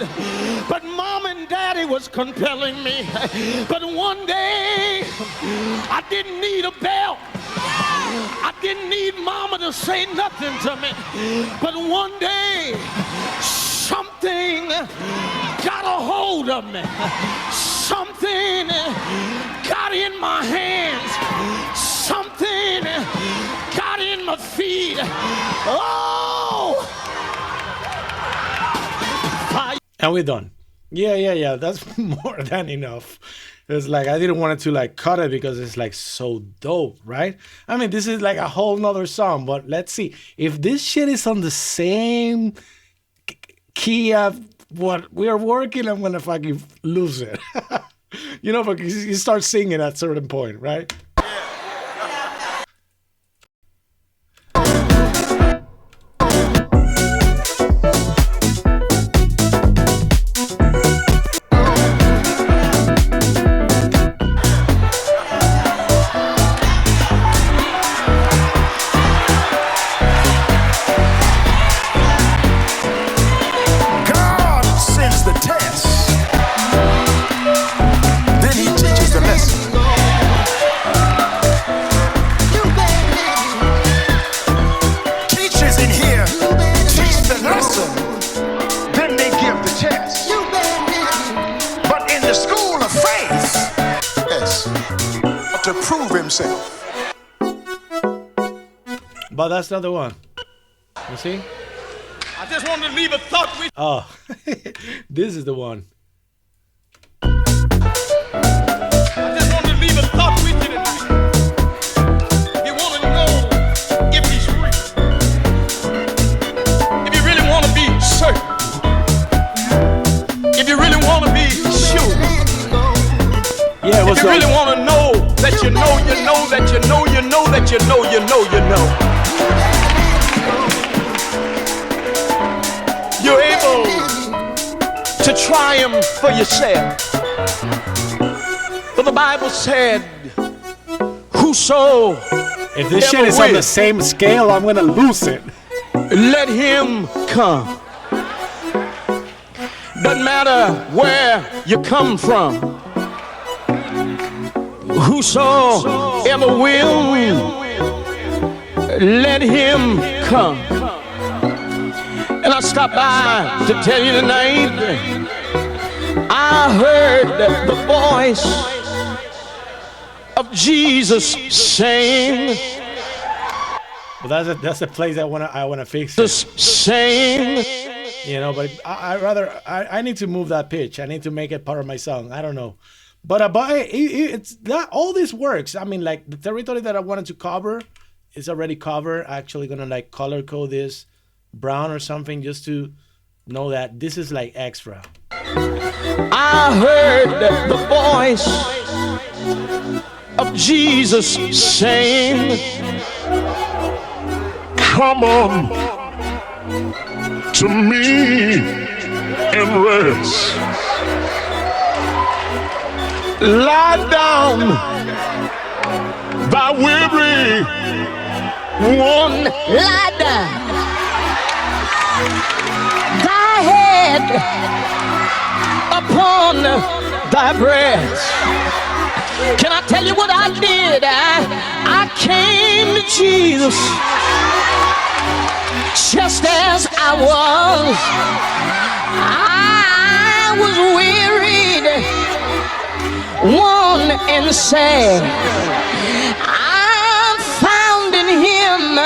But mom and daddy was compelling me. But one day, I didn't need a belt. I didn't need mama to say nothing to me. But one day, something got a hold of me. Something got in my hands. Something got in my feet. Oh! And we're done. Yeah. That's more than enough. It's like I didn't want to like cut it because it's like so dope, right? I mean, this is like a whole nother song, but let's see if this shit is on the same key of what we are working. I'm gonna fucking lose it, you know, because you start singing at a certain point, right? God sends the test. Then he teaches the lesson. Teachers in here teach the lesson. Then they give the test. But in the school of faith, yes, to prove himself. But that's not the one. You see? I just wanted to leave a thought with Oh, this is the one. I just wanted to leave a thought with you tonight. If you want to know if he's real, if you really want to be certain, if you really want to be sure, Yeah, if what's you really up? want to know that you know, you know that you know, you know that you know, you know, you know, you're able to triumph for yourself. For the Bible said, whoso If this shit is on the same scale, I'm gonna lose it. let him come. Doesn't matter where you come from. Whosoever will, let him come. And I stopped by to tell you tonight, I heard the voice of Jesus saying, But that's the place I wanna fix it. just saying. You know, but I need to move that pitch. I need to make it part of my song. I don't know, but it's that all this works. I mean, like the territory that I wanted to cover is already covered. Actually, gonna like color code this brown or something just to know that this is like extra. I heard the voice of Jesus saying, Come on to me and rest. lie down by weary one. Lie down. Thy head upon thy breast. Can I tell you what I did? I came to Jesus just as I was. I was wearied, worn and sad. I found in him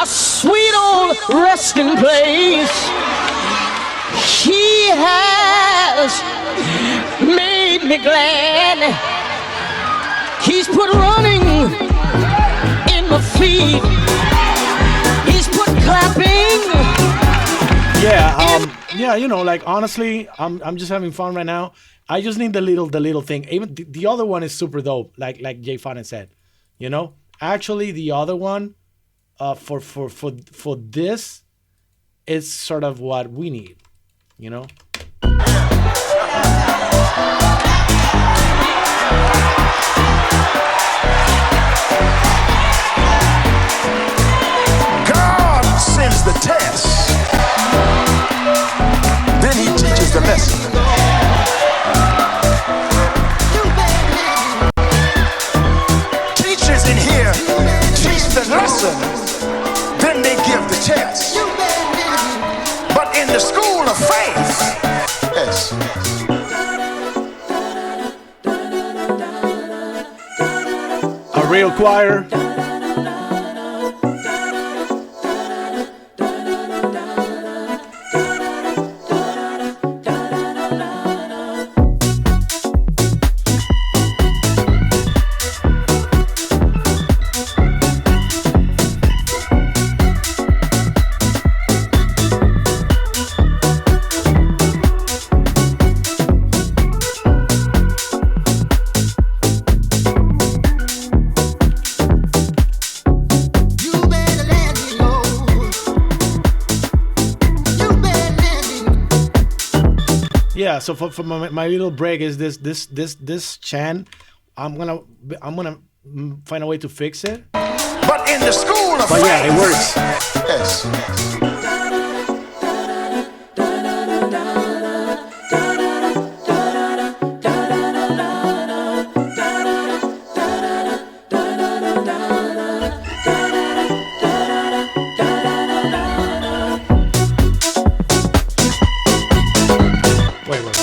a sweet old resting place. He has made me glad. He's put running in my feet. He's put clapping. Yeah, you know, like honestly, I'm just having fun right now. I just need the little thing. Even the other one is super dope, like Jay Fonnet said. You know, actually the other one, for this, is sort of what we need. You know. God sends the test, then he teaches the lesson. Teachers in here test. But in the school of faith, yes. A real choir. Yeah, so for my little break is this chant. I'm gonna find a way to fix it. But in the school of But faith, yeah, it works. yes. Wait, wait.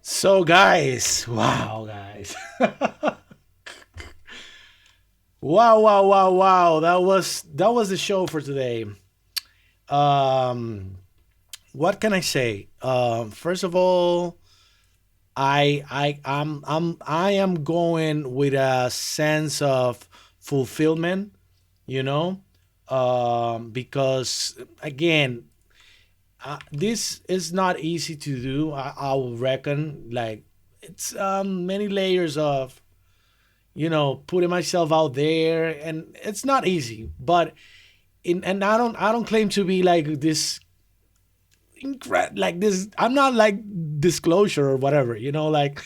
So guys, wow, guys. Wow. That was the show for today. What can I say? First of all, I am going with a sense of fulfillment, because again, this is not easy to do. I will reckon, like, it's many layers of putting myself out there, and it's not easy. But and I don't claim to be like this like this. I'm not like disclosure or whatever, like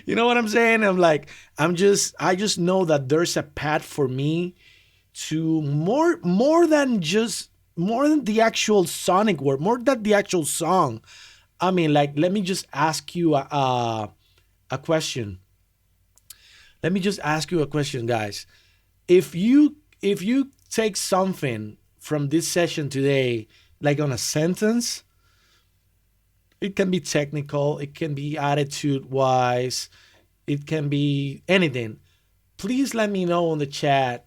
you know what I'm saying. I just know that there's a path for me to more than the actual sonic word, more than the actual song. I mean, like, let me just ask you a question. Let me just ask you a question, guys. If you take something from this session today, like on a sentence, it can be technical, it can be attitude-wise, it can be anything. Please let me know in the chat,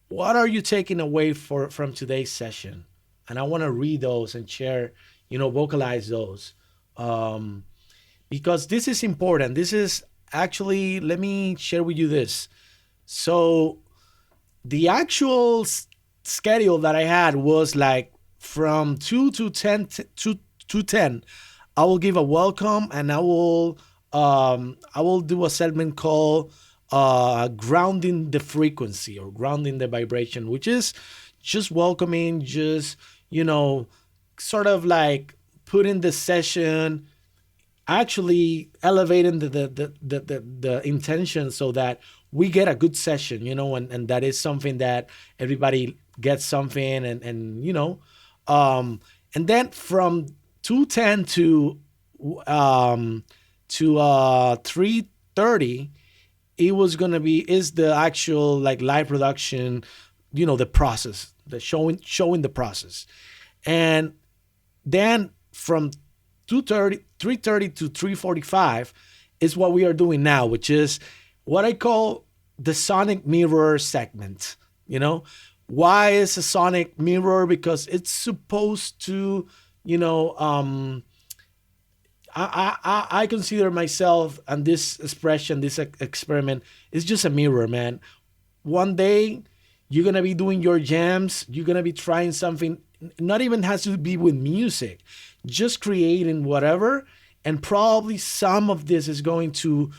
what are you taking away from today's session? And I want to read those and share, vocalize those. Because this is important. This is actually, let me share with you this. So the actual schedule that I had was like from 2 to 10 to 10. I will give a welcome, and I will do a segment called grounding the frequency or grounding the vibration, which is just welcoming, just sort of like putting the session actually elevating the intention so that we get a good session, and that is something that everybody gets something, and then from 2:10 to 3:30, it was gonna be is the actual like live production, the process, the showing the process, and then from 3:30 to 3:45 is what we are doing now, which is what I call the sonic mirror segment. Why is a sonic mirror? Because it's supposed to, I consider myself, and this expression, this experiment is just a mirror, man. One day you're gonna be doing your jams, you're gonna be trying something, not even has to be with music, just creating whatever, and probably some of this is going to,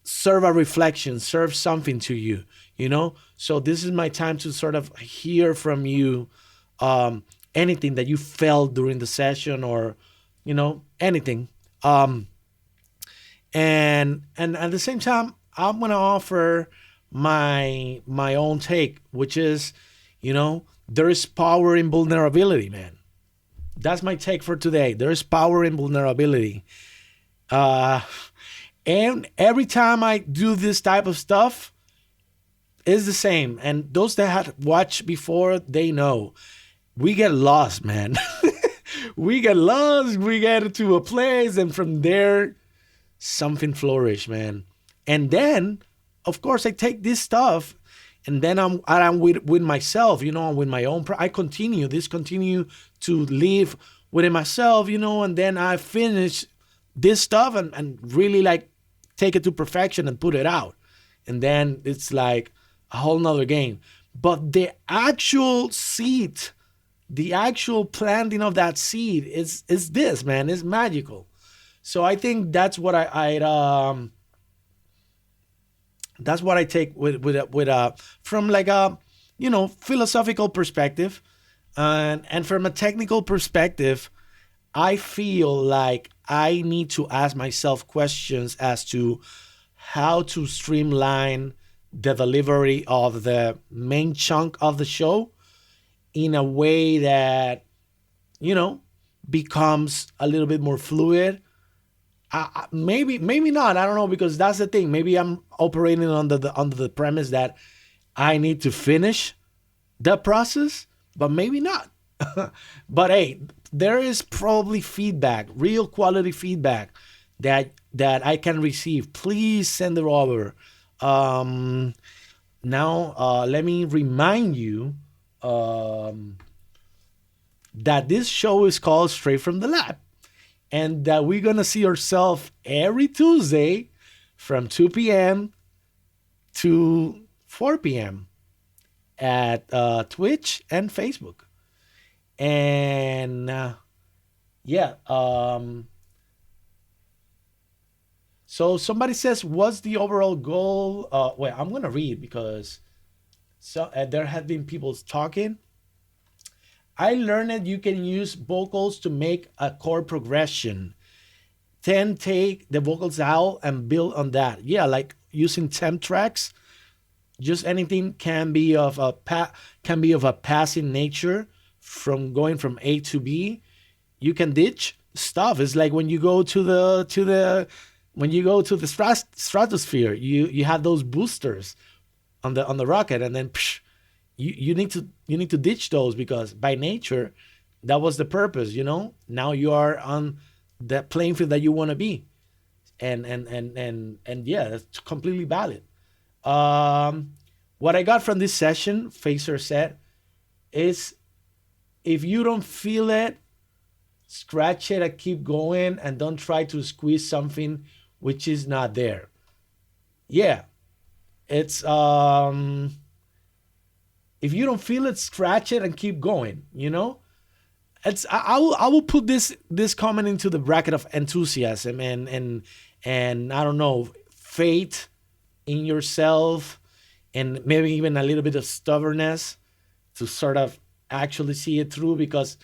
serve a reflection, serve something to you, So this is my time to sort of hear from you, anything that you felt during the session, or anything. And at the same time, I'm gonna offer my own take, which is, there is power in vulnerability, man. That's my take for today. There is power in vulnerability. And every time I do this type of stuff, it's the same. And those that had watched before, they know. We get lost, man. We get lost. We get to a place, and from there, something flourish, man. And then, of course, I take this stuff, and then I'm with myself, I'm with my own. I continue to live within myself, and then I finish this stuff and really like take it to perfection and put it out. And then it's like a whole nother game. But the actual seed, the actual planting of that seed is this, man. It's magical. So I think that's what that's what I take with from like a philosophical perspective, and from a technical perspective, I feel like I need to ask myself questions as to how to streamline the delivery of the main chunk of the show in a way that, becomes a little bit more fluid. Maybe not. I don't know, because that's the thing. Maybe I'm operating under the premise that I need to finish the process, but maybe not. But hey, there is probably feedback, real quality feedback that I can receive. Please send it over. Now, let me remind you that this show is called Straight from the Lab, and that we're going to see ourselves every Tuesday from 2 p.m. to 4 p.m. at Twitch and Facebook. And so somebody says, what's the overall goal? Well, I'm going to read, because there have been people talking. I learned that you can use vocals to make a chord progression. Then take the vocals out and build on that. Yeah, like using temp tracks. Just anything can be of a passing nature, from going from A to B. You can ditch stuff. It's like when you go to the stratosphere, you have those boosters on the rocket, and then you need to ditch those, because by nature that was the purpose. Now you are on the playing field that you want to be, and yeah, that's completely valid. What I got from this session, Facer said, is if you don't feel it, scratch it and keep going, and don't try to squeeze something which is not there. Yeah, it's if you don't feel it, scratch it and keep going. It's I will put this comment into the bracket of enthusiasm and I don't know, faith in yourself, and maybe even a little bit of stubbornness to sort of actually see it through. Because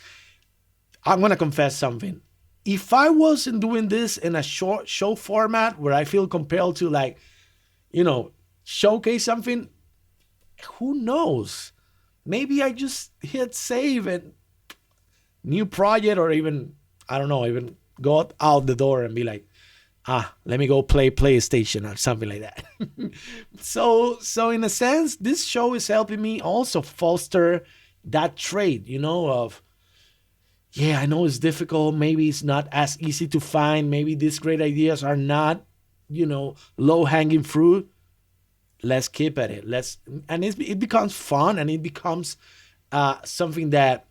I'm gonna confess something. if I wasn't doing this in a short show format where I feel compelled to, like, showcase something, who knows? Maybe I just hit save and new project, or even, I don't know, even go out the door and be like, let me go play PlayStation or something like that. So in a sense, this show is helping me also foster that trait, of, yeah, I know it's difficult. Maybe it's not as easy to find. Maybe these great ideas are not, low hanging fruit. Let's keep at it. And it becomes fun, and it becomes something that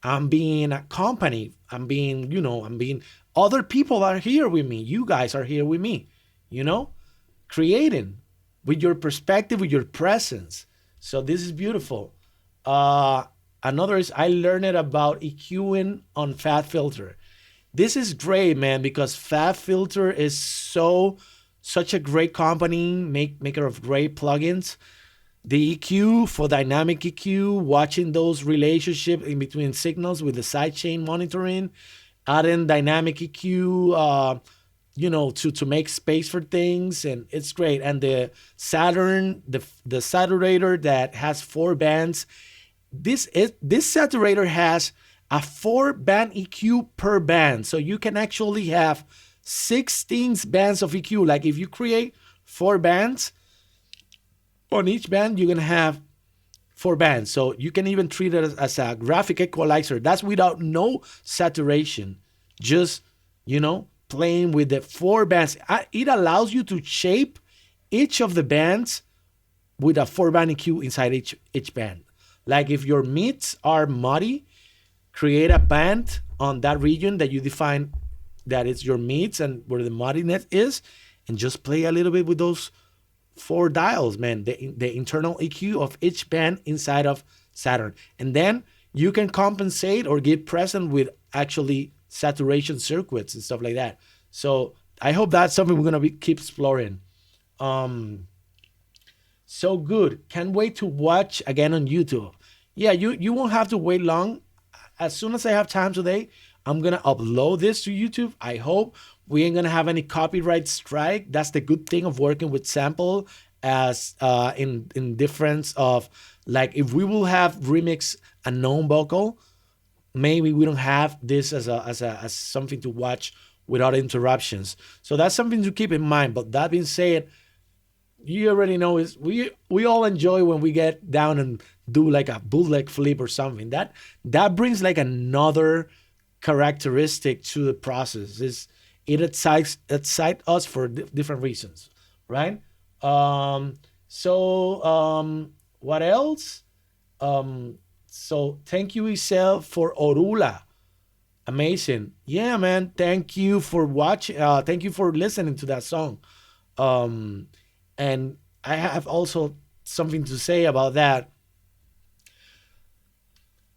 I'm being accompanied. I'm being other people are here with me. You guys are here with me, creating with your perspective, with your presence. So this is beautiful. Another is I learned about EQing on Fat Filter. This is great, man, because Fat Filter is such a great company, maker of great plugins. The EQ for dynamic EQ, watching those relationships in between signals with the sidechain monitoring, adding dynamic EQ, to make space for things, and it's great. And the Saturn, the saturator that has 4 bands. This saturator has a 4-band EQ per band, so you can actually have 16 bands of EQ. Like if you create 4 bands, on each band you're gonna have 4 bands. So you can even treat it as a graphic equalizer. That's without no saturation, just playing with the 4 bands. It allows you to shape each of the bands with a 4-band EQ inside each band. Like if your mids are muddy, create a band on that region that you define that it's your mids and where the muddiness is, and just play a little bit with those 4 dials, man, the internal EQ of each band inside of Saturn. And then you can compensate or get present with actually saturation circuits and stuff like that. So I hope that's something we're going to keep exploring. So good. Can't wait to watch again on YouTube. Yeah, you won't have to wait long. As soon as I have time today, I'm going to upload this to YouTube. I hope we ain't going to have any copyright strike. That's the good thing of working with Sample, as in difference of, like, if we will have remix a known vocal, maybe we don't have this as something to watch without interruptions. So that's something to keep in mind. But that being said, you already know is we all enjoy when we get down and do like a bootleg flip or something. That brings like another characteristic to the process. It excites us for different reasons, right? What else? So thank you, Isel, for Orula. Amazing. Yeah, man. Thank you for watching. Thank you for listening to that song. And I have also something to say about that.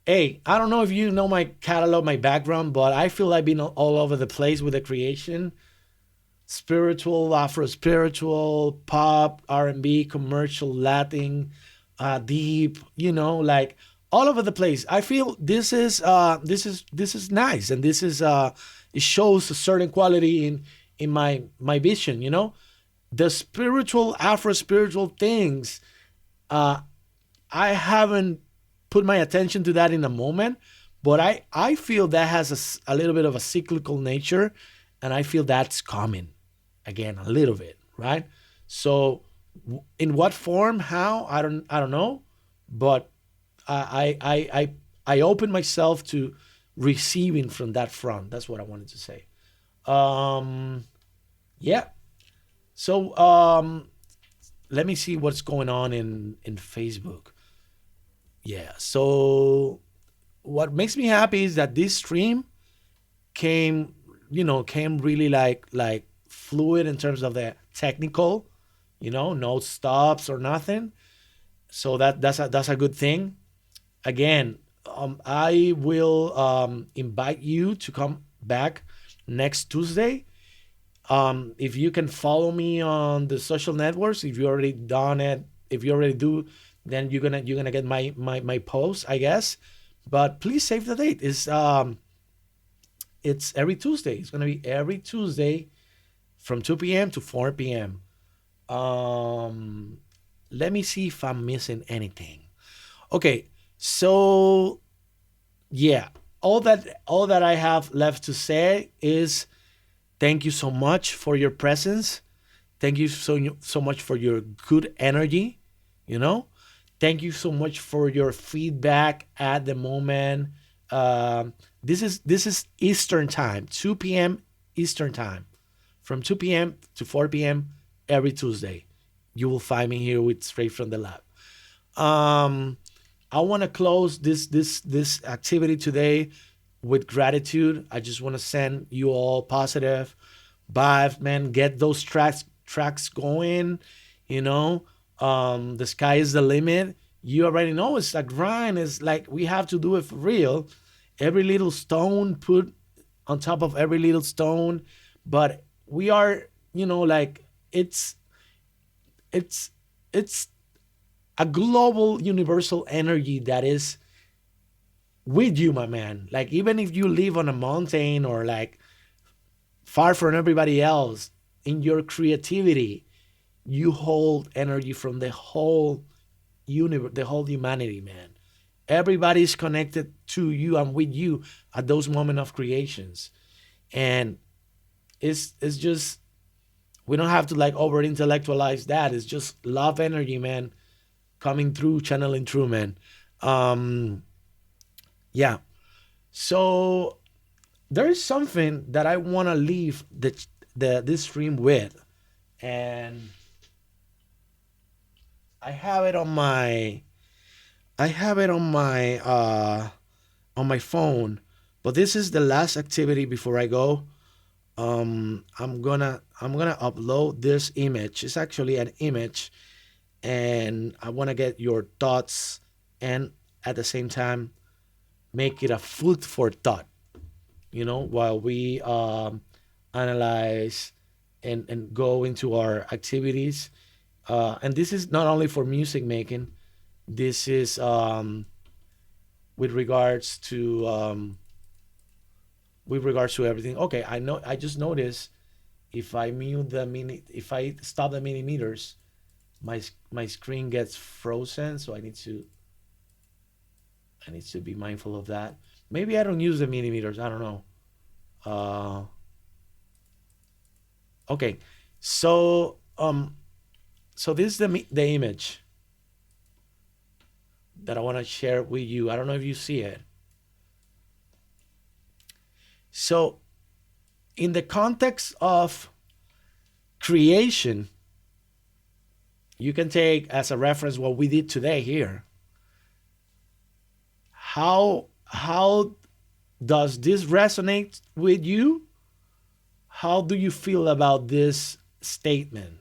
Hey, I don't know if you know my catalog, my background, but I feel I've been all over the place with the creation. Spiritual, Afro-spiritual, pop, R&B, commercial, Latin, deep, like all over the place. I feel this is nice, and this is it shows a certain quality in my vision, The spiritual, Afro-spiritual things, I haven't put my attention to that in a moment, but I feel that has a little bit of a cyclical nature, and I feel that's coming again a little bit, right? So in what form, how, I don't know, but I open myself to receiving from that front. That's what I wanted to say. Yeah. So let me see what's going on in Facebook. Yeah. So what makes me happy is that this stream came really like fluid in terms of the technical, no stops or nothing. So that's a good thing. Again, I will invite you to come back next Tuesday. If you can follow me on the social networks, if you already done it, if you already do, then you're gonna get my post, I guess. But please save the date. it's every Tuesday. It's gonna be every Tuesday from 2 p.m. to 4 p.m. Let me see if I'm missing anything. Okay, so yeah, all that I have left to say is thank you so much for your presence. Thank you so much for your good energy. You know, thank you so much for your feedback at the moment. This is Eastern time, 2 p.m. Eastern time, from 2 p.m. to 4 p.m. every Tuesday. You will find me here with Straight from the Lab. I want to close this activity today with gratitude. I just want to send you all positive vibes, man. Get those tracks going. You know, the sky is the limit. You already know it's a grind. It's like we have to do it for real. Every little stone put on top of every little stone, but we are, you know, like it's a global universal energy that is with you, my man. Like even if you live on a mountain or like far from everybody else, in your creativity, you hold energy from the whole universe, the whole humanity, man. Everybody's connected to you and with you at those moments of creations. And it's just, we don't have to like over intellectualize that. It's just love energy, man, coming through, channeling through, man. Yeah. So there is something that I want to leave this stream with, and I have it on my on my phone, but this is the last activity before I go. I'm gonna upload this image. It's actually an image, and I want to get your thoughts, and at the same time make it a food for thought, you know, while we analyze and go into our activities. And this is not only for music making. This is with regards to everything. Okay, I just noticed if I if I stop the millimeters, my screen gets frozen. So I need to be mindful of that. Maybe I don't use the millimeters. I don't know. Okay, so this is the image that I want to share with you. I don't know if you see it. So, in the context of creation, you can take as a reference what we did today here. How does this resonate with you? How do you feel about this statement?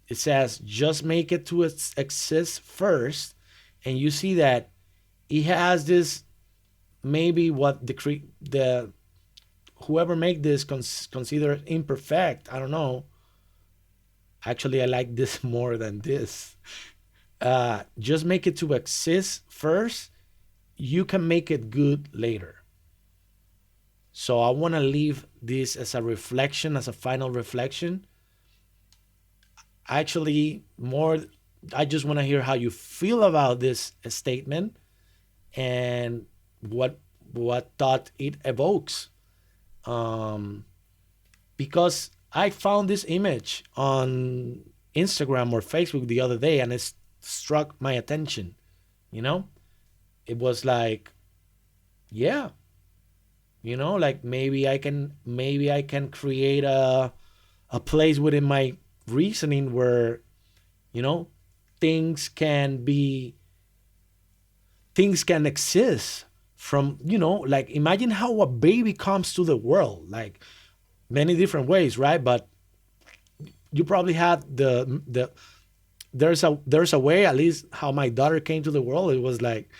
It says, just make it to exist first. And you see that it has this, maybe what the whoever made this consider imperfect. I don't know. Actually, I like this more than this. Just make it to exist first. You can make it good later. So I want to leave this as a reflection, as a final reflection. Actually, I just want to hear how you feel about this statement and what thought it evokes. Because I found this image on Instagram or Facebook the other day, and it struck my attention. You know, it was like, yeah, you know, like maybe I can create a place within my reasoning where, you know, things can exist from, you know, like imagine how a baby comes to the world, like many different ways, right? But you probably had there's a way, at least how my daughter came to the world. It was like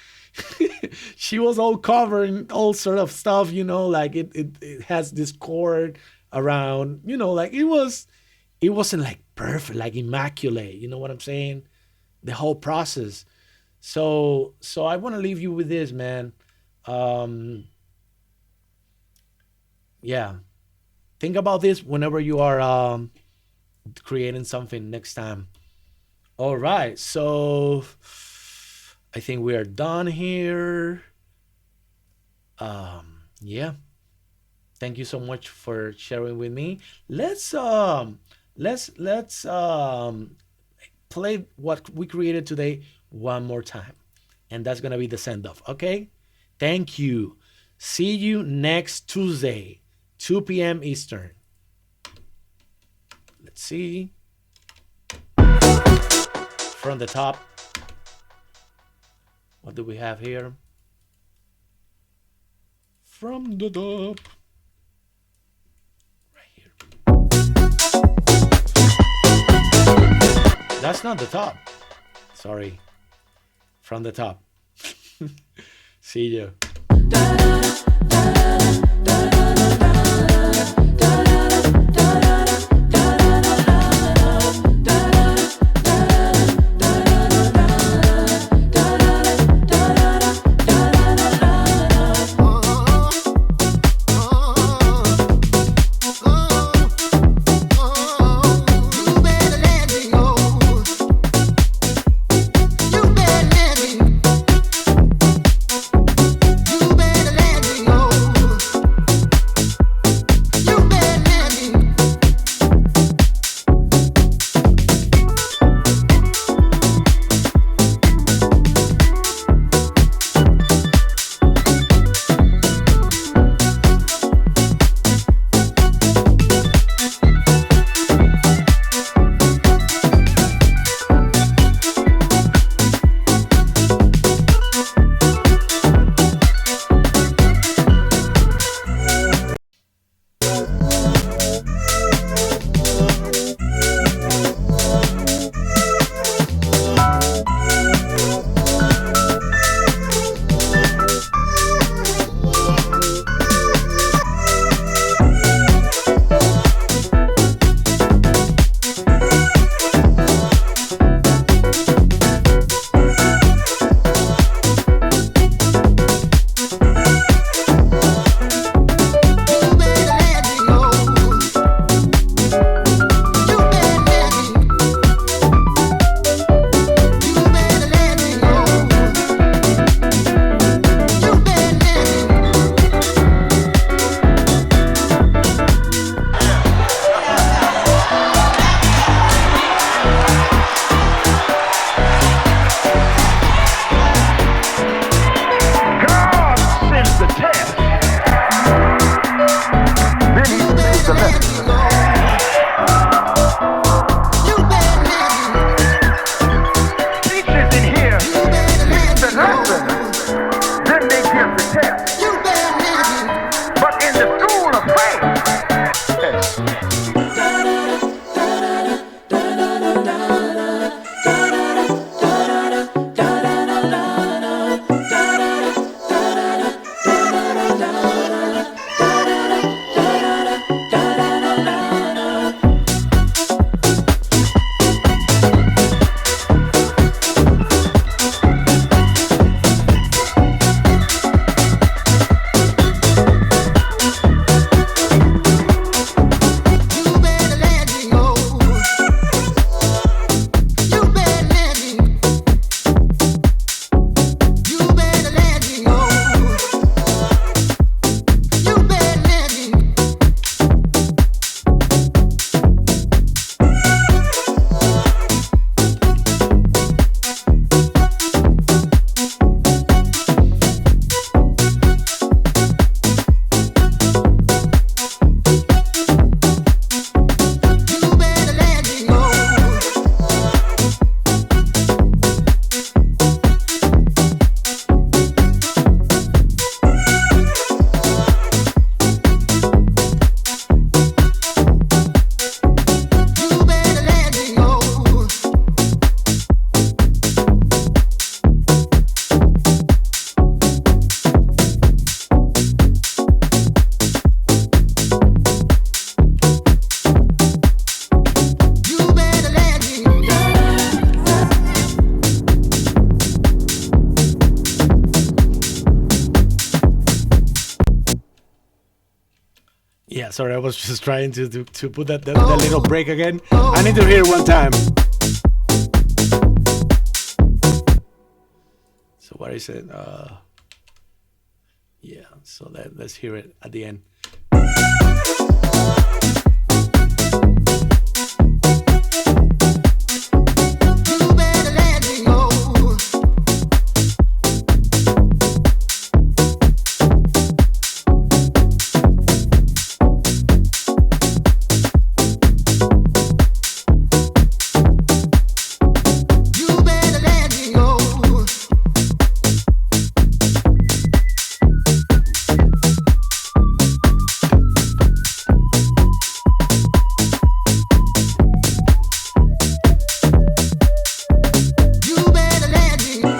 she was all covered in all sort of stuff, you know, like it has this cord around, you know, like it wasn't like perfect, like immaculate, you know what I'm saying? The whole process. So I want to leave you with this, man. Yeah. Think about this whenever you are creating something next time. All right. So I think we are done here. Yeah. Thank you so much for sharing with me. Let's play what we created today one more time. And that's gonna be the send off. Okay? Thank you. See you next Tuesday, 2 p.m. Eastern. Let's see. From the top. What do we have here? From the top. Right here. That's not the top. Sorry. From the top. See you. You better let me go. Yeah, sorry, I was just trying to put that little break again. I need to hear it one time. So what is it? Yeah, so let's hear it at the end. You better let me go. You better let me go. You better let me go.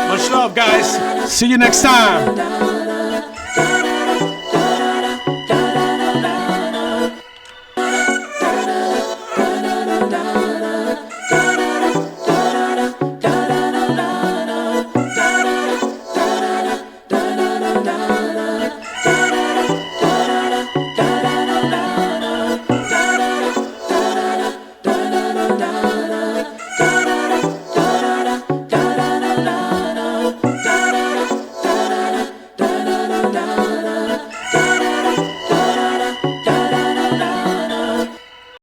Much love, guys. See you next time.